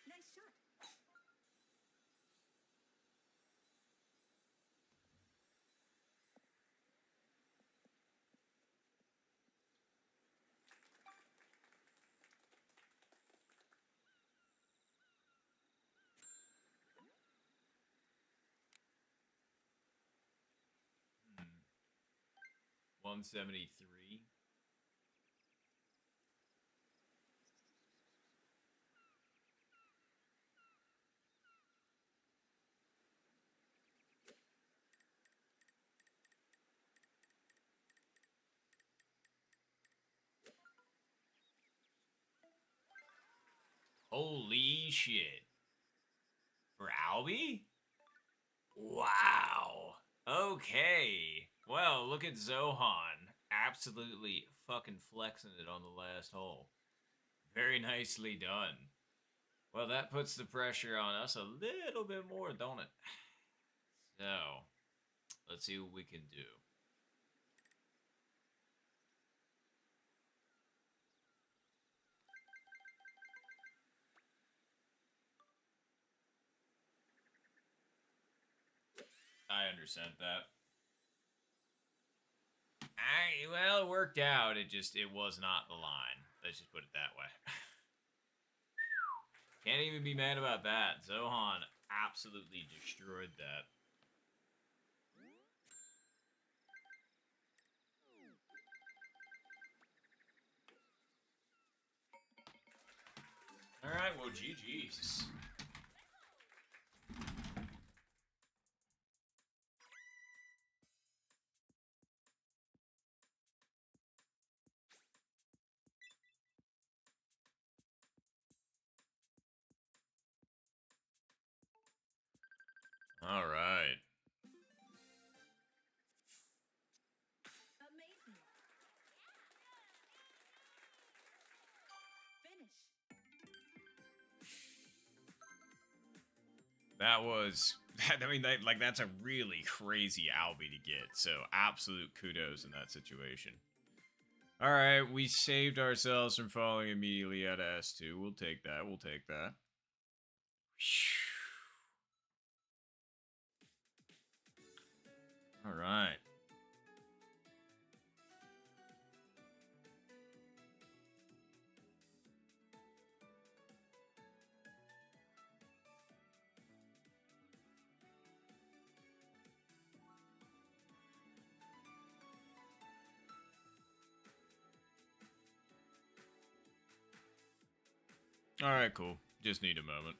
Nice shot. Hmm. 173. Holy shit. For Albie? Wow. Okay. Well, look at Zohan. Absolutely fucking flexing it on the last hole. Very nicely done. Well, that puts the pressure on us a little bit more, don't it? So, let's see what we can do. I understand that. Well, it worked out. It was not the line. Let's just put it that way. Can't even be mad about that. Zohan absolutely destroyed that. Alright, well, GG's. Alright. Amazing. Finish. That was... I mean, that's a really crazy Albie to get. So, absolute kudos in that situation. Alright, we saved ourselves from falling immediately out of S2. We'll take that. We'll take that. Alright. Alright, cool. Just need a moment.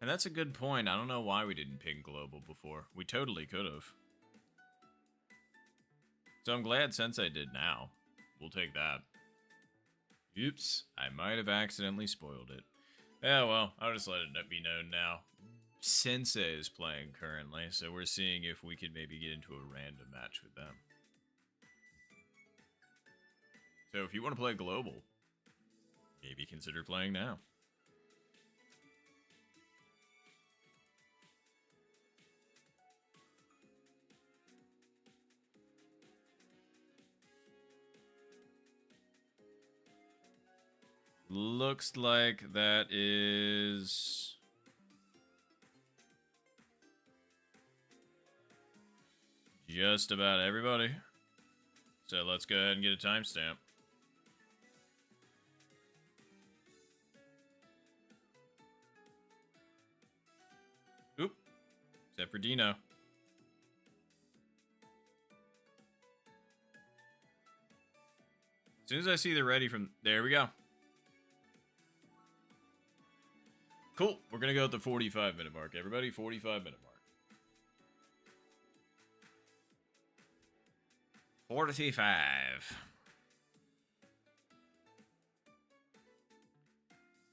And that's a good point. I don't know why we didn't ping global before. We totally could have. So I'm glad Sensei did now. We'll take that. Oops, I might have accidentally spoiled it. Yeah, well, I'll just let it be known now. Sensei is playing currently, so we're seeing if we could maybe get into a random match with them. So if you want to play global, maybe consider playing now. looks like that is... just about everybody. So let's go ahead and get a timestamp. Oop. Except for Dino. As soon as I see they're ready from... there we go. Cool. We're going to go at the 45-minute mark, everybody. 45-minute mark. 45.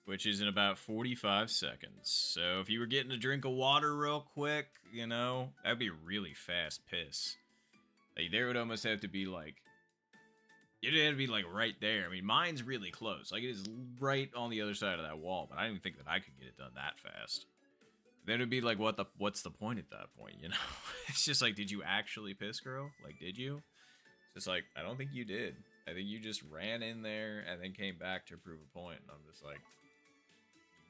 Which is in about 45 seconds. So if you were getting a drink of water real quick, you know, that'd be really fast piss. Like, there would almost have to be, like... it'd have to be, like, right there. I mean, mine's really close. Like, it is right on the other side of that wall. But I don't even think that I could get it done that fast. Then it'd be like, what's the point at that point, you know? It's just like, did you actually piss, girl? Like, did you? It's like, I don't think you did. I think you just ran in there and then came back to prove a point. And I'm just like,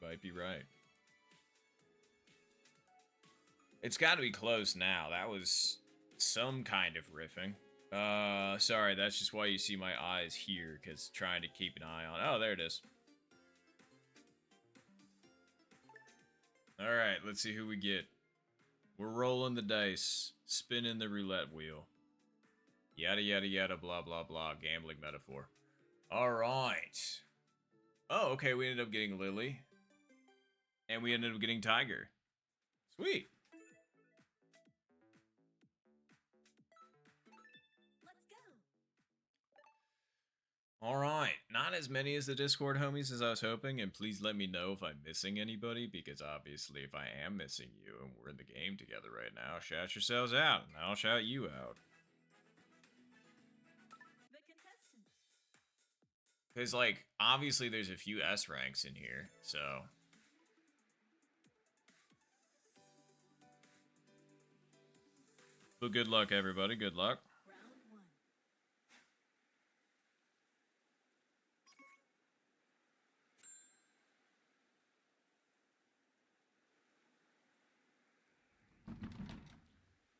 you might be right. It's got to be close now. That was some kind of riffing. Sorry, that's just why you see my eyes here, because trying to keep an eye on... oh, there it is. Alright, let's see who we get. We're rolling the dice. Spinning the roulette wheel. Yada, yada, yada, blah, blah, blah. Gambling metaphor. Alright. Oh, okay, we ended up getting Lily. And we ended up getting Tiger. Sweet. Let's go. Alright, not as many as the Discord homies as I was hoping, and please let me know if I'm missing anybody, because obviously if I am missing you and we're in the game together right now, shout yourselves out, and I'll shout you out. The contestants. Because, like, obviously there's a few S ranks in here, so... but good luck, everybody, good luck. Round one.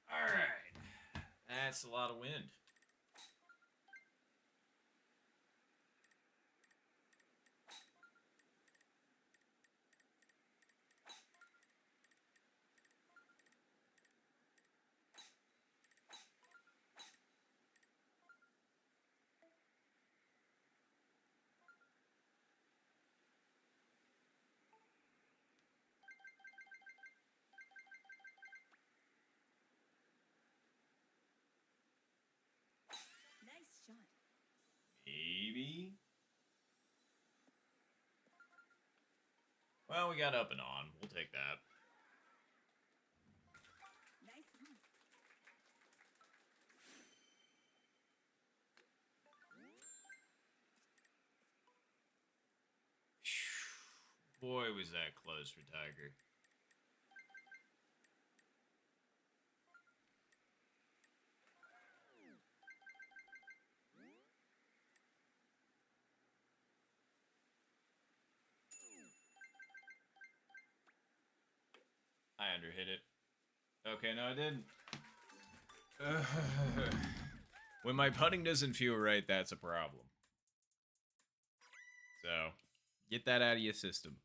Alright. That's a lot of wind. Nice shot. Maybe? Well, we got up and on. We'll take that. Nice hunt. Boy, was that close for Tiger. I underhit it. Okay, no, I didn't. When my putting doesn't feel right, that's a problem. So, get that out of your system.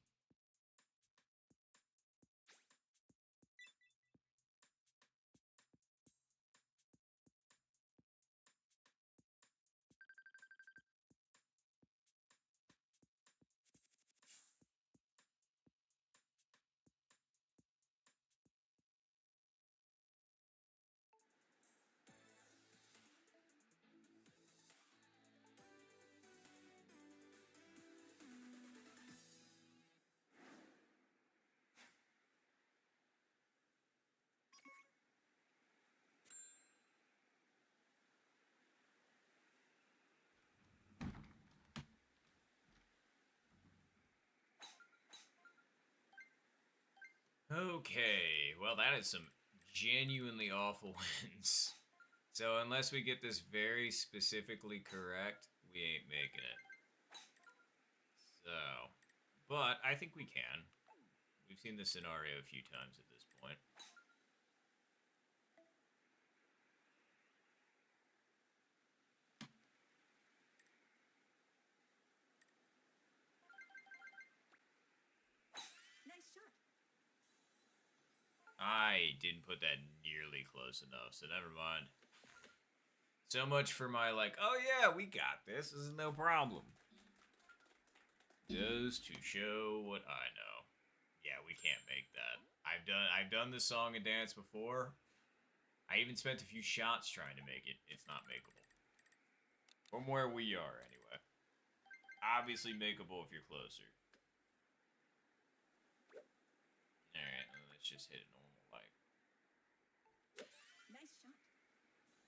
Okay, well, that is some genuinely awful wins. So unless we get this very specifically correct, we ain't making it. So, but I think we can. We've seen this scenario a few times at this point. Nice shot. I didn't put that nearly close enough, so never mind. So much for my like, oh yeah, we got this. This is no problem. Just to show what I know. Yeah, we can't make that. I've done this song and dance before. I even spent a few shots trying to make it. It's not makeable. From where we are, anyway. Obviously makeable if you're closer. Alright, let's just hit it normal like. Nice shot.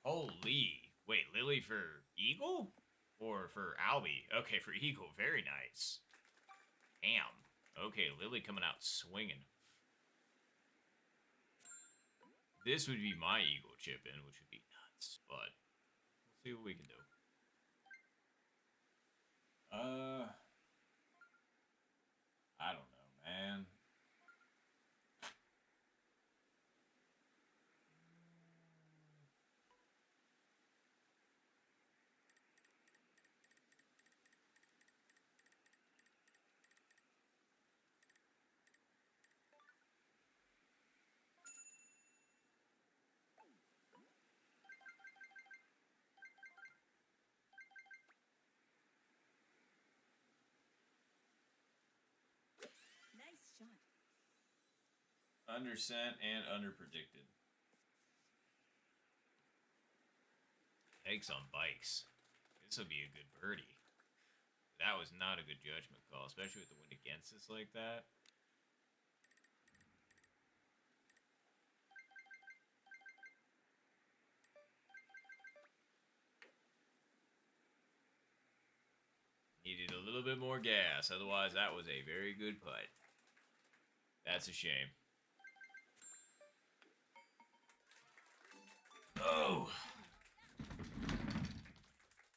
Holy. Wait, Lily for Eagle? Or for Albie? Okay, for Eagle. Very nice. Damn. Okay, Lily coming out swinging. This would be my Eagle chip in, which would be nuts, but we'll see what we can do. I don't know, man. Nice shot. Undersent and underpredicted. Eggs on bikes. This will be a good birdie. That was not a good judgment call, especially with the wind against us like that. Needed a little bit more gas, otherwise that was a very good putt. That's a shame. Oh!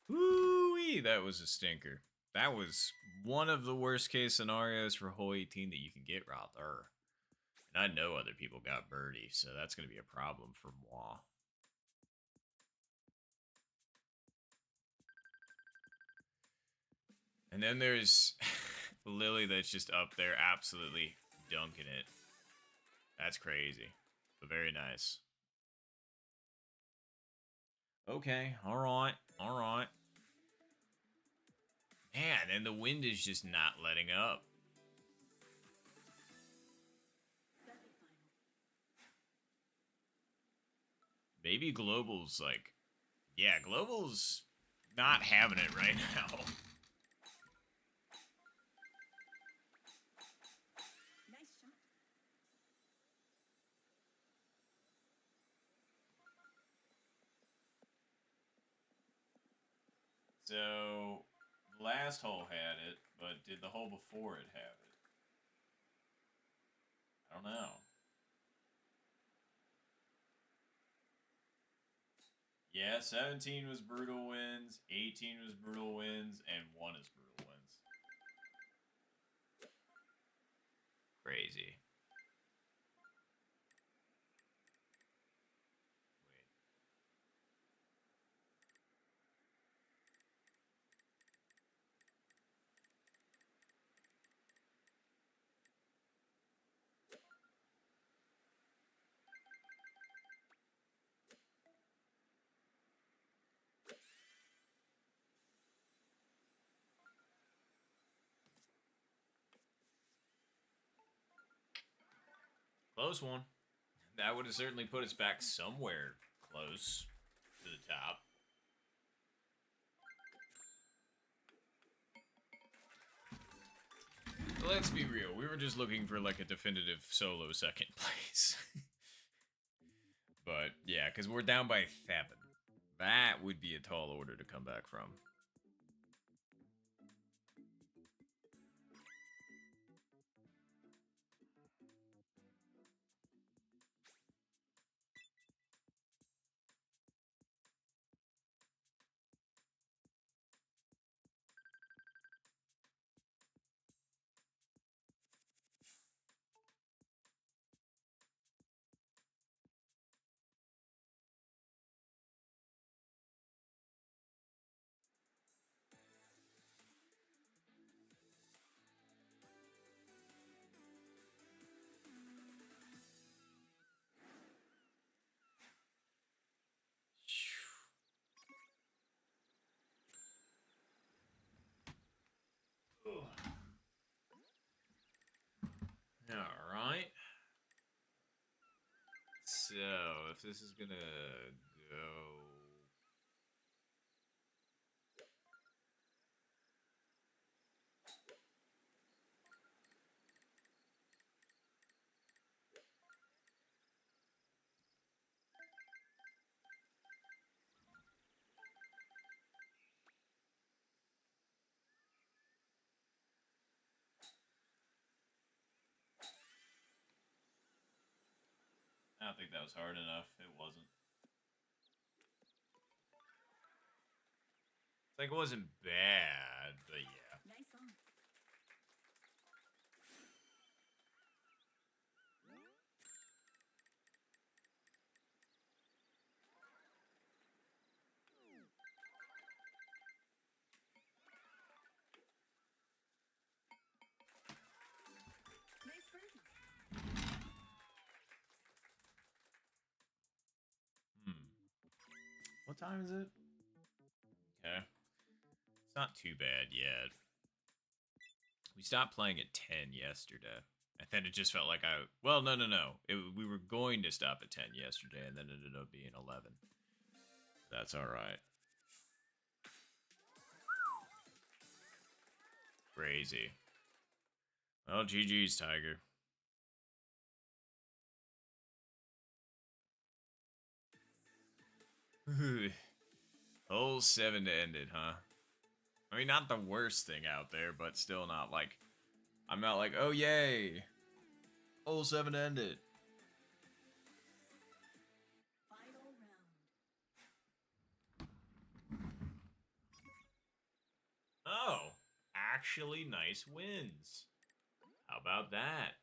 Woo-wee! That was a stinker. That was one of the worst case scenarios for hole 18 that you can get right there. And I know other people got birdie, so that's going to be a problem for moi. And then there's Lily that's just up there absolutely dunking it. That's crazy, but very nice. Okay, all right. Man, and the wind is just not letting up. Semifinal. Maybe Global's like, yeah, Global's not having it right now. Nice shot. So, last hole had it, but did the hole before it have it? I don't know. Yeah, 17 was brutal wins, 18 was brutal wins, and 1 is brutal wins. Crazy. Wait. Close one. That would have certainly put us back somewhere close to the top. Let's be real. We were just looking for like a definitive solo second place. But yeah, because we're down by 7. That would be a tall order to come back from. All right. So, if this is gonna go... I don't think that was hard enough. It wasn't. It's like it wasn't bad, but yeah. Nice on. Nice birdie. What time is it? Okay. It's not too bad yet. We stopped playing at 10 yesterday. And then it just felt like well, no. We were going to stop at 10 yesterday, and then it ended up being 11. That's alright. Crazy. Well, GG's, Tiger. Hole 7 to end it, huh? I mean, not the worst thing out there, but still not like... I'm not like, oh, yay! Hole 7 to end it. Final round. Oh, actually nice wins. How about that?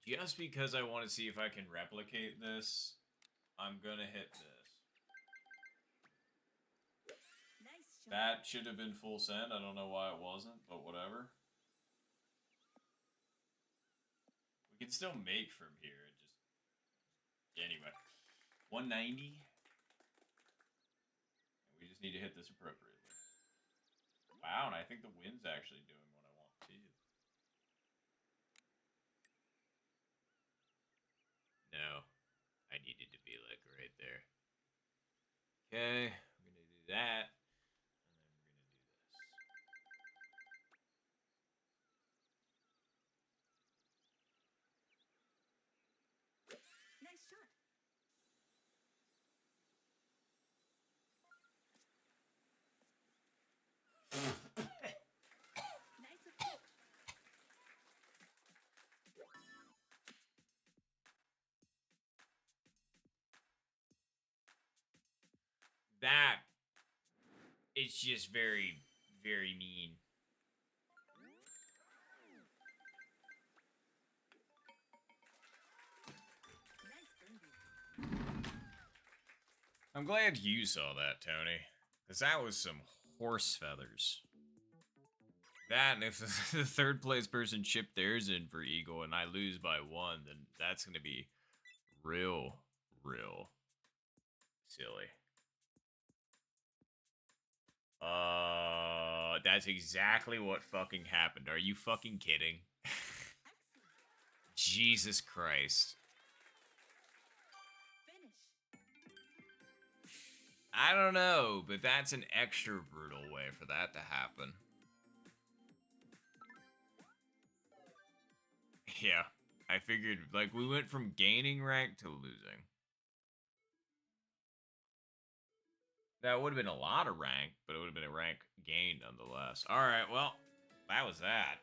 Just because I want to see if I can replicate this, I'm gonna hit this. Nice shot. That should have been full send. I don't know why it wasn't, but whatever. We can still make from here. It just... Anyway. 190. And we just need to hit this appropriately. Wow, and I think the wind's actually doing what I want too. No. I needed to be like right there. Okay, we're gonna do that. Nice shot. Nice approach. That is just very, very mean. Nice birdie. I'm glad you saw that, Tony. Because that was some horse feathers. That, and if the third place person chipped theirs in for Eagle and I lose by 1, then that's going to be real silly. That's exactly what fucking happened. Are you fucking kidding? Excellent. Jesus Christ. Finish. I don't know, but that's an extra brutal way for that to happen. Yeah, I figured, like, we went from gaining rank to losing. That would have been a lot of rank, but it would have been a rank gained nonetheless. Alright, well, that was that.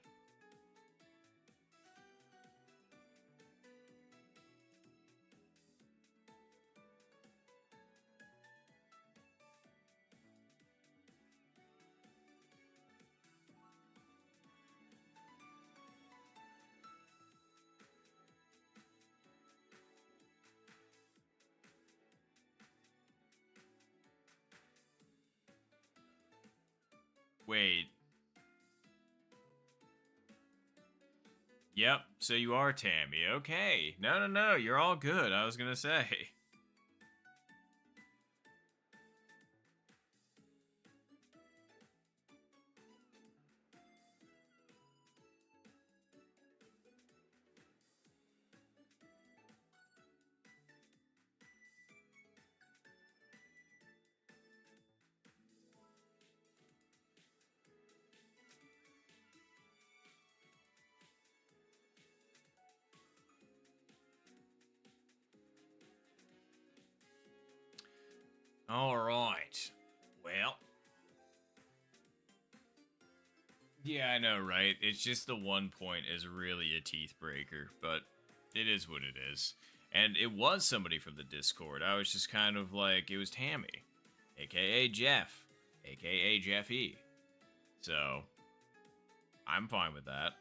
Wait. Yep, so you are Tammy. Okay. No, you're all good. I was gonna say. All right. Well. Yeah, I know, right? It's just the 1 point is really a teeth breaker, but it is what it is. And it was somebody from the Discord. I was just kind of like, it was Tammy, aka Jeff, aka Jeffy. So, I'm fine with that.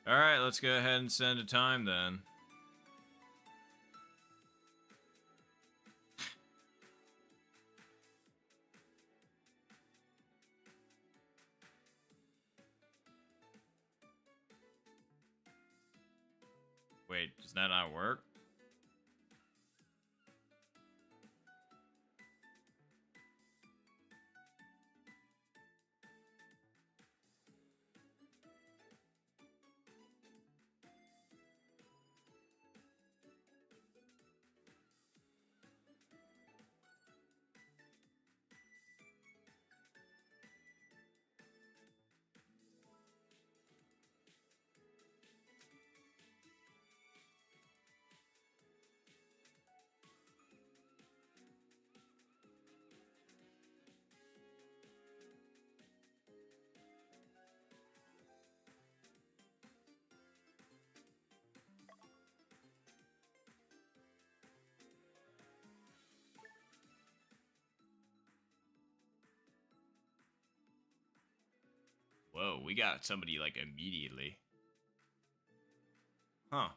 Alright, let's go ahead and send a time then. Wait, does that not work? Whoa, we got somebody like immediately. Huh.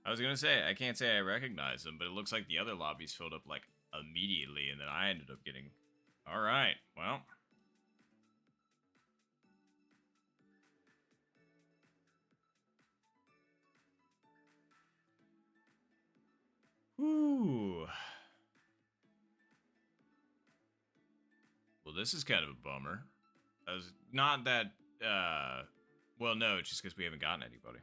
I was gonna say, I can't say I recognize them, but it looks like the other lobbies filled up like immediately, and then I ended up getting. Alright, well. Whew. Well, this is kind of a bummer. As not that, well, no, it's just because we haven't gotten anybody.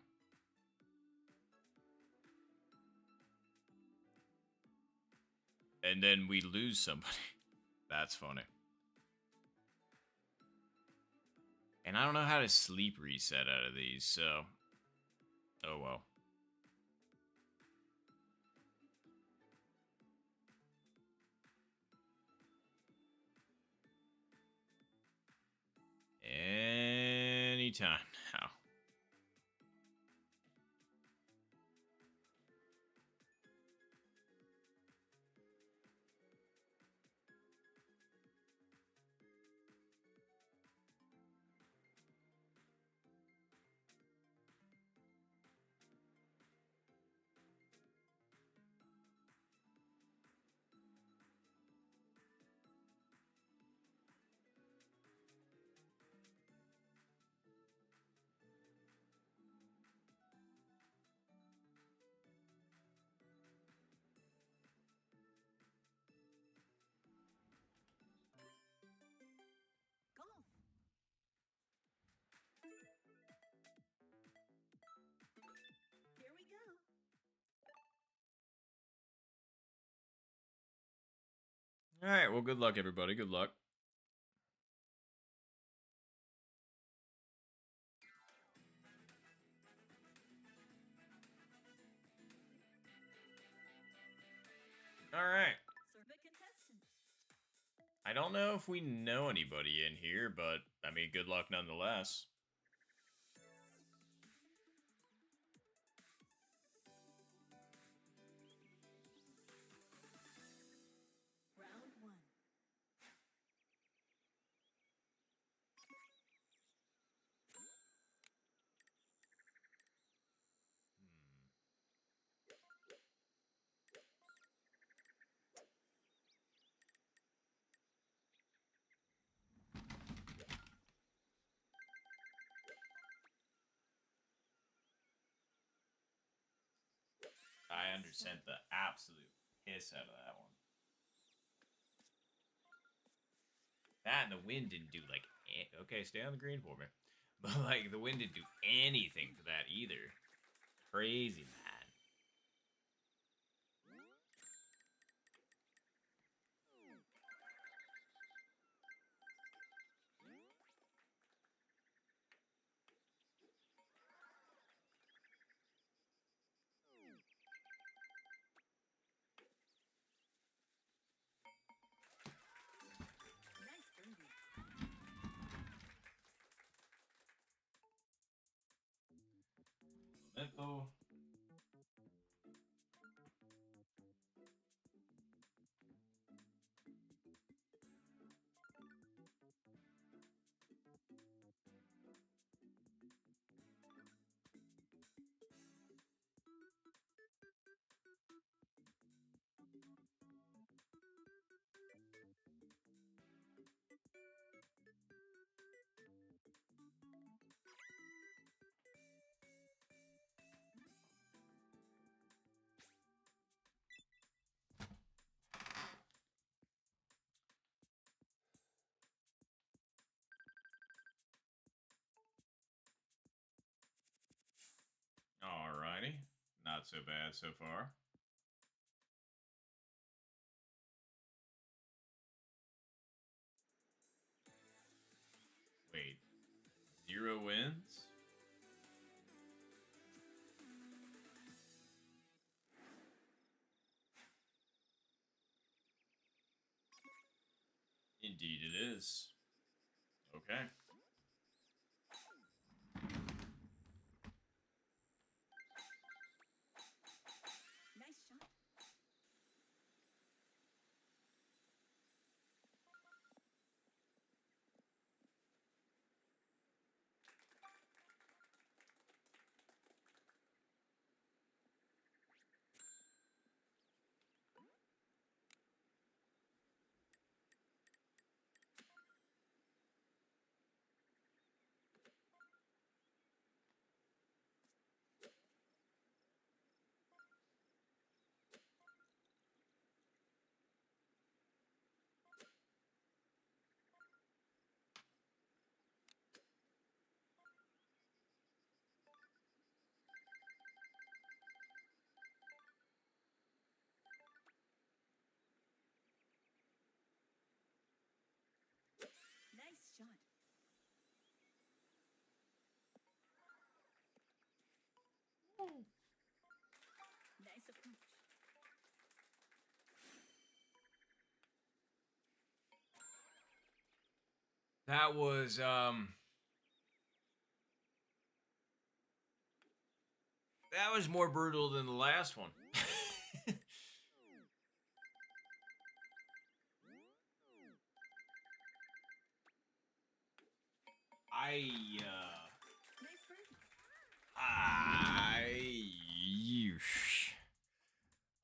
And then we lose somebody. That's funny. And I don't know how to sleep reset out of these, so. Oh well. Anytime now. Golf. Here we go. Alright, well, good luck, everybody. Good luck. Alright. Serve contestants. I don't know if we know anybody in here, but, I mean, good luck nonetheless. Round one. I undersent the absolute piss out of that one. That and the wind didn't do, like, okay, stay on the green for me. But, like, the wind didn't do anything to that either. Crazy, man. not so bad so far. Wait, 0 wins? Indeed it is. Okay. Nice shot. Nice shot. Nice approach. That was, that was more brutal than the last one. Nice birdie.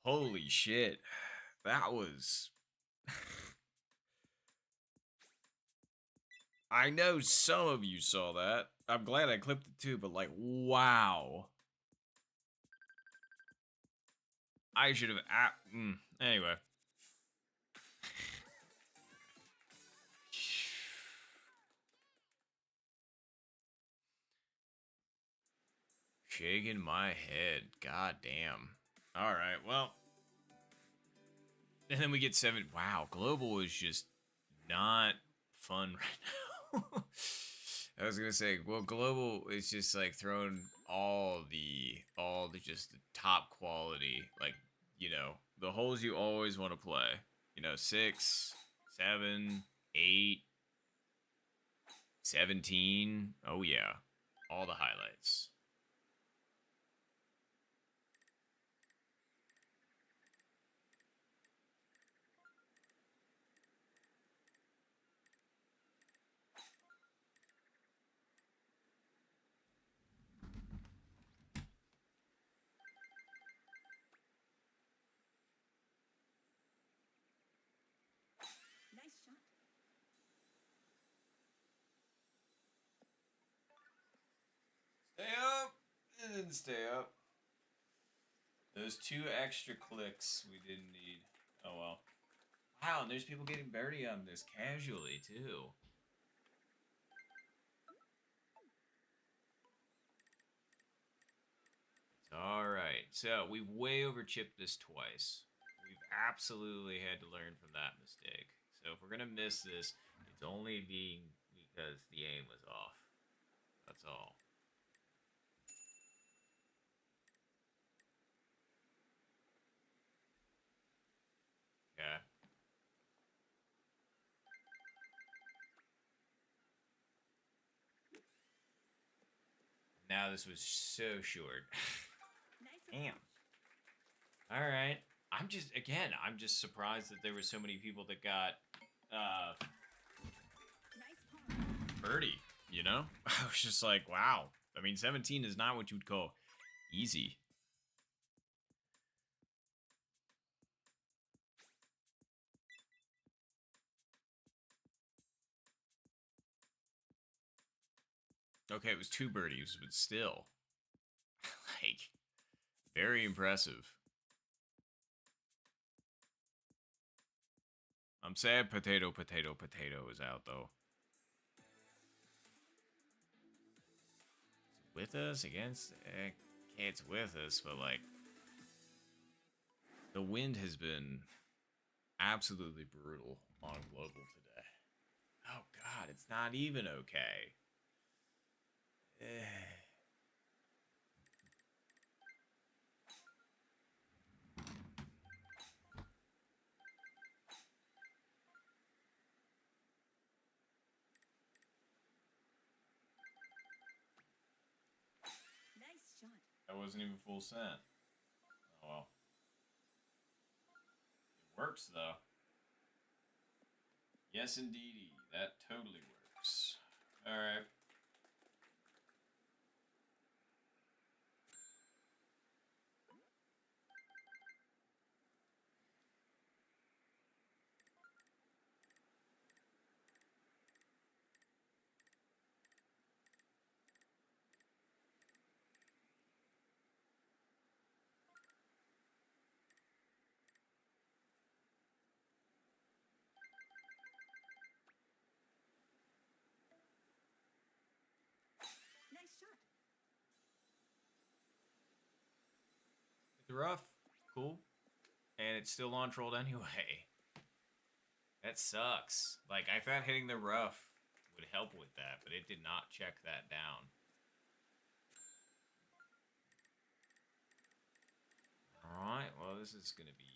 Holy shit. That was... I know some of you saw that. I'm glad I clipped it too, but like, wow. I should have... Anyway. Shaking my head. God damn. Alright, well. And then we get 7. Wow, Global is just not fun right now. I was gonna say, well, Global is just like throwing all the just the top quality, like, you know, the holes you always want to play. You know, 6, 7, 8, 17. Oh yeah. All the highlights. Nice shot. Stay up. It didn't stay up. Those 2 extra clicks we didn't need. Oh well. Wow, and there's people getting birdie on this casually too. Alright, so we've way over chipped this twice. We've absolutely had to learn from that mistake. So if we're gonna miss this, it's only being because the aim was off. That's all. Yeah. Now this was so short. Nice Damn. approach. Alright. I'm just surprised that there were so many people that got Nice par. birdie, you know? I was just like, wow. I mean, 17 is not what you would call easy. Okay, it was 2 birdies, but still. Like, very impressive. I'm sad potato is out, though. With us? Against? Okay, it's with us, but like, The wind has been absolutely brutal on global today. Oh god, it's not even okay. Nice shot. That wasn't even full send. Oh well. It works though. Yes, indeedy. That totally works. Alright. Nice shot. It's rough. Cool. And it's still on trolled anyway. That sucks. Like, I thought hitting the rough would help with that, but it did not check that down. Alright, well, this is going to be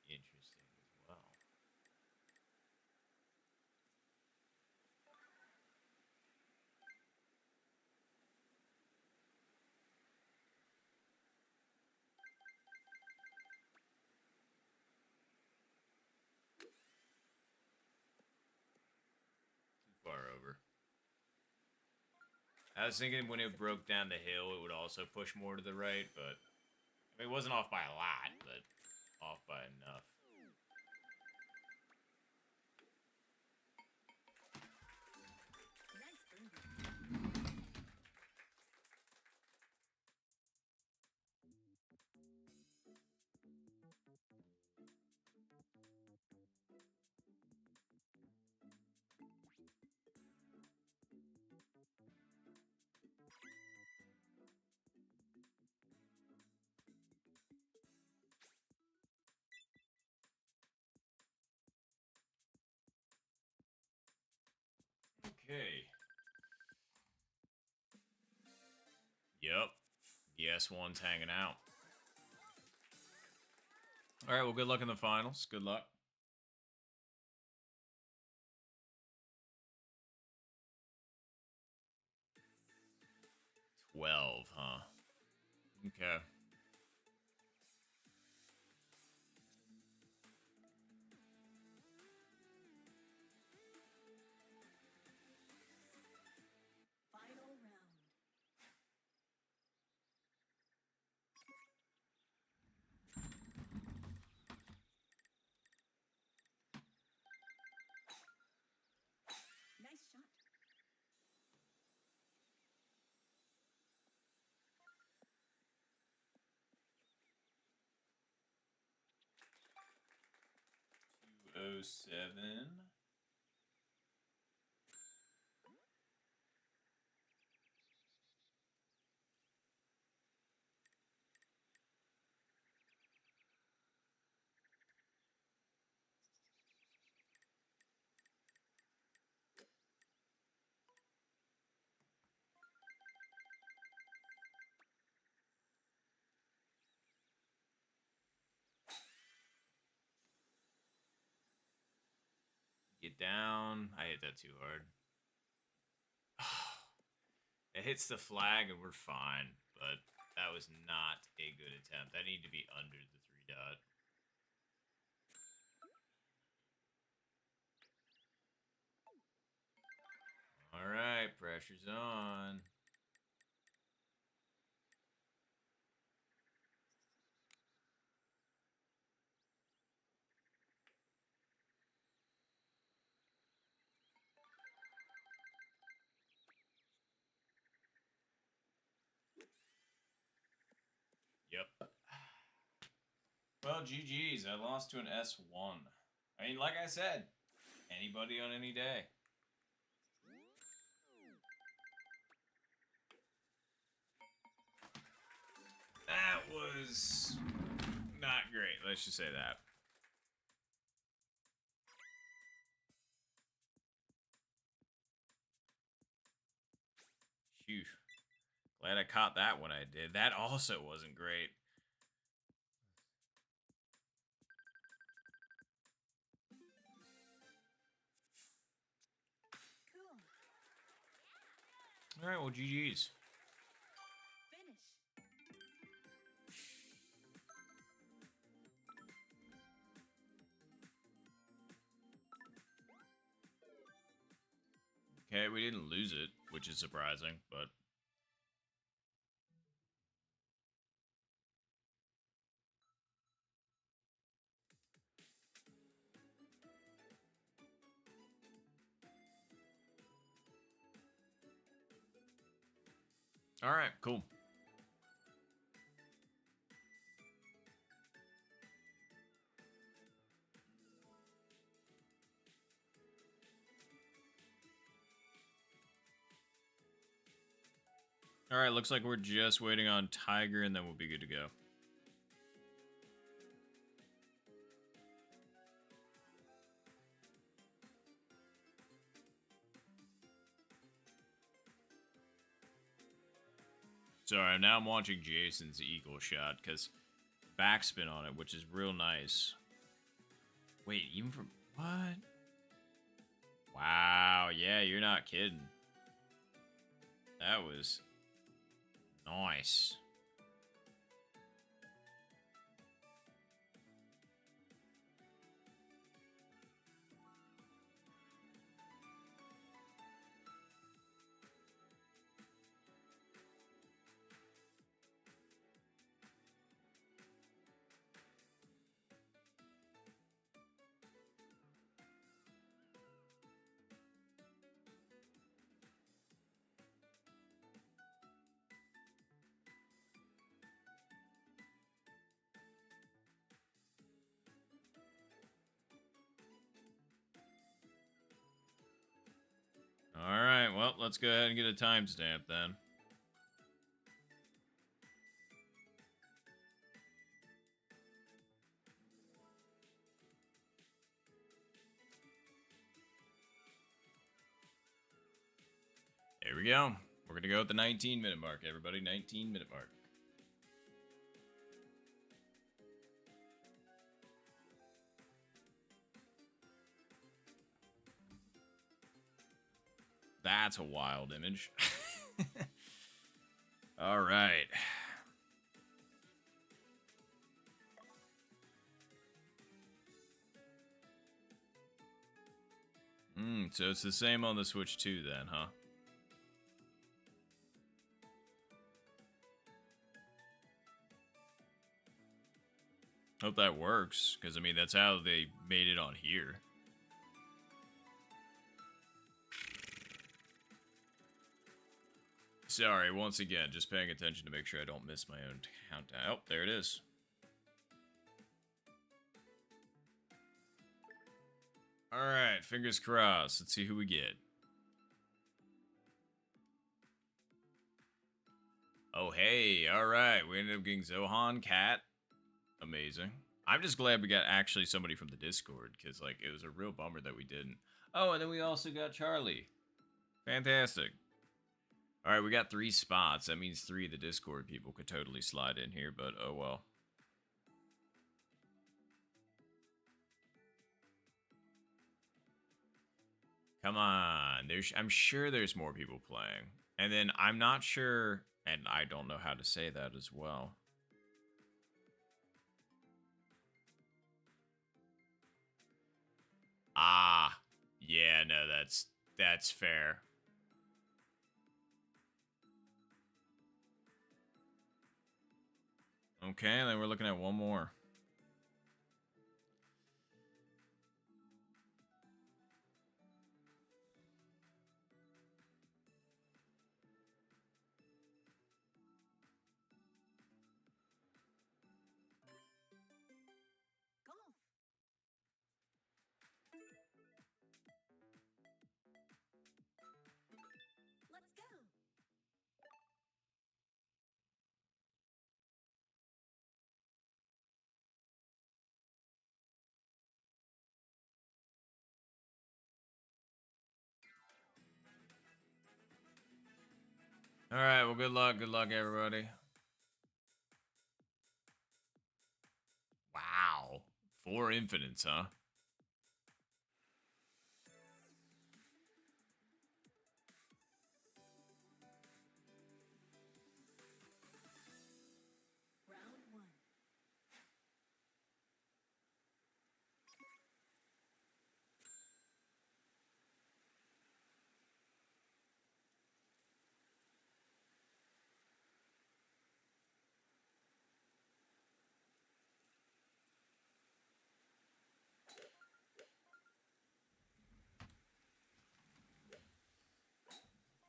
interesting as well. Too far over. I was thinking when it broke down the hill, it would also push more to the right, but I mean, it wasn't off by a lot, but off by enough. Nice birdie. Okay. Yep. The S1's hanging out. Alright, well, good luck in the finals. Good luck. Tw1l1ght, huh? Okay. Final round. Nice shot. .207. Get down. I hit that too hard. It hits the flag and we're fine, but that was not a good attempt. I need to be under the 3-dot. Alright, pressure's on. Yep. Well, GG's. I lost to an S1. I mean, like I said, anybody on any day. That was not great. Let's let's just say that. Phew. Glad I caught that when I did. That also wasn't great. Cool. All right, well, GG's. Finish. Okay, we didn't lose it, which is surprising, but... All right, cool. All right, looks like we're just waiting on Tiger, and then we'll be good to go. Sorry, now I'm watching Jason's eagle shot, because backspin on it, which is real nice. Wait, even from... What? Wow, yeah, you're not kidding. That was... nice. Alright, well, let's go ahead and get a timestamp then. There we go. We're going to go at the 19-minute mark, everybody. 19-minute mark. That's a wild image. All right. So it's the same on the Switch too then, huh? Hope that works, because I mean, that's how they made it on here. Sorry, once again, just paying attention to make sure I don't miss my own countdown. Oh, there it is. Alright, fingers crossed. Let's see who we get. Oh, hey, alright. We ended up getting Tw1l1ght. Amazing. I'm just glad we got actually somebody from the Discord, because, like, it was a real bummer that we didn't. Oh, and then we also got Charlie. Fantastic. Alright, we got 3 spots. That means 3 of the Discord people could totally slide in here, but oh well. Come on. I'm sure there's more people playing. And then I'm not sure, and I don't know how to say that as well. Ah, yeah, no, that's fair. Okay, then we're looking at one more. All right, well, good luck, everybody. Wow, 4 infinites, huh? Round one.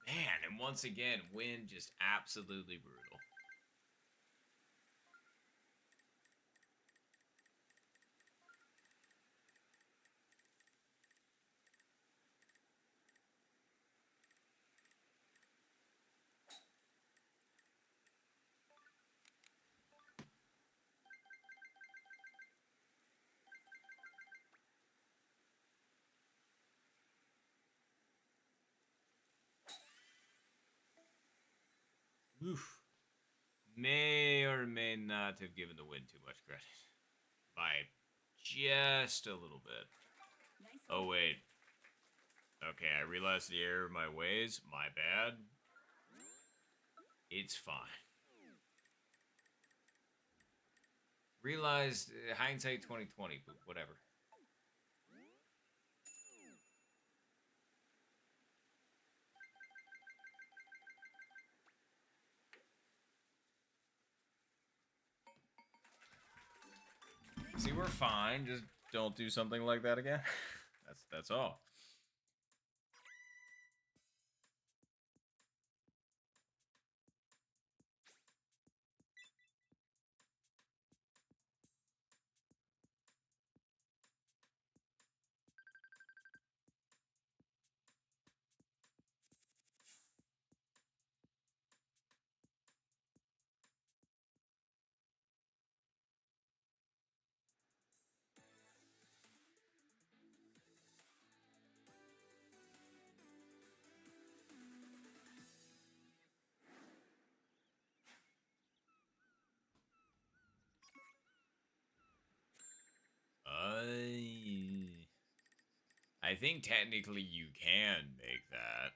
Man, and once again, wind just absolutely brutal. Oof. May or may not have given the wind too much credit. By just a little bit. Nice. Oh, wait. Okay, I realized the error of my ways. My bad. It's fine. Realized hindsight 2020, but whatever. See, we're fine. Just don't do something like that again. That's all. I think technically you can make that.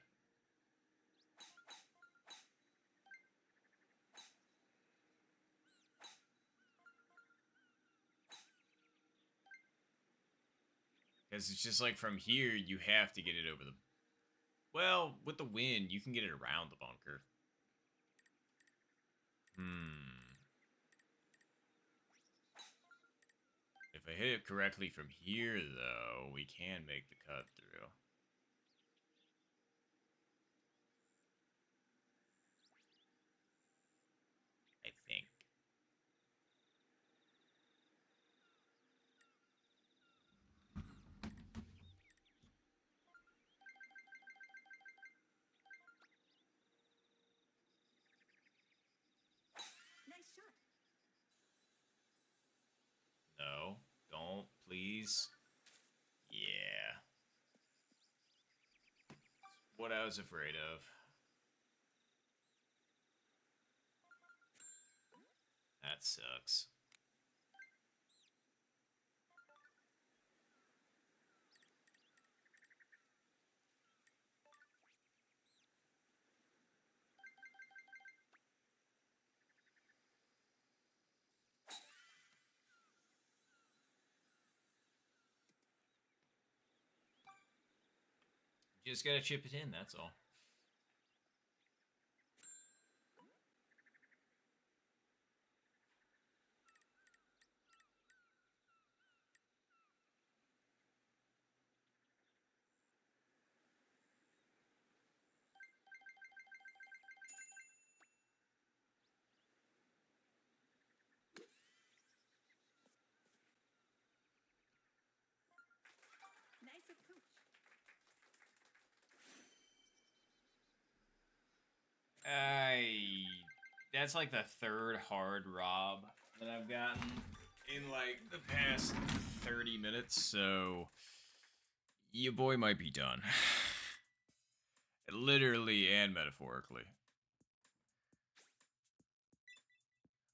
Because it's just like from here, you have to get it over the... Well, with the wind, you can get it around the bunker. If I hit it correctly from here, though, we can make the cut through. I think. Nice shot. No, don't, please. Yeah. What I was afraid of. That sucks. Just gotta chip it in, that's all. Nice approach. That's like the 3rd hard rob that I've gotten in like the past 30 minutes, so your boy might be done. Literally and metaphorically.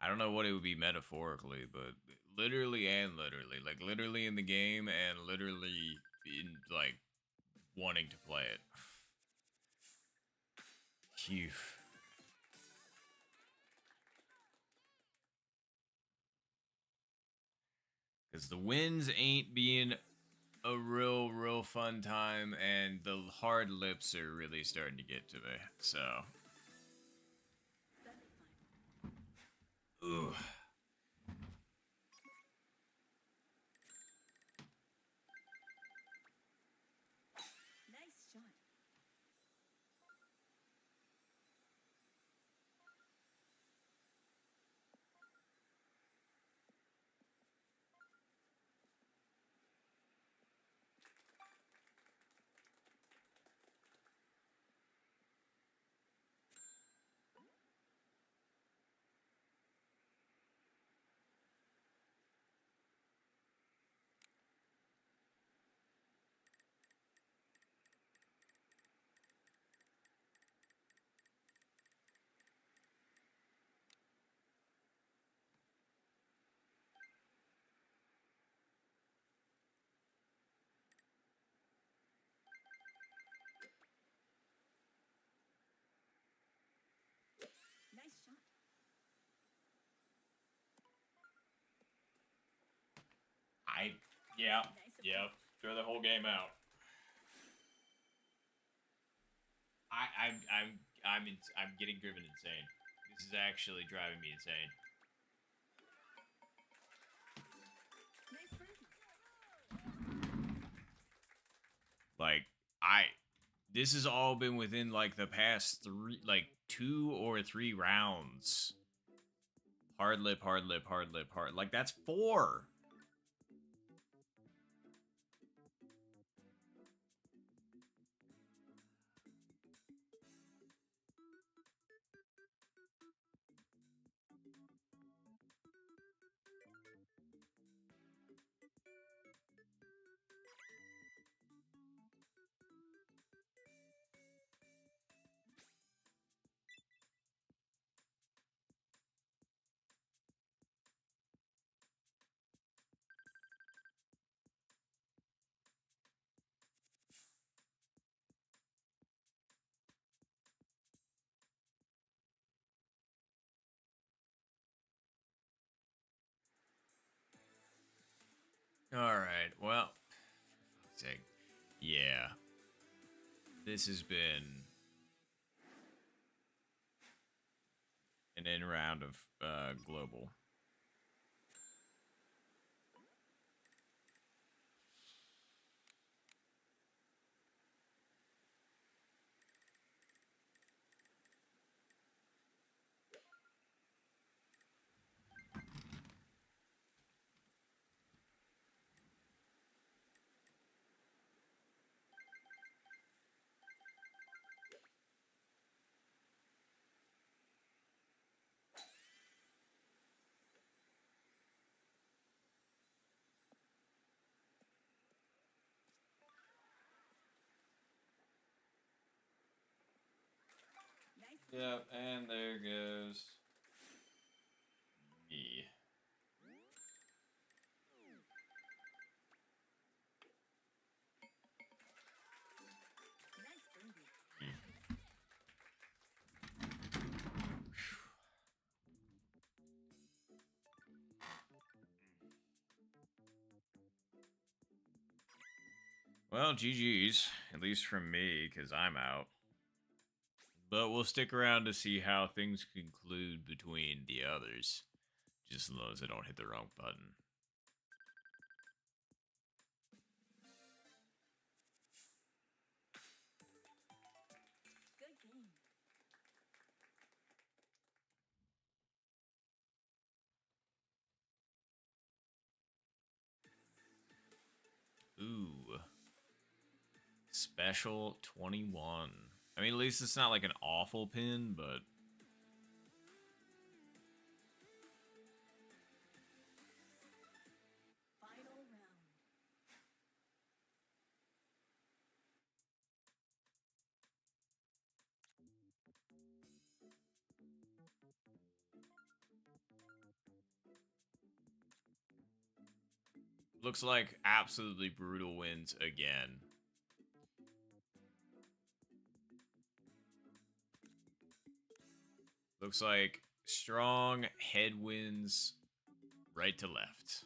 I don't know what it would be metaphorically, but literally and literally, like literally in the game and literally in like wanting to play it. Phew. Because the wins ain't being a real fun time, and the hard lips are really starting to get to me. So, ooh. Nice shot. Nice shot. Yeah, Nice yeah. approach. Throw the whole game out. I'm getting driven insane. This is actually driving me insane. Nice birdie. Like this has all been within like the past 2 or 3 rounds. Hard lip, hard lip, hard lip, hard. Like that's 4. All right. Well, for fuck's sake. Yeah. This has been an in round of global. Nice. Yep, and there goes me. Nice birdie. Well, GG's, at least from me, because I'm out. But we'll stick around to see how things conclude between the others. Just as long as I don't hit the wrong button. Good game. Ooh. Special 21. I mean, at least it's not like an awful pin, but... Final round. Looks like absolutely brutal wins again. Looks like strong headwinds right to left.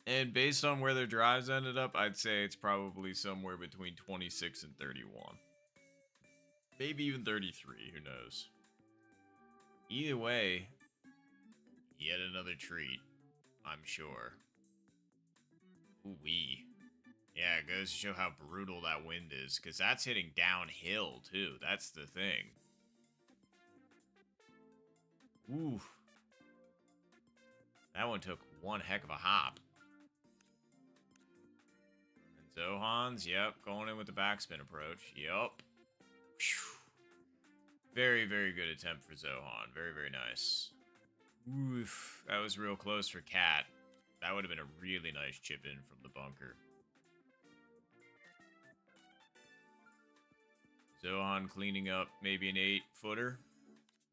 And based on where their drives ended up, I'd say it's probably somewhere between 26 and 31. Maybe even 33, who knows. Either way, yet another treat, I'm sure. Ooh-wee. Yeah, it goes to show how brutal that wind is, because that's hitting downhill, too. That's the thing. Ooh. That one took one heck of a hop. And Zohan's, yep, going in with the backspin approach. Yep. Very, very good attempt for Zohan. Very, very nice. Oof. That was real close for Cat. That would have been a really nice chip in from the bunker. Zohan cleaning up maybe an 8-footer.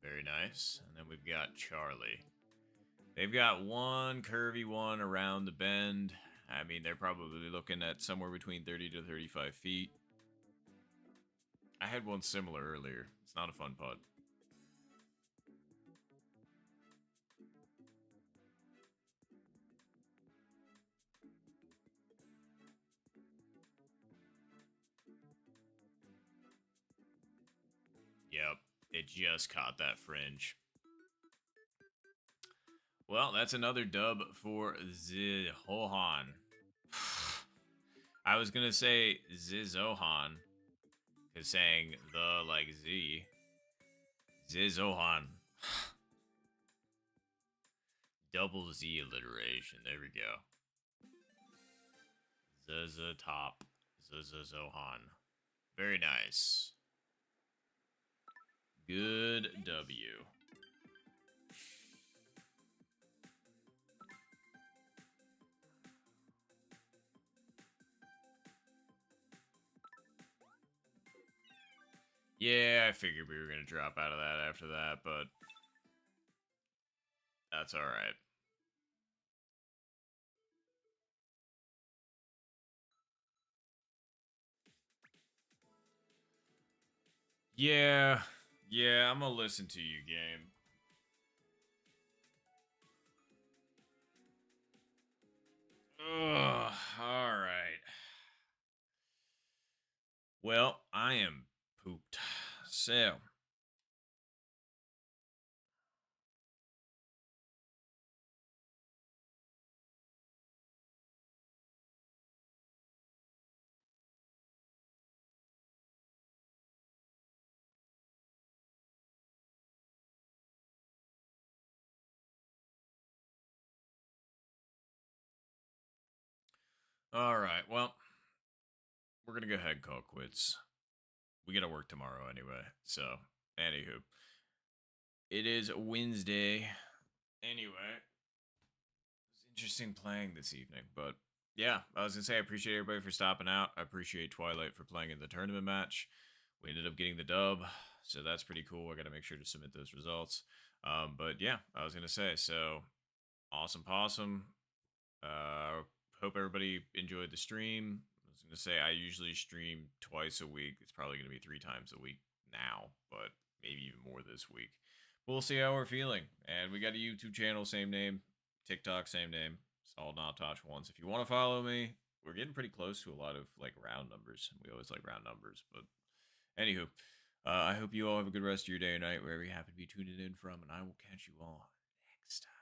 Very nice. And then we've got Charlie. They've got one curvy one around the bend. I mean, they're probably looking at somewhere between 30 to 35 feet. I had one similar earlier. It's not a fun putt. Yep, it just caught that fringe. Well, that's another dub for Zizohan. I was going to say Zizohan, because saying the like Z. Zizohan. Double Z alliteration. There we go. Top. Zizohan. Very nice. Good W. Yeah, I figured we were going to drop out of that after that, but that's all right. Yeah, I'm going to listen to you, game. Ugh, all right. Well, I am pooped. So, all right. Well, we're going to go ahead and call quits. We got to work tomorrow anyway. So, anywho, it is Wednesday. Anyway, it's interesting playing this evening, but yeah, I was gonna say I appreciate everybody for stopping out. I appreciate Tw1l1ght for playing in the tournament match. We ended up getting the dub, so that's pretty cool. I got to make sure to submit those results. But yeah, I was gonna say, so awesome possum. Hope everybody enjoyed the stream. I was gonna say I usually stream twice a week. It's probably gonna be 3 times a week now, but maybe even more this week. We'll see how we're feeling. And we got a YouTube channel, same name. TikTok, same name. It's all not Tw1l1ght. If you want to follow me, we're getting pretty close to a lot of like round numbers. We always like round numbers, but anywho, I hope you all have a good rest of your day or night wherever you happen to be tuning in from, and I will catch you all next time.